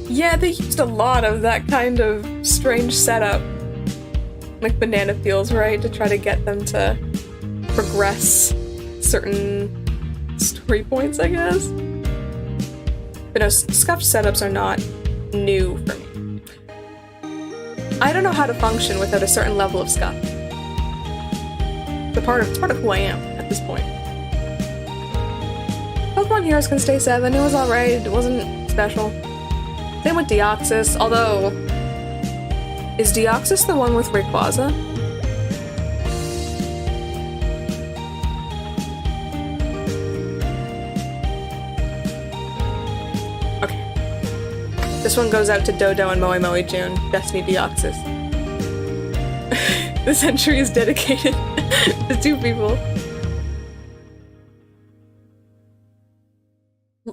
[SPEAKER 1] Yeah, they used a lot of that kind of strange setup. Like banana peels, right? To try to get them to progress certain story points, I guess. But no, scuffed setups are not new for me. I don't know how to function without a certain level of scuff. It's part of who I am at this point. Pokemon Heroes can stay 7. It was alright. It wasn't special. Same with Deoxys, although... Is Deoxys the one with Rayquaza? Okay. This one goes out to Dodo and Moe Moe June. Destiny Deoxys. This entry is dedicated to 2 people.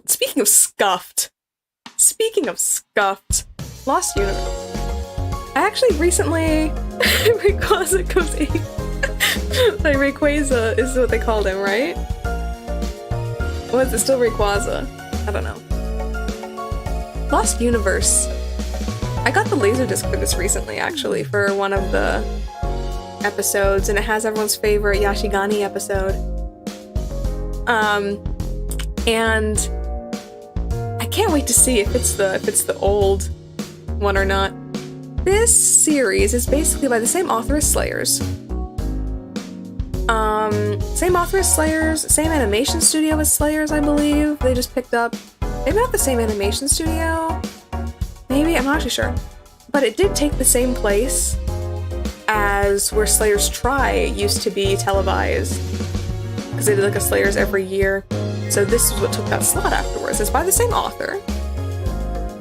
[SPEAKER 1] Speaking of scuffed. Lost Universe. I actually recently... Rayquaza goes 8. Like, Rayquaza is what they called him, right? Or is it still Rayquaza? I don't know. Lost Universe. I got the Laserdisc for this recently, actually, for one of the episodes, and it has everyone's favorite Yashigani episode. And I can't wait to see if it's the old one or not. This series is basically by the same author as Slayers. Same author as Slayers, same animation studio as Slayers, I believe. They just picked up, maybe not the same animation studio. Maybe, I'm not actually sure. But it did take the same place as where Slayers Try used to be televised. Because they did like a Slayers every year. So this is what took that slot afterwards. It's by the same author.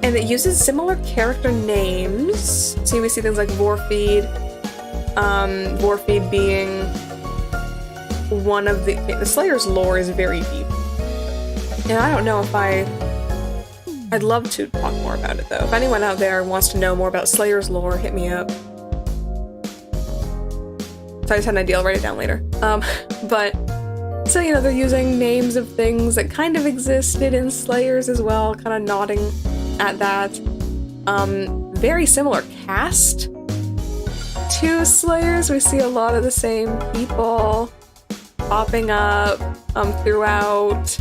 [SPEAKER 1] And it uses similar character names. So we see things like Vorfeed. Vorfeed being one of the Slayers lore is very deep. And I don't know if I'd love to talk more about it though. If anyone out there wants to know more about Slayers lore, hit me up. So I just had an idea, I'll write it down later. But so, you know, they're using names of things that kind of existed in Slayers as well, kind of nodding at that. Very similar cast to Slayers. We see a lot of the same people popping up throughout.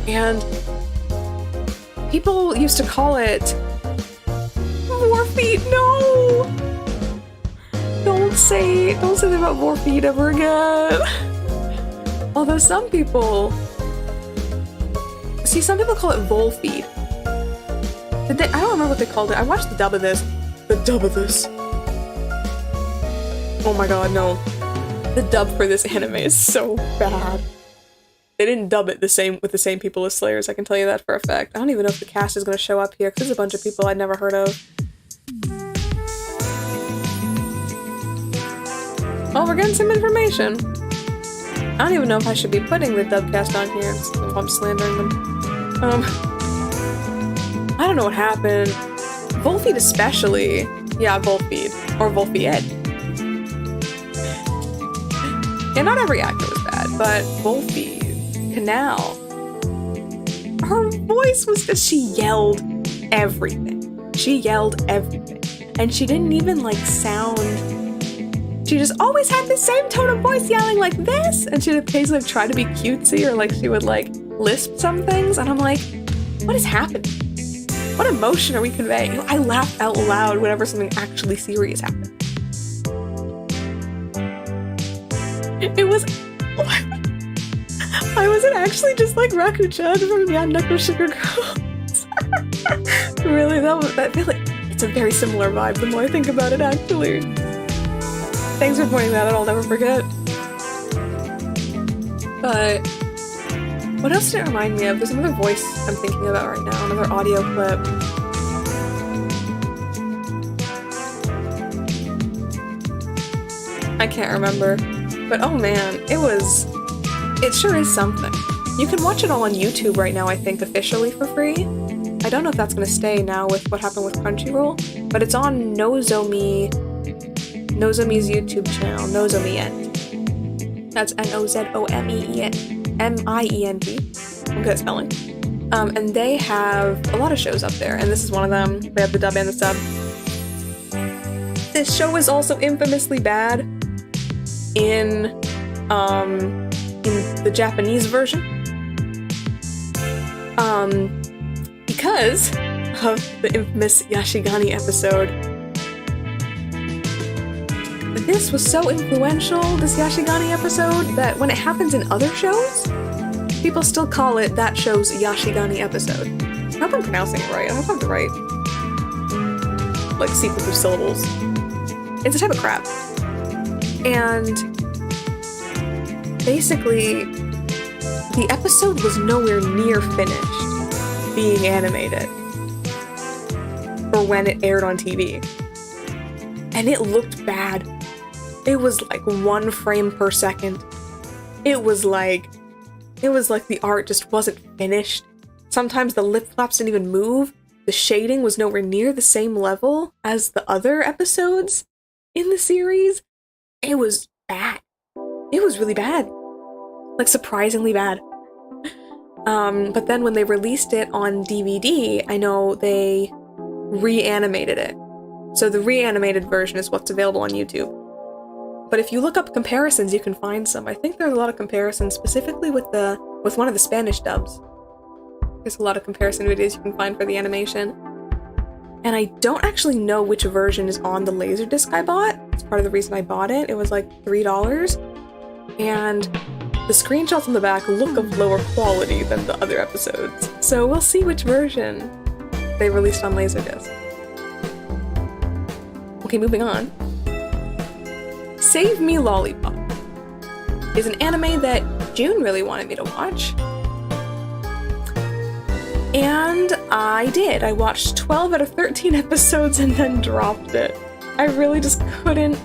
[SPEAKER 1] And people used to call it Warfeet. No! Don't say that about Vorfeed ever again. Although some people call it Volfeed. I don't remember what they called it. I watched the dub of this. Oh my god, no. The dub for this anime is so bad. They didn't dub it with the same people as Slayers, I can tell you that for a fact. I don't even know if the cast is going to show up here, because there's a bunch of people I'd never heard of. Oh, we're getting some information. I don't even know if I should be putting the dubcast on here if I'm slandering them. I don't know what happened. Volfeed especially. Yeah, Volfeed. Or Volfeed. Yeah, not every actor was bad, but Volfeed. Canal. Her voice was just, she yelled everything. And she didn't even, like, sound... She just always had the same tone of voice yelling like this, and she'd occasionally try to be cutesy, or like she would like lisp some things, and I'm like, what is happening? What emotion are we conveying? I laugh out loud whenever something actually serious happens. It was... Why was it actually just like Raku-chan from Yanako Sugar Girls? Really, that feel like it's a very similar vibe the more I think about it, actually. Thanks for pointing that out, I'll never forget. But what else did it remind me of? There's another voice I'm thinking about right now, another audio clip. I can't remember. But oh man, it sure is something. You can watch it all on YouTube right now, I think, officially for free. I don't know if that's gonna stay now with what happened with Crunchyroll, but it's on Nozomi's YouTube channel, Nozomi. That's Nozomient. I'm good at spelling. And they have a lot of shows up there, and this is one of them. They have the dub and the sub. This show is also infamously bad in the Japanese version. Because of the infamous Yashigani episode. This was so influential, this Yashigani episode, that when it happens in other shows, people still call it that show's Yashigani episode. I hope I'm pronouncing it right. I hope I have the right, like, sequence of syllables. It's a type of crap. And basically, the episode was nowhere near finished being animated for when it aired on TV. And it looked bad. It was like 1 frame per second. It was like the art just wasn't finished. Sometimes the lip flaps didn't even move. The shading was nowhere near the same level as the other episodes in the series. It was bad. It was really bad. Like, surprisingly bad. But then when they released it on DVD, I know they reanimated it. So the reanimated version is what's available on YouTube. But if you look up comparisons, you can find some. I think there's a lot of comparisons, specifically with one of the Spanish dubs. There's a lot of comparison videos you can find for the animation. And I don't actually know which version is on the Laserdisc I bought. It's part of the reason I bought it. It was like $3. And the screenshots on the back look of lower quality than the other episodes. So we'll see which version they released on Laserdisc. Okay, moving on. Save Me Lollipop is an anime that June really wanted me to watch. And I did. I watched 12 out of 13 episodes and then dropped it. I really just couldn't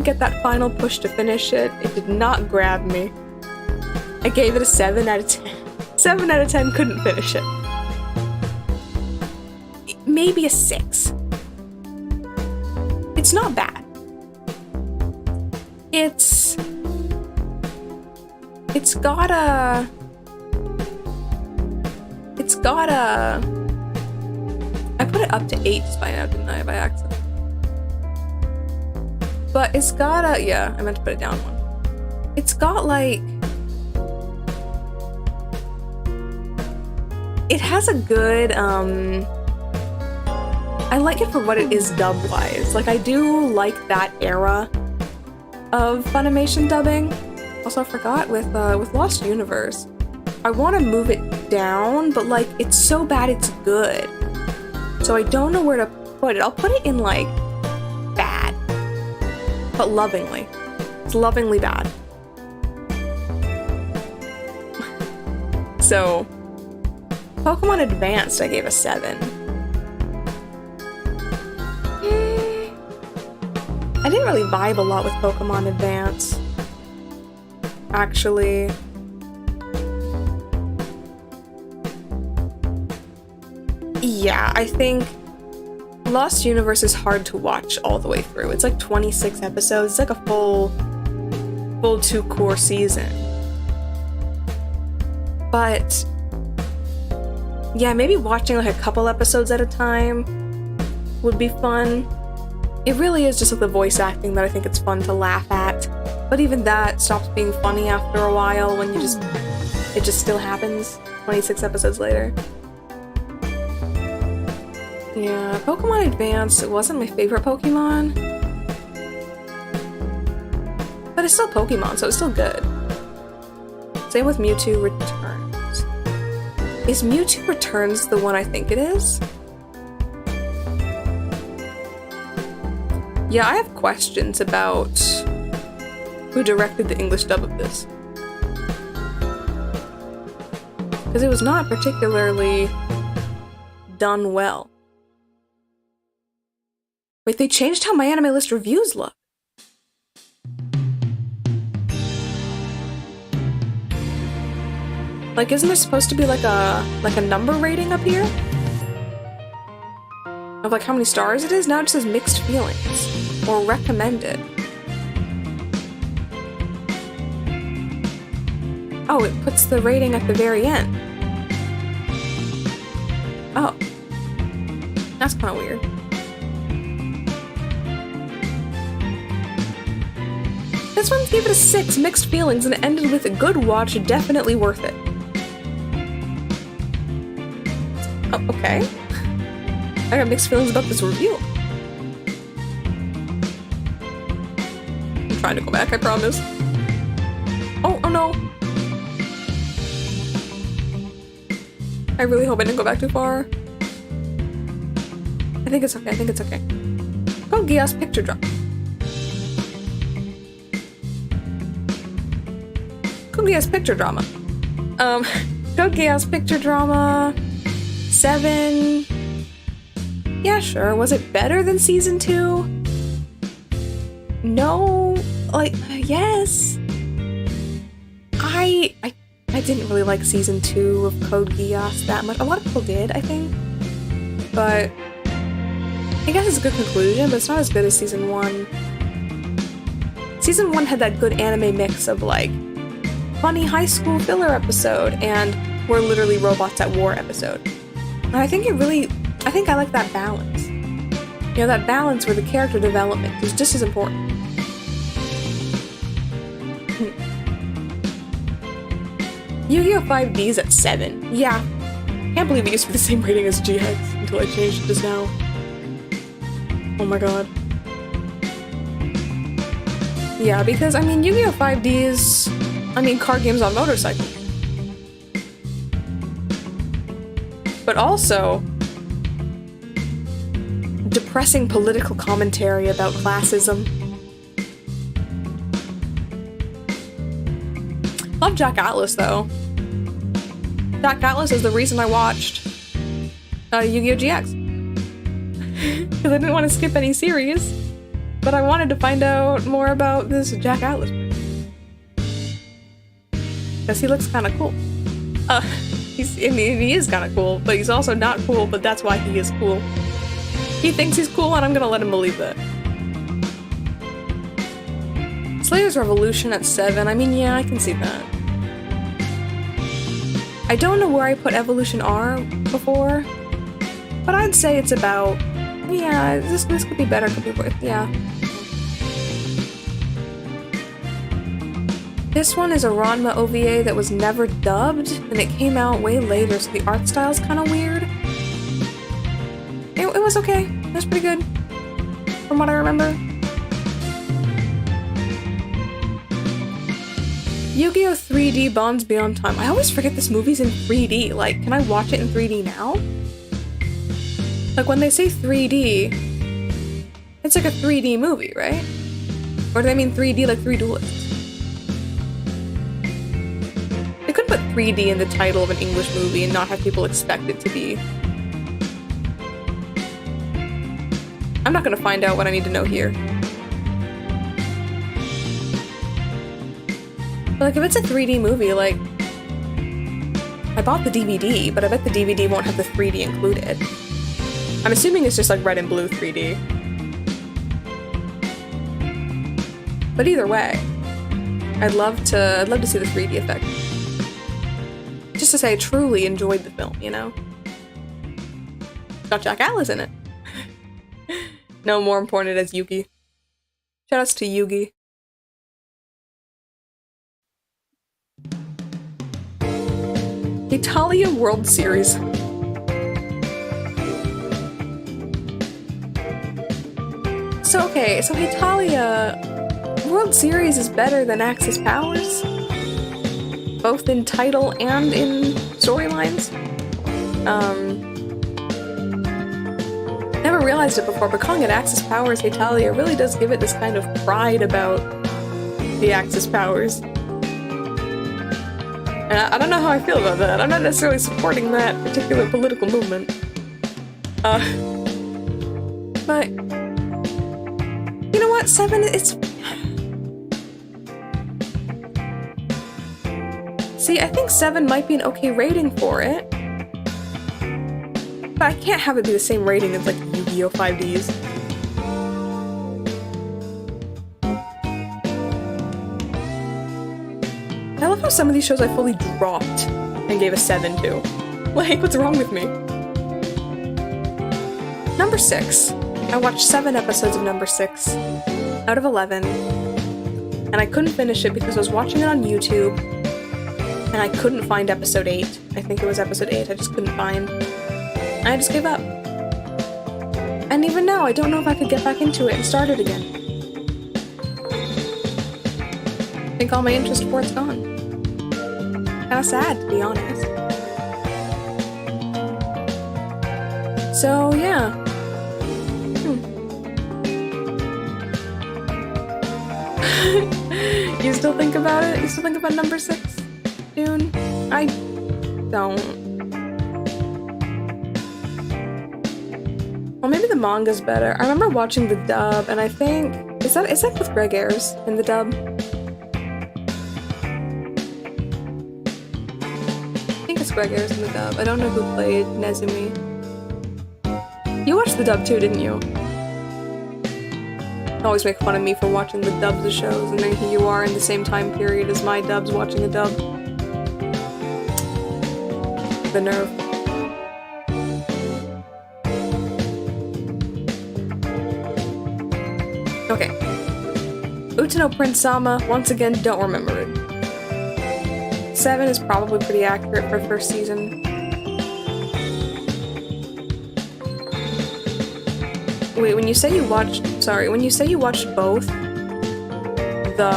[SPEAKER 1] get that final push to finish it. It did not grab me. I gave it a 7 out of 10. 7 out of 10 couldn't finish it. Maybe a 6. It's not bad. It's got a I put it up to 8 just by now, didn't I, by accident? But it's got a, yeah, I meant to put it down 1. It's got, like, it has a good, I like it for what it is dub-wise. Like, I do like that era of Funimation dubbing. Also, I forgot with Lost Universe. I want to move it down, but, like, it's so bad it's good. So I don't know where to put it. I'll put it in, like, bad. But lovingly. It's lovingly bad. So, Pokemon Advanced I gave a 7. I didn't really vibe a lot with Pokemon Advance. Actually. Yeah, I think Lost Universe is hard to watch all the way through. It's like 26 episodes. It's like a full 2-core season. But yeah, maybe watching like a couple episodes at a time would be fun. It really is just like the voice acting that I think it's fun to laugh at. But even that stops being funny after a while when it just still happens 26 episodes later. Yeah, Pokemon Advance, it wasn't my favorite Pokemon. But it's still Pokemon, so it's still good. Same with Mewtwo Returns. Is Mewtwo Returns the one I think it is? Yeah, I have questions about who directed the English dub of this. Because it was not particularly done well. Wait, they changed how MyAnimeList reviews look. Like, isn't there supposed to be like a number rating up here? Of like how many stars it is? Now it just says mixed feelings. Or recommended. Oh, it puts the rating at the very end. Oh. That's kind of weird. This one gave it a 6, mixed feelings, and it ended with a good watch, definitely worth it. Oh, okay. I got mixed feelings about this review. I'm trying to go back, I promise. Oh no. I really hope I didn't go back too far. I think it's okay. Code Geass picture drama. Code Geass picture drama. Code Geass picture drama. 7. Yeah, sure. Was it better than season 2? No. Like, yes. I didn't really like season 2 of Code Geass that much. A lot of people did, I think. But I guess it's a good conclusion, but it's not as good as season 1. Season 1 had that good anime mix of like funny high school filler episode and we're literally robots at war episode. And I think I like that balance. You know, that balance where the character development is just as important. Yu-Gi-Oh! 5D's at 7. Yeah. Can't believe it used to be the same rating as GX until I changed it just now. Oh my god. Yeah, because, I mean, Yu-Gi-Oh! 5D is, card games on motorcycles. But also depressing political commentary about classism. Love Jack Atlas, though. Jack Atlas is the reason I watched Yu-Gi-Oh! GX. Because I didn't want to skip any series, but I wanted to find out more about this Jack Atlas. Because he looks kind of cool. He is kind of cool, but he's also not cool, but that's why he is cool. He thinks he's cool, and I'm gonna let him believe that. Slayer's Revolution at 7. I mean, yeah, I can see that. I don't know where I put Evolution R before, but I'd say it's about, yeah, this could be better, could be worse, yeah. This one is a Ranma OVA that was never dubbed, and it came out way later, so the art style's kind of weird. It was okay. It was pretty good, from what I remember. Yu-Gi-Oh! 3D Bonds Beyond Time. I always forget this movie's in 3D. Like, can I watch it in 3D now? Like, when they say 3D, it's like a 3D movie, right? Or do they mean 3D like 3 Duelists? They could put 3D in the title of an English movie and not have people expect it to be. I'm not gonna find out what I need to know here. But like, if it's a 3D movie, like, I bought the DVD, but I bet the DVD won't have the 3D included. I'm assuming it's just like red and blue 3D. But either way, I'd love to see the 3D effect. Just to say I truly enjoyed the film, you know? Got Jack Atlas in it. No more important as Yugi. Shoutouts to Yugi. Italia World Series. So Italia World Series is better than Axis Powers, both in title and in storylines. Never realized it before, but calling it Axis Powers Italia really does give it this kind of pride about the Axis Powers. And I don't know how I feel about that. I'm not necessarily supporting that particular political movement. But you know what? 7, See, I think 7 might be an okay rating for it. But I can't have it be the same rating as, like, Yu-Gi-Oh! 5Ds. I love how some of these shows I fully dropped and gave a 7 to. Like, what's wrong with me? Number 6. I watched 7 episodes of Number 6 out of 11. And I couldn't finish it because I was watching it on YouTube. And I couldn't find episode 8. I think it was episode 8 I just couldn't find. I just gave up. And even now, I don't know if I could get back into it and start it again. I think all my interest for it's gone. Kinda sad, to be honest. So, yeah. You still think about it? You still think about Number 6, June? I don't. Well, maybe the manga's better. I remember watching the dub, and I think... Is that with Greg Ayres in the dub? I think it's Greg Ayres in the dub. I don't know who played Nezumi. You watched the dub too, didn't you? Always make fun of me for watching the dubs of shows, and then here you are in the same time period as my dubs watching a dub. The nerve. Okay. Utano Prince Sama, once again, don't remember it. 7 is probably pretty accurate for first season. Wait, when you say you watched both the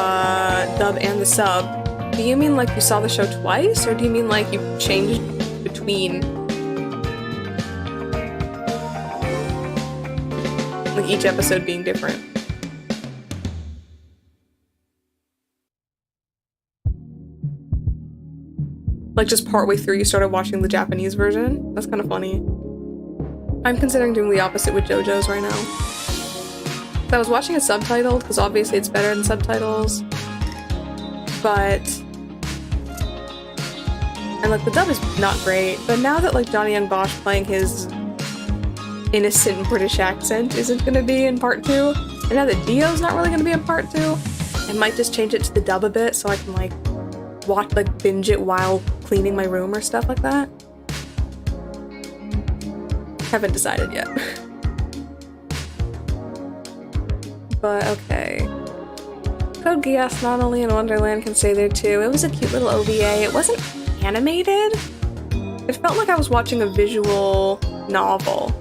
[SPEAKER 1] dub and the sub, do you mean like you saw the show twice, or do you mean like you changed between like each episode being different? Like just partway through you started watching the Japanese version? That's kind of funny. I'm considering doing the opposite with JoJo's right now. I was watching it subtitled, because obviously it's better than subtitles. But... And like the dub is not great, but now that like Johnny Young Bosch playing his innocent British accent isn't gonna be in part 2, and now that Dio's not really gonna be in part 2, I might just change it to the dub a bit so I can like binge it while cleaning my room or stuff like that. Haven't decided yet. But okay. Code Geass not only in Wonderland can stay there too. It was a cute little OVA. It wasn't animated. It felt like I was watching a visual novel.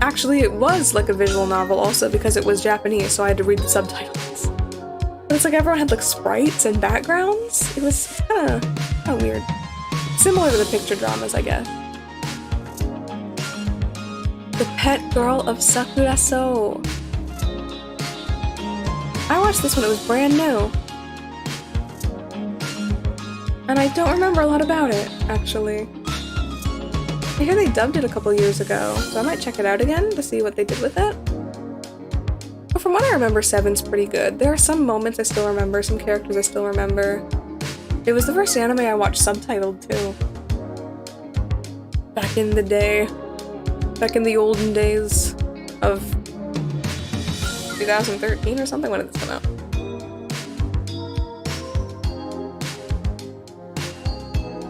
[SPEAKER 1] Actually, it was like a visual novel also because it was Japanese, so I had to read the subtitles. But it's like everyone had like sprites and backgrounds. It was kinda weird. Similar to the picture dramas, I guess. The Pet Girl of Sakura So. I watched this when it was brand new. And I don't remember a lot about it, actually. I hear they dubbed it a couple years ago, so I might check it out again to see what they did with it. But from what I remember, 7's pretty good. There are some moments I still remember, some characters I still remember. It was the first anime I watched subtitled, too. Back in the day. Back in the olden days of 2013 or something. When did this come out?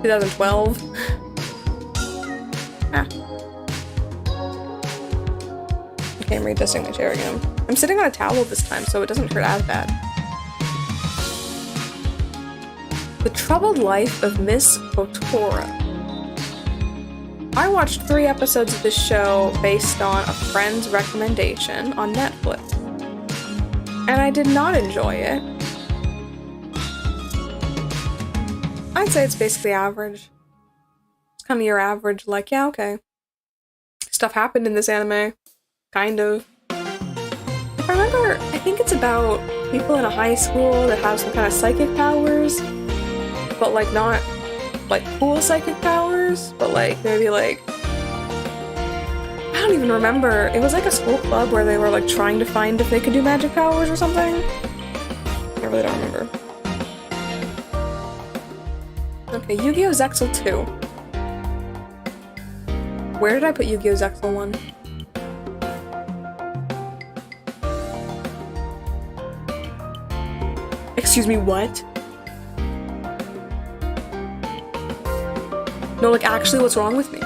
[SPEAKER 1] (2012). Okay, I'm readjusting my chair again. I'm sitting on a towel this time, so it doesn't hurt as bad. The Troubled Life of Miss Otora. I watched 3 episodes of this show based on a friend's recommendation on Netflix. And I did not enjoy it. I'd say it's basically average. It's kind of your average, like, yeah, okay. Stuff happened in this anime. Kind of. If I remember, I think it's about people in a high school that have some kind of psychic powers, but like not like cool psychic powers, but like maybe like I don't even remember. It was like a school club where they were like trying to find if they could do magic powers or something. I really don't remember. Okay, Yu-Gi-Oh! Zexal 2. Where did I put Yu-Gi-Oh! Zexal 1? Excuse me, what? No, like, actually, what's wrong with me?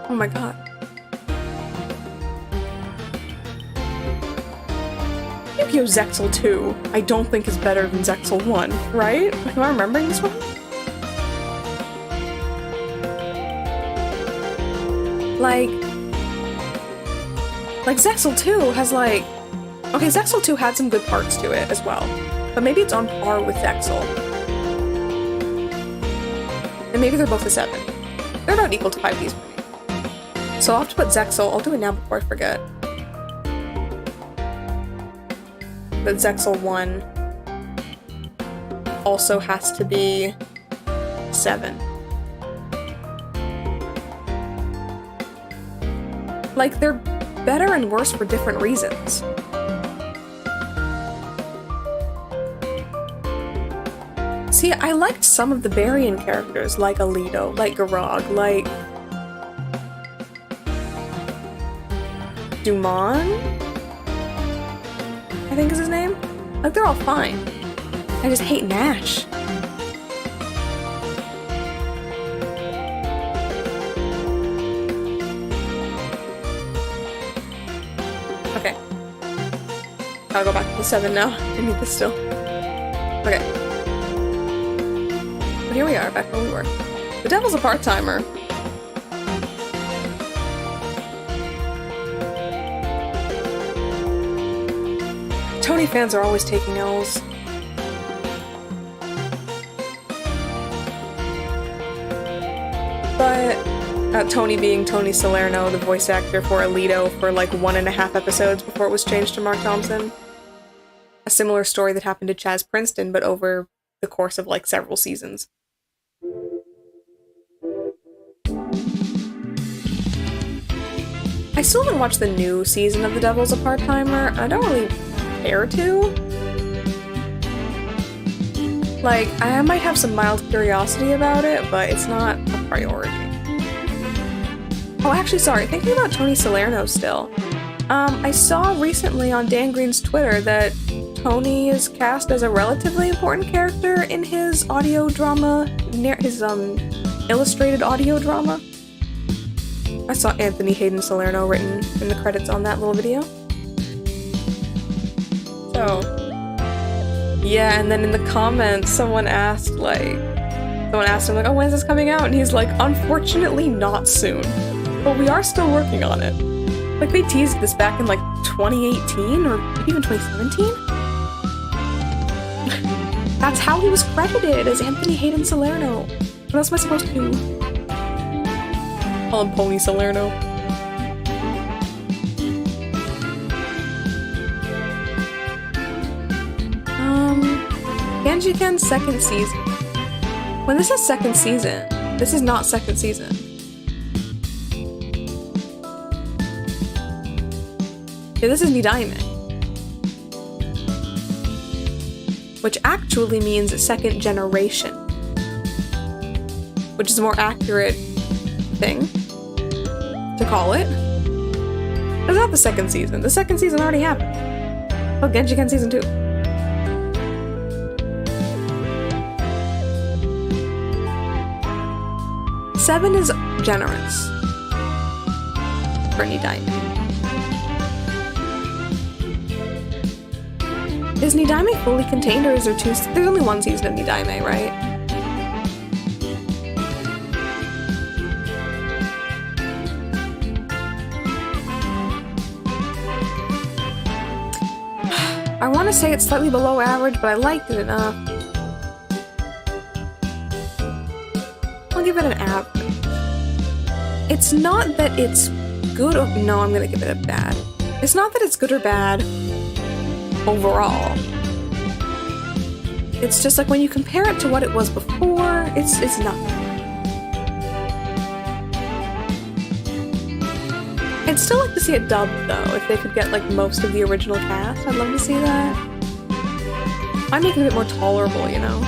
[SPEAKER 1] Oh my god. Yu-Gi-Oh! Zexal 2, I don't think is better than Zexal 1, right? Am I remembering this one? Like Zexal 2 has like... Okay, Zexal 2 had some good parts to it as well, but maybe it's on par with Zexal. And maybe they're both a 7. They're about equal to 5Ds for me. So I'll have to put Zexal. I'll do it now before I forget. But Zexal 1 also has to be 7. Like, they're better and worse for different reasons. See, I liked some of the Varian characters, like Alito, like Garog, like... Dumon? I think is his name? Like, they're all fine. I just hate Nash. Okay. I'll go back to the 7 now. I need this still. Okay. But here we are, back where we were. The Devil's a part-timer. Tony fans are always taking L's. But Tony being Tony Salerno, the voice actor for Alito for like 1.5 episodes before it was changed to Mark Thompson. A similar story that happened to Chaz Princeton, but over the course of like several seasons. I still haven't watched the new season of The Devil's a Part-Timer. I don't really care to. Like, I might have some mild curiosity about it, but it's not a priority. Oh, actually, sorry, thinking about Tony Salerno still. I saw recently on Dan Green's Twitter that Tony is cast as a relatively important character in his audio drama, his illustrated audio drama. I saw Anthony Hayden Salerno written in the credits on that little video. So, yeah, and then in the comments, someone asked him, like, oh, when's this coming out? And he's like, unfortunately not soon. But we are still working on it. Like, they teased this back in, like, 2018, or even 2017? That's how he was credited, as Anthony Hayden Salerno. What else am I supposed to do? Call him Pony Salerno. Genjiken's second season. When this is second season, this is not second season. Yeah, this is Nidaime. Which actually means second generation. Which is a more accurate thing to call it. It's not the second season. The second season already happened. Oh, Genjiken season 2. Seven is generous for Nidaime. Is Nidaime fully contained, or is there two? There's only one season of Nidaime, right? I want to say it's slightly below average, but I liked it enough. I'll give it an average. It's not that it's good or... No, I'm gonna give it a bad. It's not that it's good or bad overall. It's just like when you compare it to what it was before, it's not. I'd still like to see it dubbed, though, if they could get, like, most of the original cast. I'd love to see that. Might make it a bit more tolerable, you know?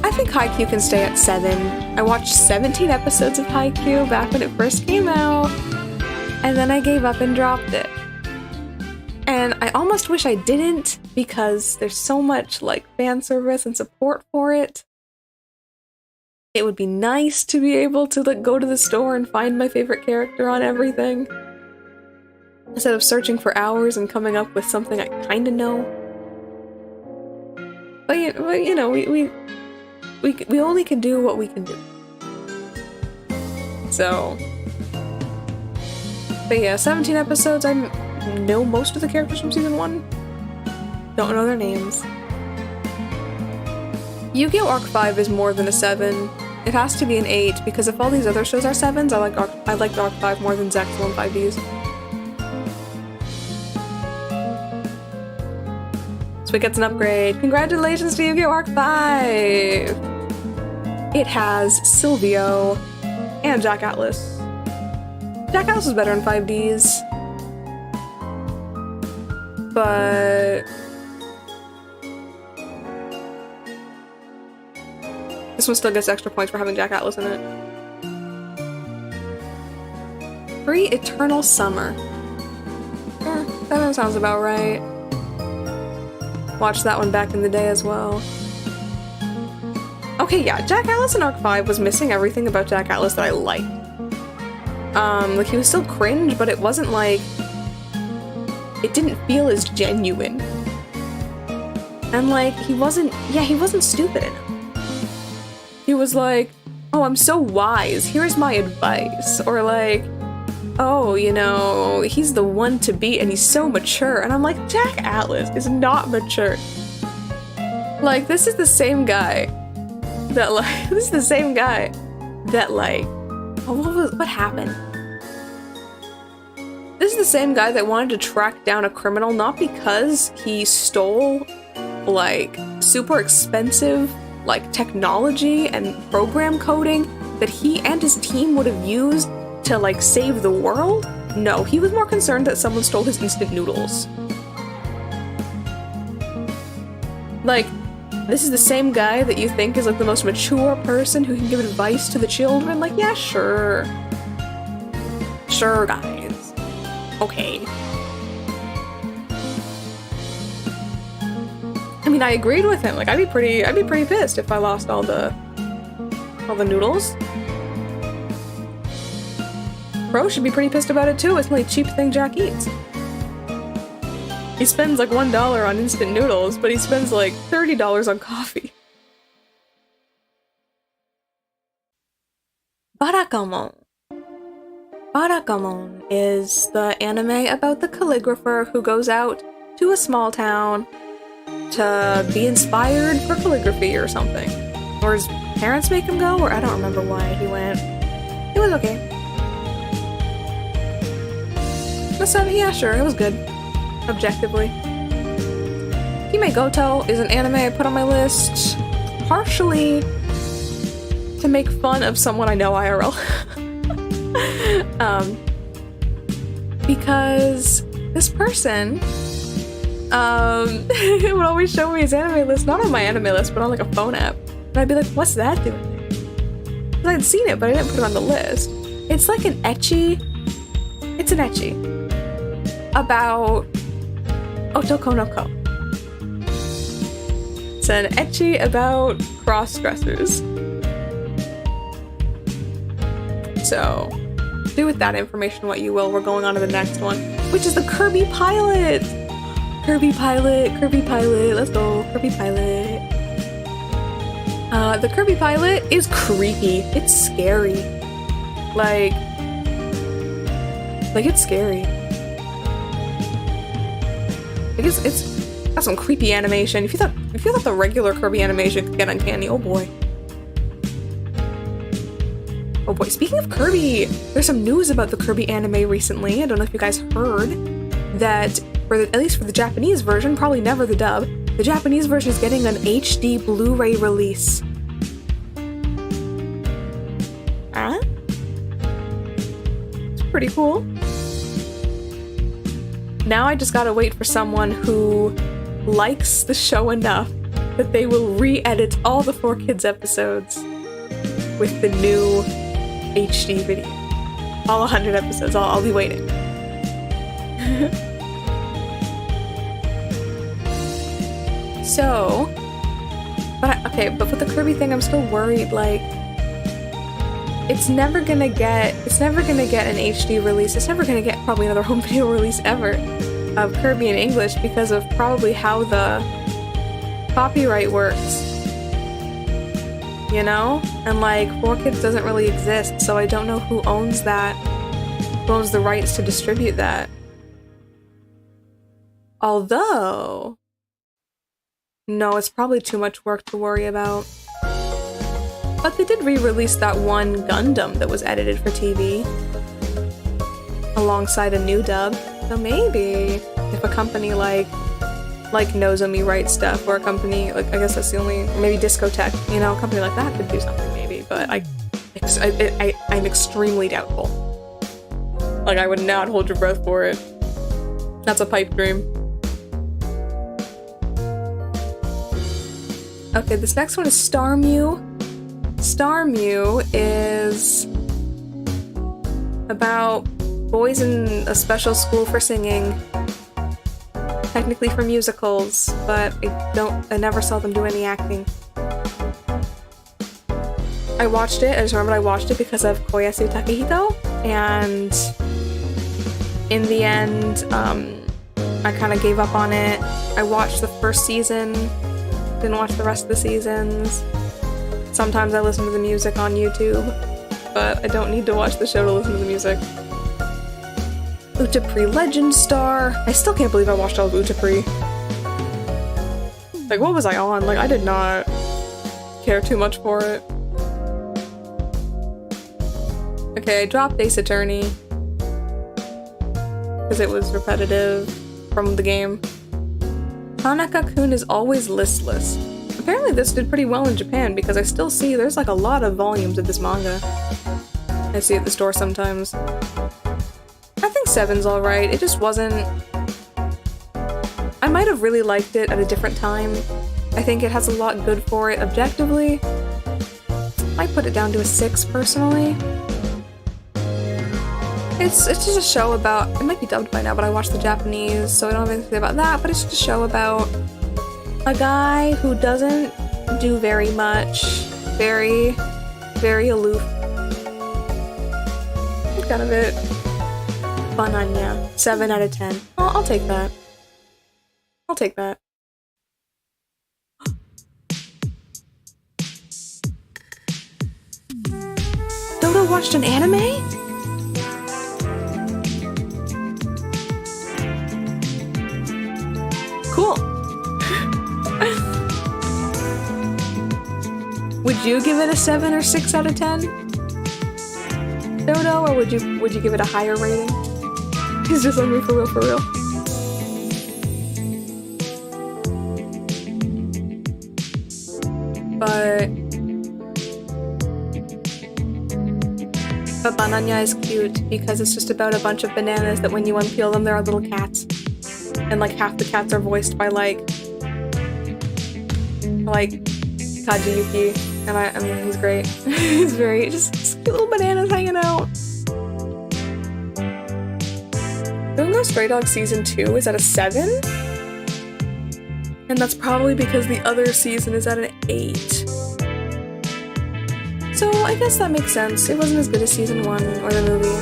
[SPEAKER 1] I think Haikyuu can stay at 7. I watched 17 episodes of Haikyuu back when it first came out, and then I gave up and dropped it. And I almost wish I didn't, because there's so much, like, fan service and support for it. It would be nice to be able to, like, go to the store and find my favorite character on everything, instead of searching for hours and coming up with something I kinda know. But you know, we only can do what we can do. So, but yeah, 17 episodes. I know most of the characters from season 1. Don't know their names. Yu-Gi-Oh! Arc 5 is more than a 7. It has to be an 8, because if all these other shows are 7s, I liked Arc 5 more than Zexal and 5Ds. So it gets an upgrade. Congratulations to Yu-Gi-Oh! Arc 5! It has Silvio and Jack Atlas. Jack Atlas is better in 5Ds. But this one still gets extra points for having Jack Atlas in it. Free Eternal Summer. That sounds about right. Watched that one back in the day as well. Okay, yeah, Jack Atlas in Arc 5 was missing everything about Jack Atlas that I liked. Like, he was still cringe, but it wasn't like... It didn't feel as genuine. And, like, he wasn't stupid in it. He was like, oh, I'm so wise, here's my advice. Or like, oh, you know, he's the one to beat and he's so mature. And I'm like, Jack Atlas is not mature. Like, this is the same guy that, oh, what happened? This is the same guy that wanted to track down a criminal not because he stole, like, super expensive, like, technology and program coding that he and his team would have used to, like, save the world. No, he was more concerned that someone stole his instant noodles. Like, this is the same guy that you think is, like, the most mature person who can give advice to the children. Like, yeah, sure. Sure, guys. Okay. I mean, I agreed with him. Like, I'd be pretty pissed if I lost all the noodles. Bro should be pretty pissed about it too. It's the only cheap thing Jack eats. He spends like $1 on instant noodles, but he spends like $30 on coffee. Barakamon. Barakamon is the anime about the calligrapher who goes out to a small town to be inspired for calligraphy or something. Or his parents make him go, or I don't remember why he went. It was okay. So, yeah, sure, it was good. Objectively. Hime Goto is an anime I put on my list partially to make fun of someone I know IRL. Because this person would always show me his anime list, not on MyAnimeList, but on like a phone app. And I'd be like, what's that doing? Because I'd seen it, but I didn't put it on the list. It's like an ecchi. It's an ecchi about Otoko no Ko. It's an ecchi about cross-dressers. So, do with that information what you will. We're going on to the next one, which is the Kirby pilot! Kirby pilot, let's go, Kirby pilot. The Kirby pilot is creepy. It's scary. Like it's scary. Like it's got some creepy animation. If you thought the regular Kirby animation could get uncanny, oh boy. Oh boy, speaking of Kirby, there's some news about the Kirby anime recently. I don't know if you guys heard that, at least for the Japanese version, probably never the dub, the Japanese version is getting an HD Blu-ray release. Huh? Pretty cool. Now I just gotta wait for someone who likes the show enough that they will re-edit all the 4Kids episodes with the new HD video. All 100 episodes. I'll be waiting. So, but with the Kirby thing, I'm still worried. Like, it's never gonna get an HD release. It's never gonna get probably another home video release ever of Kirby in English because of probably how the copyright works. You know? And like, 4Kids doesn't really exist, so I don't know who owns that, who owns the rights to distribute that. Although, no, it's probably too much work to worry about. But they did re-release that one Gundam that was edited for TV alongside a new dub. So maybe if a company like Nozomi writes stuff, or a company like, I guess that's the only, maybe Discotech, you know, a company like that could do something maybe. But I'm extremely doubtful. Like, I would not hold your breath for it. That's a pipe dream. Okay, this next one is Star Mew. Star Mew is about boys in a special school for singing. Technically for musicals, but I never saw them do any acting. I watched it, I just remembered I watched it because of Koyasu Takehito, and in the end, I kind of gave up on it. I watched the first season, didn't watch the rest of the seasons. Sometimes I listen to the music on YouTube, but I don't need to watch the show to listen to the music. Utapri Legend Star. I still can't believe I watched all of Utapri. Like, what was I on? Like, I did not care too much for it. Okay, I dropped Ace Attorney because it was repetitive from the game. Tanaka-kun is always listless. Apparently this did pretty well in Japan because I still see there's like a lot of volumes of this manga. I see it at the store sometimes. I think 7's alright. It just wasn't... I might have really liked it at a different time. I think it has a lot good for it objectively. I put it down to a 6 personally. It's just a show about... It might be dubbed by now, but I watched the Japanese, so I don't have anything to say about that, but it's just a show about a guy who doesn't do very much. Very, very aloof. That's kind of it. Bananya. 7 out of 10. Oh, I'll take that. I'll take that. Dodo watched an anime? Cool. Would you give it a 7 or 6 out of 10? Dodo, or would you give it a higher rating? He's just like me for real, for real. But Bananya is cute because it's just about a bunch of bananas that when you unpeel them, there are little cats. And like half the cats are voiced by like Kaji Yuki, and I mean he's great. He's very just cute little bananas hanging out. Bungo Stray Dogs Season 2 is at a 7? And that's probably because the other season is at an 8. So I guess that makes sense. It wasn't as good as Season 1 or the movie.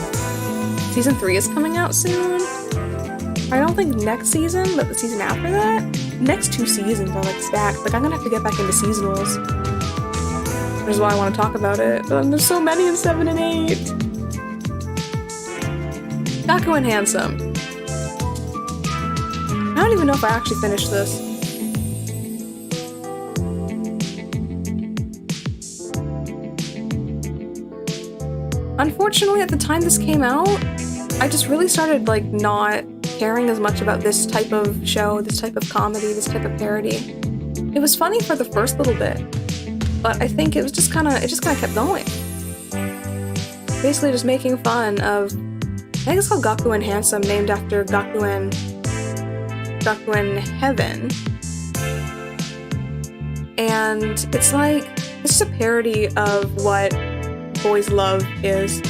[SPEAKER 1] Season 3 is coming out soon. I don't think next season, but the season after that? Next 2 seasons are like stacked. Like I'm gonna have to get back into seasonals. Which is why I want to talk about it. But there's so many in 7 and 8. Gaku and Handsome. I don't even know if I actually finished this. Unfortunately, at the time this came out, I just really started like not caring as much about this type of show, this type of comedy, this type of parody. It was funny for the first little bit, but I think it just kind of kept going. Basically just making fun of think it's called Gakuen Handsome, named after Gakuen Heaven. And it's like, it's just a parody of what boys love is.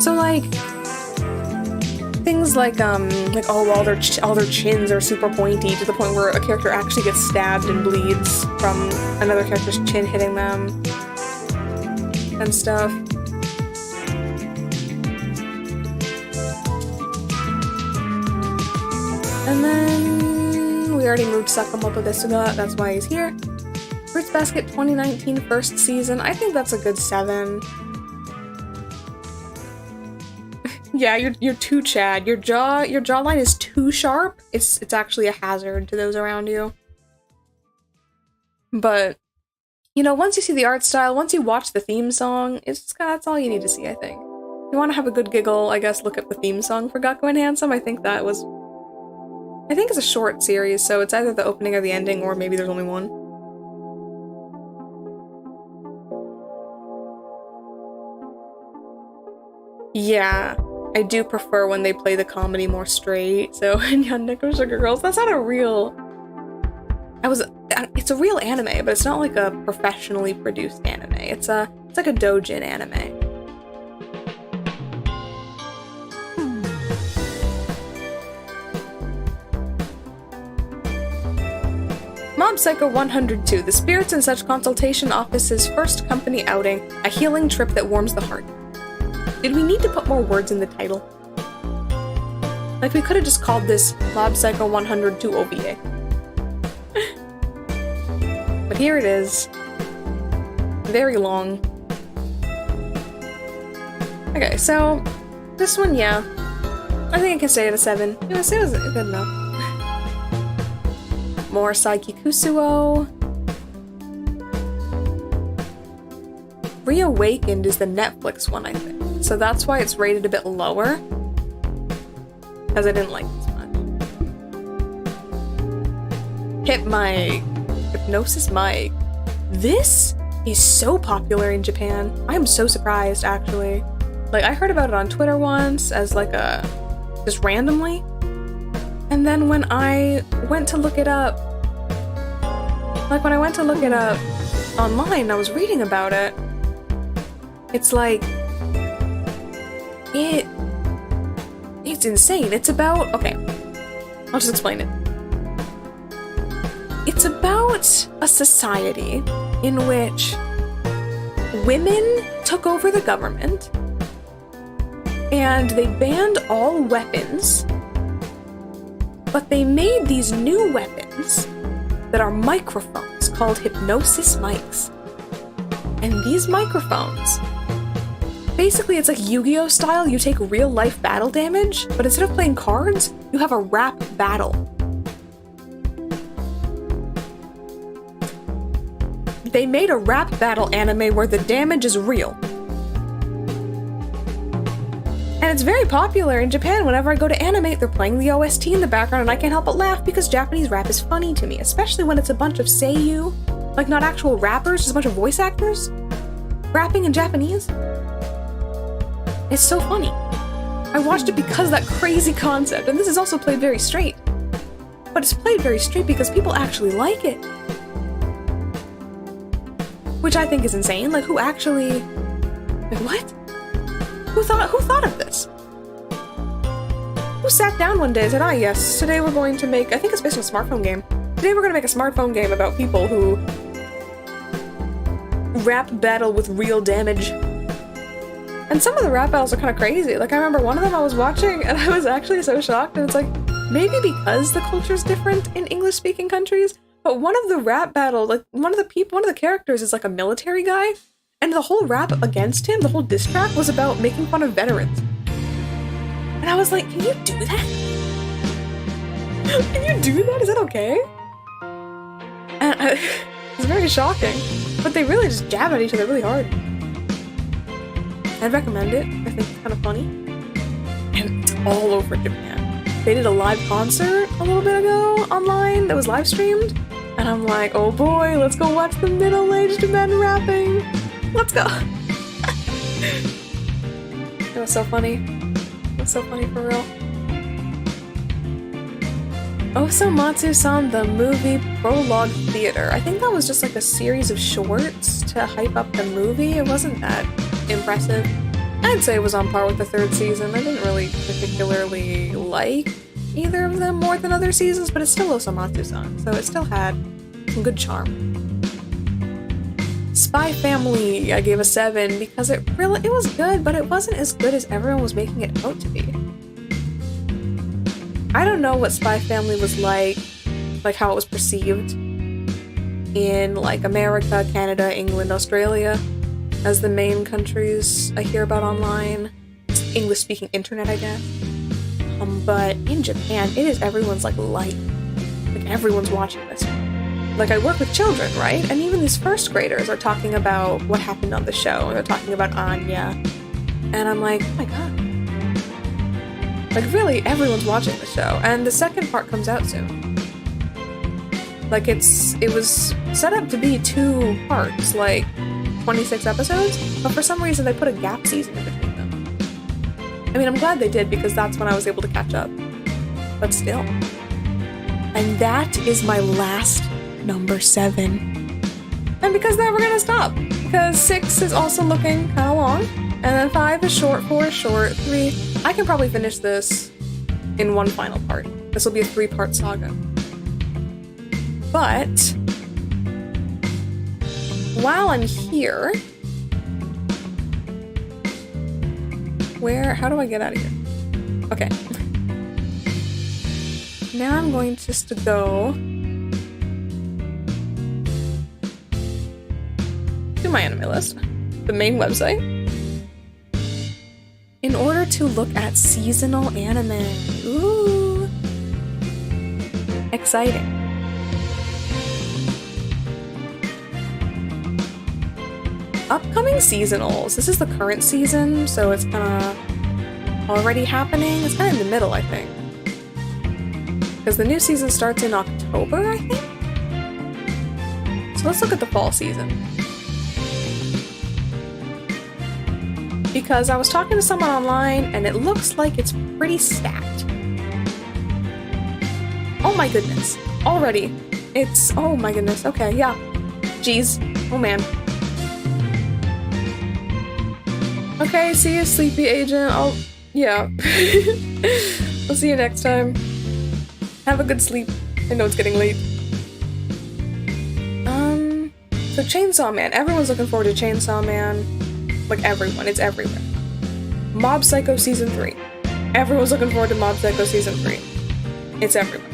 [SPEAKER 1] So like, things like all their chins are super pointy to the point where a character actually gets stabbed and bleeds from another character's chin hitting them and stuff. And then we already moved Sakamoto Desuga, that's why he's here. Fruits Basket 2019 first season, I think that's a good 7. Yeah, you're too Chad. Your jawline is too sharp. It's actually a hazard to those around you. But you know, once you see the art style, once you watch the theme song, that's all you need to see, I think. If you want to have a good giggle, I guess look at the theme song for Gakuen Handsome. I think it's a short series, so it's either the opening or the ending, or maybe there's only one. Yeah, I do prefer when they play the comedy more straight, so Yandeko Sugar Girls, that's not a real... It's a real anime, but it's not like a professionally produced anime. It's like a doujin anime. Mob Psycho 102, the Spirits and Such Consultation Office's first company outing, a healing trip that warms the heart. Did we need to put more words in the title? Like, we could have just called this Mob Psycho 102 OVA. But here it is. Very long. Okay, so this one, yeah. I think I can say it a 7. You know, say it was good enough. More Saiki Kusuo. Reawakened is the Netflix one, I think. So that's why it's rated a bit lower. Because I didn't like it so much. Hypnosis Mike. This is so popular in Japan. I'm so surprised, actually. Like, I heard about it on Twitter once as like just randomly. And then when I went to look it up, online, I was reading about it. It's like, it's insane. It's about, okay, I'll just explain it. It's about a society in which women took over the government and they banned all weapons, but they made these new weapons that are microphones called hypnosis mics. And these microphones, basically it's like Yu-Gi-Oh style. You take real life battle damage, but instead of playing cards, you have a rap battle. They made a rap battle anime where the damage is real. And it's very popular in Japan. Whenever I go to Animate, they're playing the OST in the background, and I can't help but laugh because Japanese rap is funny to me, especially when it's a bunch of seiyuu, like not actual rappers, just a bunch of voice actors rapping in Japanese. It's so funny. I watched it because of that crazy concept, and this is also played very straight. But it's played very straight because people actually like it. Which I think is insane. Like, who actually... Like, what? Who thought of this? Who sat down one day and said, yes, today we're going to make... I think it's based on a smartphone game. Today we're going to make a smartphone game about people who rap battle with real damage. And some of the rap battles are kind of crazy. Like, I remember one of them I was watching, and I was actually so shocked, and it's like, maybe because the culture's different in English-speaking countries, but one of the rap battles, like, one of the characters is like a military guy, and the whole rap against him, the whole diss track, was about making fun of veterans. And I was like, can you do that? Can you do that? Is that okay? And it's very shocking. But they really just jab at each other really hard. I'd recommend it. I think it's kind of funny. And it's all over Japan. They did a live concert a little bit ago online that was live streamed. And I'm like, oh boy, let's go watch the middle-aged men rapping. Let's go. It was so funny. It was so funny for real. Osomatsu-san the Movie Prologue Theater. I think that was just like a series of shorts to hype up the movie. It wasn't that impressive. I'd say it was on par with the third season. I didn't really particularly like either of them more than other seasons, but it's still Osomatsu-san, so it still had some good charm. Spy Family, I gave a 7 because it was good, but it wasn't as good as everyone was making it out to be. I don't know what Spy Family was like how it was perceived in like America, Canada, England, Australia as the main countries I hear about online. English-speaking internet, I guess. But in Japan, it is everyone's like life. Like everyone's watching this. Like I work with children, right? And even these first graders are talking about what happened on the show. And they're talking about Anya. And I'm like, oh my god. Like really, everyone's watching the show. And the second part comes out soon. Like it was set up to be 2 parts, like 26 episodes, but for some reason they put a gap season in between them. I mean, I'm glad they did because that's when I was able to catch up. But still. And that is my last number 7. And because that, we're gonna stop. Because 6 is also looking kind of long. And then 5 is short, 4 is short, 3... I can probably finish this in one final part. This will be a 3-part saga. But while I'm here... How do I get out of here? Okay. Now I'm going just to go to MyAnimeList, the main website, in order to look at seasonal anime. Ooh! Exciting. Upcoming seasonals. This is the current season, so it's kind of already happening. It's kind of in the middle, I think. Because the new season starts in October, I think? So let's look at the fall season. Because I was talking to someone online, and it looks like it's pretty stacked. Oh my goodness. Already. Oh my goodness. Okay, yeah. Jeez. Oh man. Okay, see you, sleepy agent. Yeah. I'll see you next time. Have a good sleep. I know it's getting late. So Chainsaw Man. Everyone's looking forward to Chainsaw Man. Like everyone. It's everywhere. Mob Psycho Season 3. Everyone's looking forward to Mob Psycho Season 3. It's everywhere.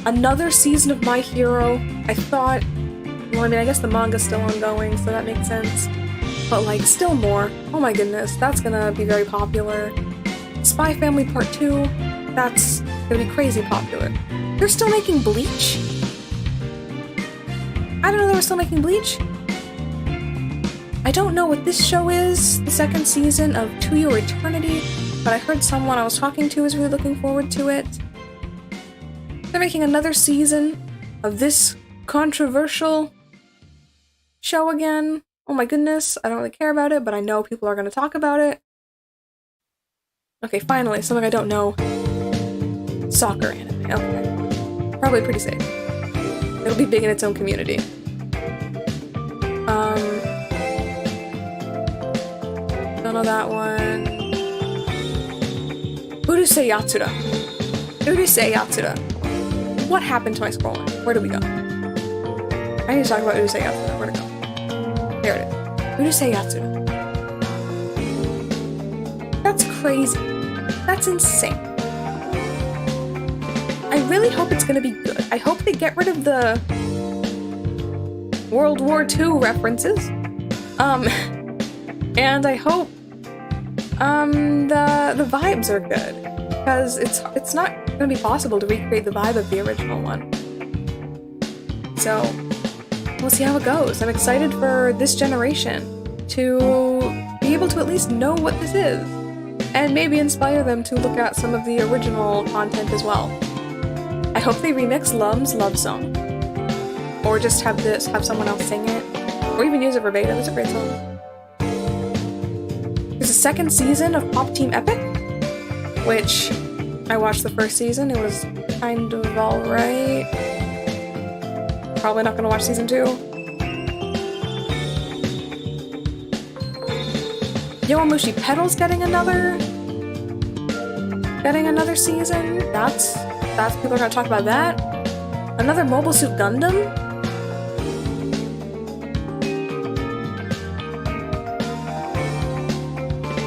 [SPEAKER 1] Another season of My Hero. I thought... Well, I mean, I guess the manga's still ongoing, so that makes sense. But, like, still more. Oh my goodness, that's gonna be very popular. Spy Family Part 2. That's gonna be crazy popular. They're still making Bleach? I didn't know they were still making Bleach. I don't know what this show is, the second season of To Your Eternity, but I heard someone I was talking to is really looking forward to it. They're making another season of this controversial show again. Oh my goodness, I don't really care about it, but I know people are going to talk about it. Okay, finally, something I don't know. Soccer anime, okay. Probably pretty safe. It'll be big in its own community. Don't know that one. Urusei Yatsura. Urusei Yatsura. What happened to my scrolling? Where did we go? I need to talk about Urusei Yatsura. Where to go? There it is. Urusei Yatsura. That's crazy. That's insane. I really hope it's gonna be good. I hope they get rid of the World War II references. And I hope the vibes are good. Because it's not gonna be possible to recreate the vibe of the original one. So we'll see how it goes. I'm excited for this generation to be able to at least know what this is. And maybe inspire them to look at some of the original content as well. I hope they remix Lum's Love Song. Or just have someone else sing it. Or even use it verbatim. It's a great song. There's a second season of Pop Team Epic, which I watched the first season. It was kind of alright. Probably not gonna watch season 2. Yowamushi Pedal's getting another season. That's people are gonna talk about that. Another Mobile Suit Gundam.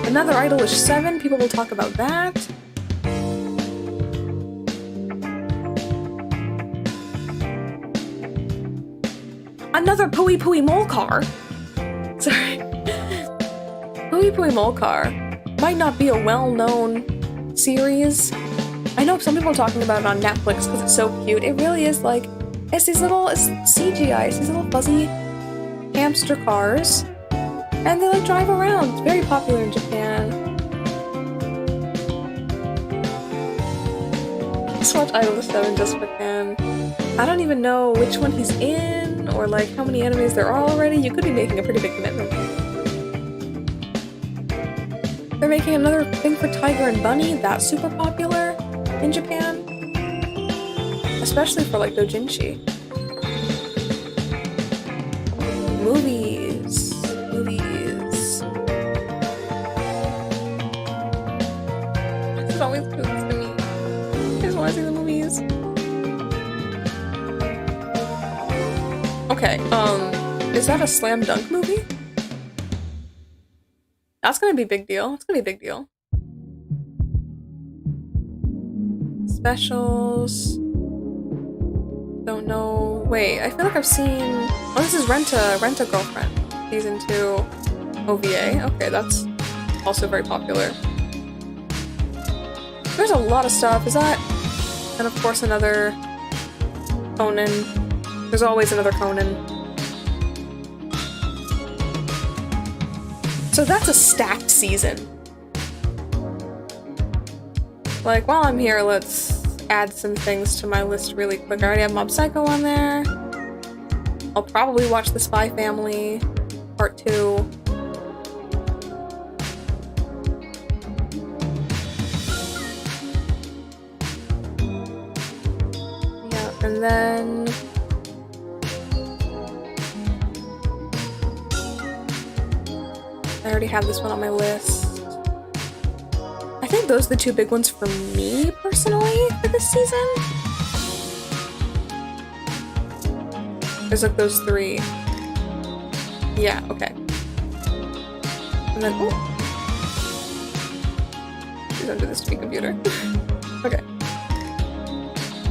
[SPEAKER 1] Another Idolish 7. People will talk about that. Another Pui Pui Molcar. Sorry. Pui Pui Molcar might not be a well-known series. I know some people are talking about it on Netflix because it's so cute. It really is like, it's CGI, it's these little fuzzy hamster cars, and they like drive around. It's very popular in Japan. Let's watch Idol 7 just for Ken. I don't even know which one he's in, or like how many animes there are already. You could be making a pretty big commitment. They're making another thing for Tiger and Bunny. That's super popular in Japan. Especially for like doujinshi. Movies. This always does this to me. I just want to see the movies. Okay, is that a slam dunk movie? That's gonna be a big deal. It's gonna be a big deal. Specials. Don't know. Wait, I feel like I've seen. Oh, this is Rent a Girlfriend, season 2 OVA. Okay, that's also very popular. There's a lot of stuff. Is that? And of course another Conan. There's always another Conan. So that's a stacked season. Like, while I'm here, let's add some things to my list really quick. I already have Mob Psycho on there. I'll probably watch The Spy Family, Part 2. Yeah, and then... I already have this one on my list. I think those are the 2 big ones for me, personally, for this season. There's like those 3. Yeah, okay. And then, oh. Please don't do this to me, computer. Okay.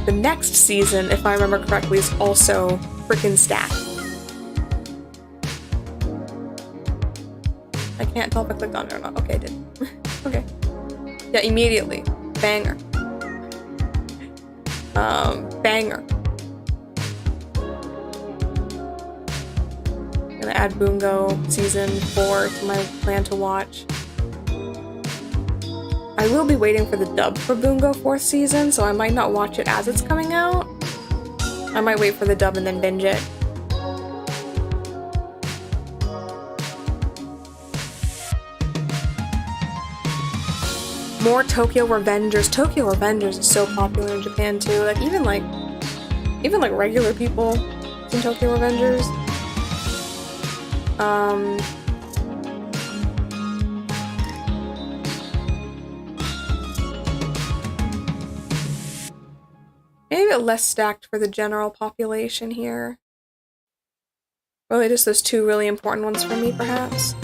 [SPEAKER 1] The next season, if I remember correctly, is also freaking stacked. I can't tell if I clicked on it or not. Okay, I did. Okay. Yeah, immediately. Banger. Banger. I'm gonna add Bungo season 4 to my plan to watch. I will be waiting for the dub for Bungo 4th season, so I might not watch it as it's coming out. I might wait for the dub and then binge it. More Tokyo Revengers. Tokyo Revengers is so popular in Japan too. Like even like regular people in Tokyo Revengers. Maybe a bit less stacked for the general population here. Really just those 2 really important ones for me, perhaps.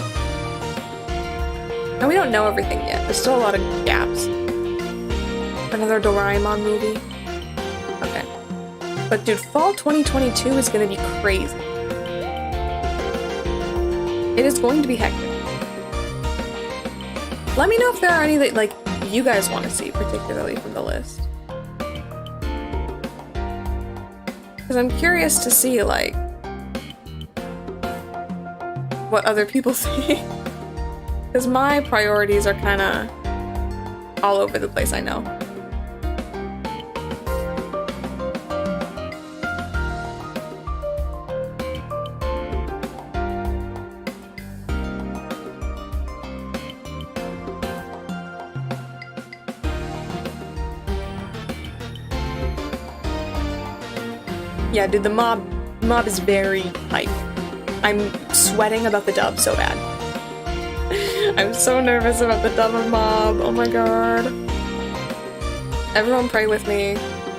[SPEAKER 1] And we don't know everything yet. There's still a lot of gaps. Another Doraemon movie. Okay. But dude, fall 2022 is gonna be crazy. It is going to be hectic. Let me know if there are any that, like, you guys want to see, particularly from the list. Because I'm curious to see, like, what other people think. Because my priorities are kind of all over the place, I know. Yeah, dude, the mob is very hype. I'm sweating about the dub so bad. I'm so nervous about the dub of Mob. Oh my god. Everyone pray with me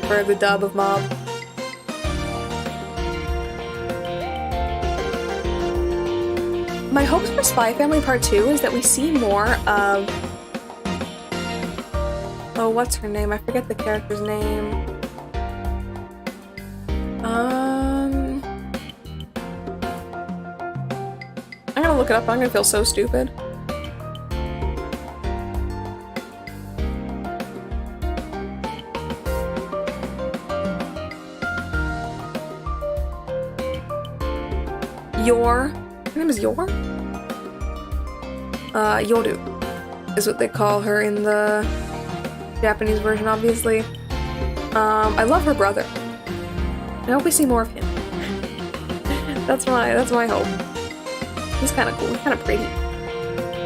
[SPEAKER 1] for the dub of Mob. My hopes for Spy Family Part 2 is that we see more of... Oh, what's her name? I forget the character's name. I'm gonna look it up. I'm gonna feel so stupid. Her name is Yor? Yoru is what they call her in the Japanese version, obviously. I love her brother. I hope we see more of him. That's my hope. He's kind of cool. He's kind of pretty.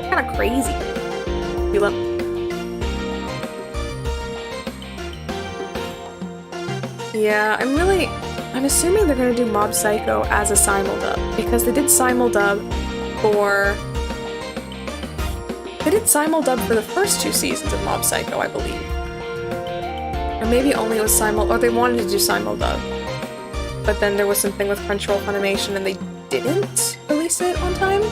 [SPEAKER 1] Kind of crazy. You love him. Yeah, I'm assuming they're gonna do Mob Psycho as a simuldub, because they did simuldub for the first 2 seasons of Mob Psycho, I believe. Or maybe only it was or they wanted to do simuldub. But then there was something with Crunchyroll Funimation and they didn't release it on time?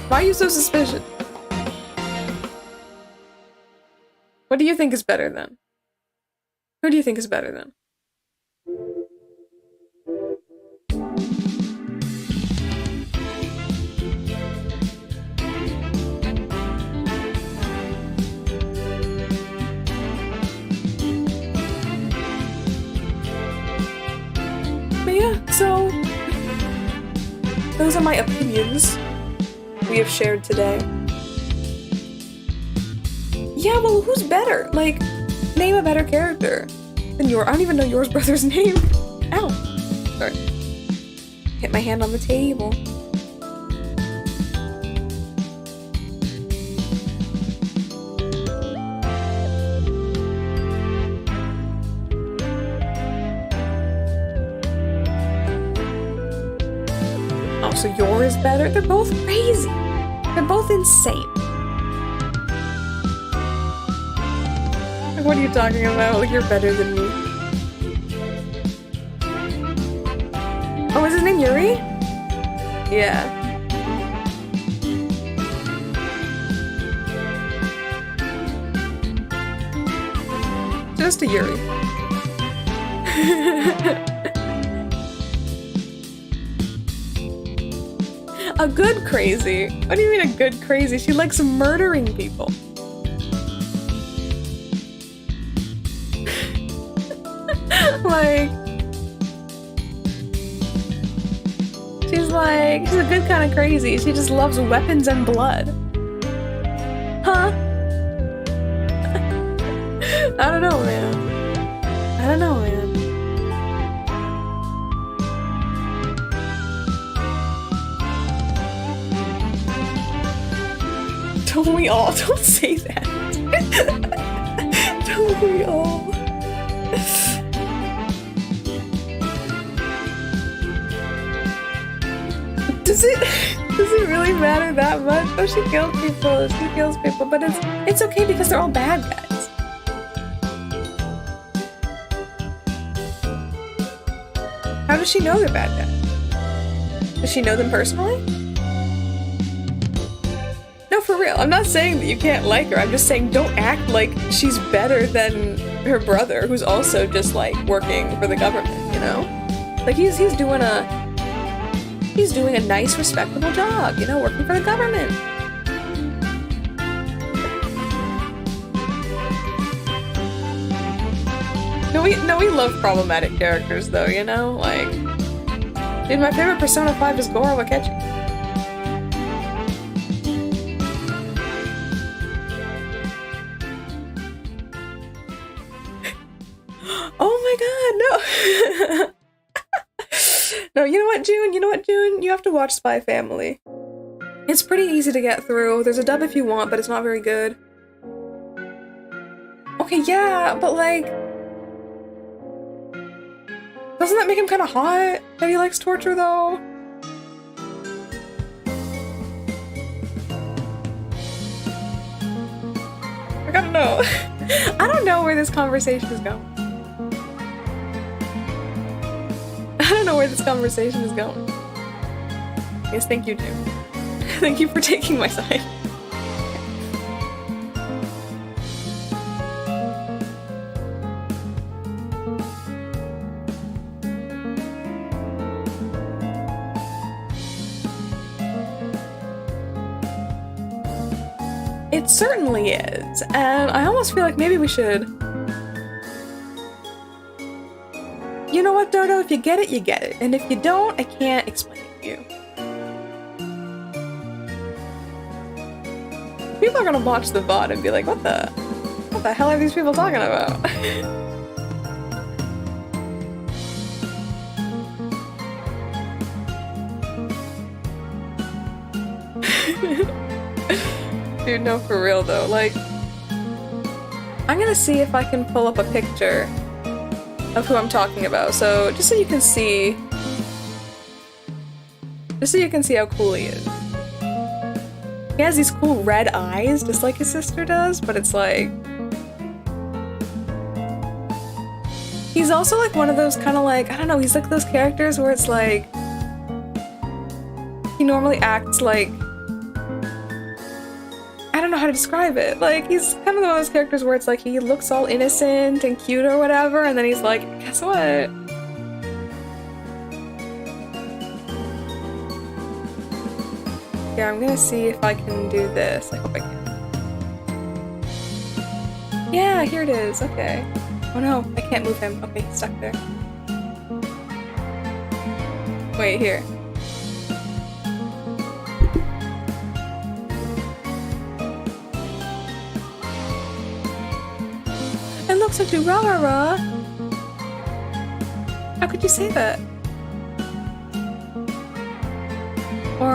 [SPEAKER 1] Why are you so suspicious? What do you think is better then? Who do you think is better then? But yeah, so those are my opinions we have shared today. Yeah, well, who's better? Like, name a better character than I don't even know Yor's brother's name. Ow. Sorry. Hit my hand on the table. Oh, so Yor is better? They're both crazy. They're both insane. What are you talking about? Like, you're better than me. Oh, is his name Yuri? Yeah. Just a Yuri. A good crazy? What do you mean a good crazy? She likes murdering people. She's a good kind of crazy. She just loves weapons and blood. Huh? I don't know, man. Don't we all? Don't say that. Don't we all? Does it really matter that much? Oh, she kills people, but it's okay because they're all bad guys. How does she know they're bad guys? Does she know them personally? No, for real. I'm not saying that you can't like her. I'm just saying don't act like she's better than her brother, who's also just like working for the government, you know? Like he's doing a nice, respectable job, you know, working for the government. No, we love problematic characters, though, you know? Like, dude, my favorite Persona 5 is Goro Akechi. Oh my god, no! No, you know what, June? You have to watch Spy Family. It's pretty easy to get through. There's a dub if you want, but it's not very good. Okay, yeah, but like... Doesn't that make him kind of hot? That he likes torture, though? I gotta know. I don't know where this conversation is going. I don't know where this conversation is going. Yes, thank you, Jim. Thank you for taking my side. It certainly is, and I almost feel like maybe we should... You know what, Dodo? If you get it, you get it. And if you don't, I can't explain it to you. People are gonna watch the VOD and be like, what the hell are these people talking about? Dude, no, for real though, like... I'm gonna see if I can pull up a picture of who I'm talking about, so just so you can see... Just so you can see how cool he is. He has these cool red eyes, just like his sister does, but it's like... He's also like one of those kind of like, I don't know, he's like those characters where it's like... He normally acts like... I don't know how to describe it. Like, he's kind of one of those characters where it's like he looks all innocent and cute or whatever, and then he's like, guess what? Yeah, I'm gonna see if I can do this. I hope I can. Yeah, here it is. Okay. Oh no, I can't move him. Okay, he's stuck there. Wait, here. It looks like you rah-rah-rah. How could you say that? Or,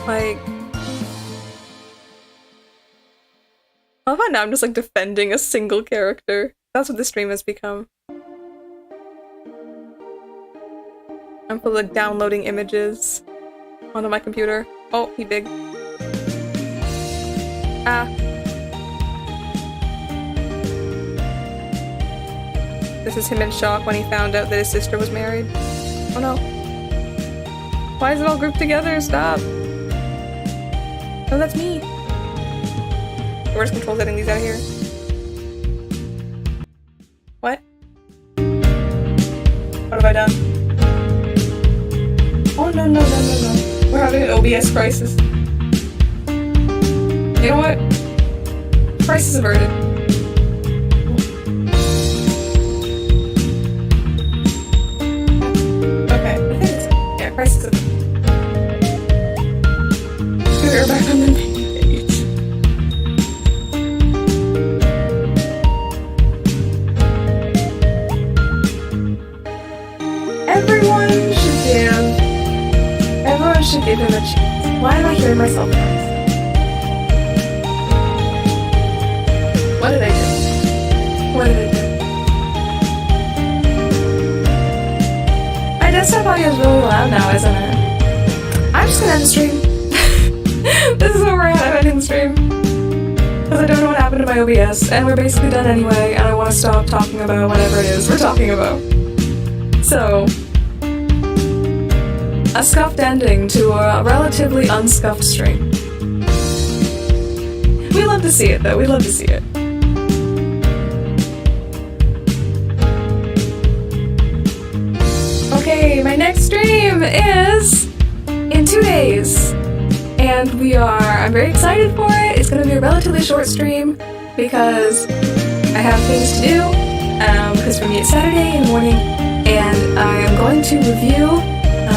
[SPEAKER 1] like... I love how now I'm just like defending a single character. That's what this stream has become. I'm full of downloading images onto my computer. Oh, he big. Ah. This is him in shock when he found out that his sister was married. Oh no. Why is it all grouped together? Stop. Oh, that's me. Where's control setting these out of here? What? What have I done? Oh no no no no no. We're having an OBS crisis. You know what? Crisis averted. Okay, I think it's... Yeah, crisis averted. We're back on the main page. Everyone should give him a chance. Why am I hearing myself first? What did I do? What did I do? My desktop audio is really loud now, isn't it? I'm just gonna end the stream. This is where we're at. I'm ending the stream. Because I don't know what happened to my OBS, and we're basically done anyway, and I want to stop talking about whatever it is we're talking about. So... a scuffed ending to a relatively unscuffed stream. We love to see it, though. We love to see it. Okay, my next stream is in 2 days. And I'm very excited for it. It's gonna be a relatively short stream because I have things to do. Because for me it's Saturday in the morning, and I am going to review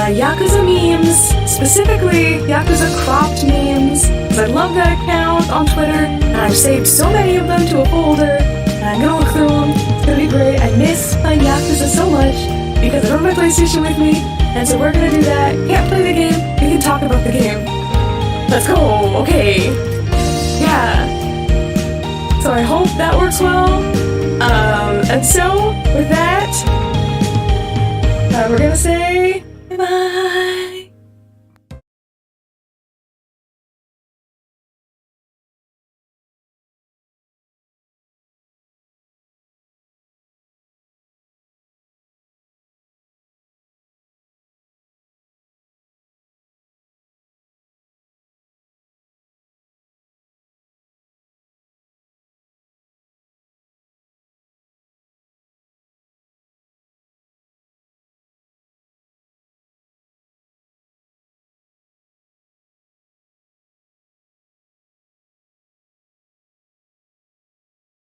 [SPEAKER 1] Yakuza memes, specifically Yakuza cropped memes, because I love that account on Twitter, and I've saved so many of them to a folder, and I'm gonna look through them. It's gonna be great. I miss playing Yakuza so much, because I don't have my PlayStation with me, And so we're gonna do that. Can't play the game, we can talk about the game. Let's go, okay. Yeah. So I hope that works well. And so, with that, we're gonna say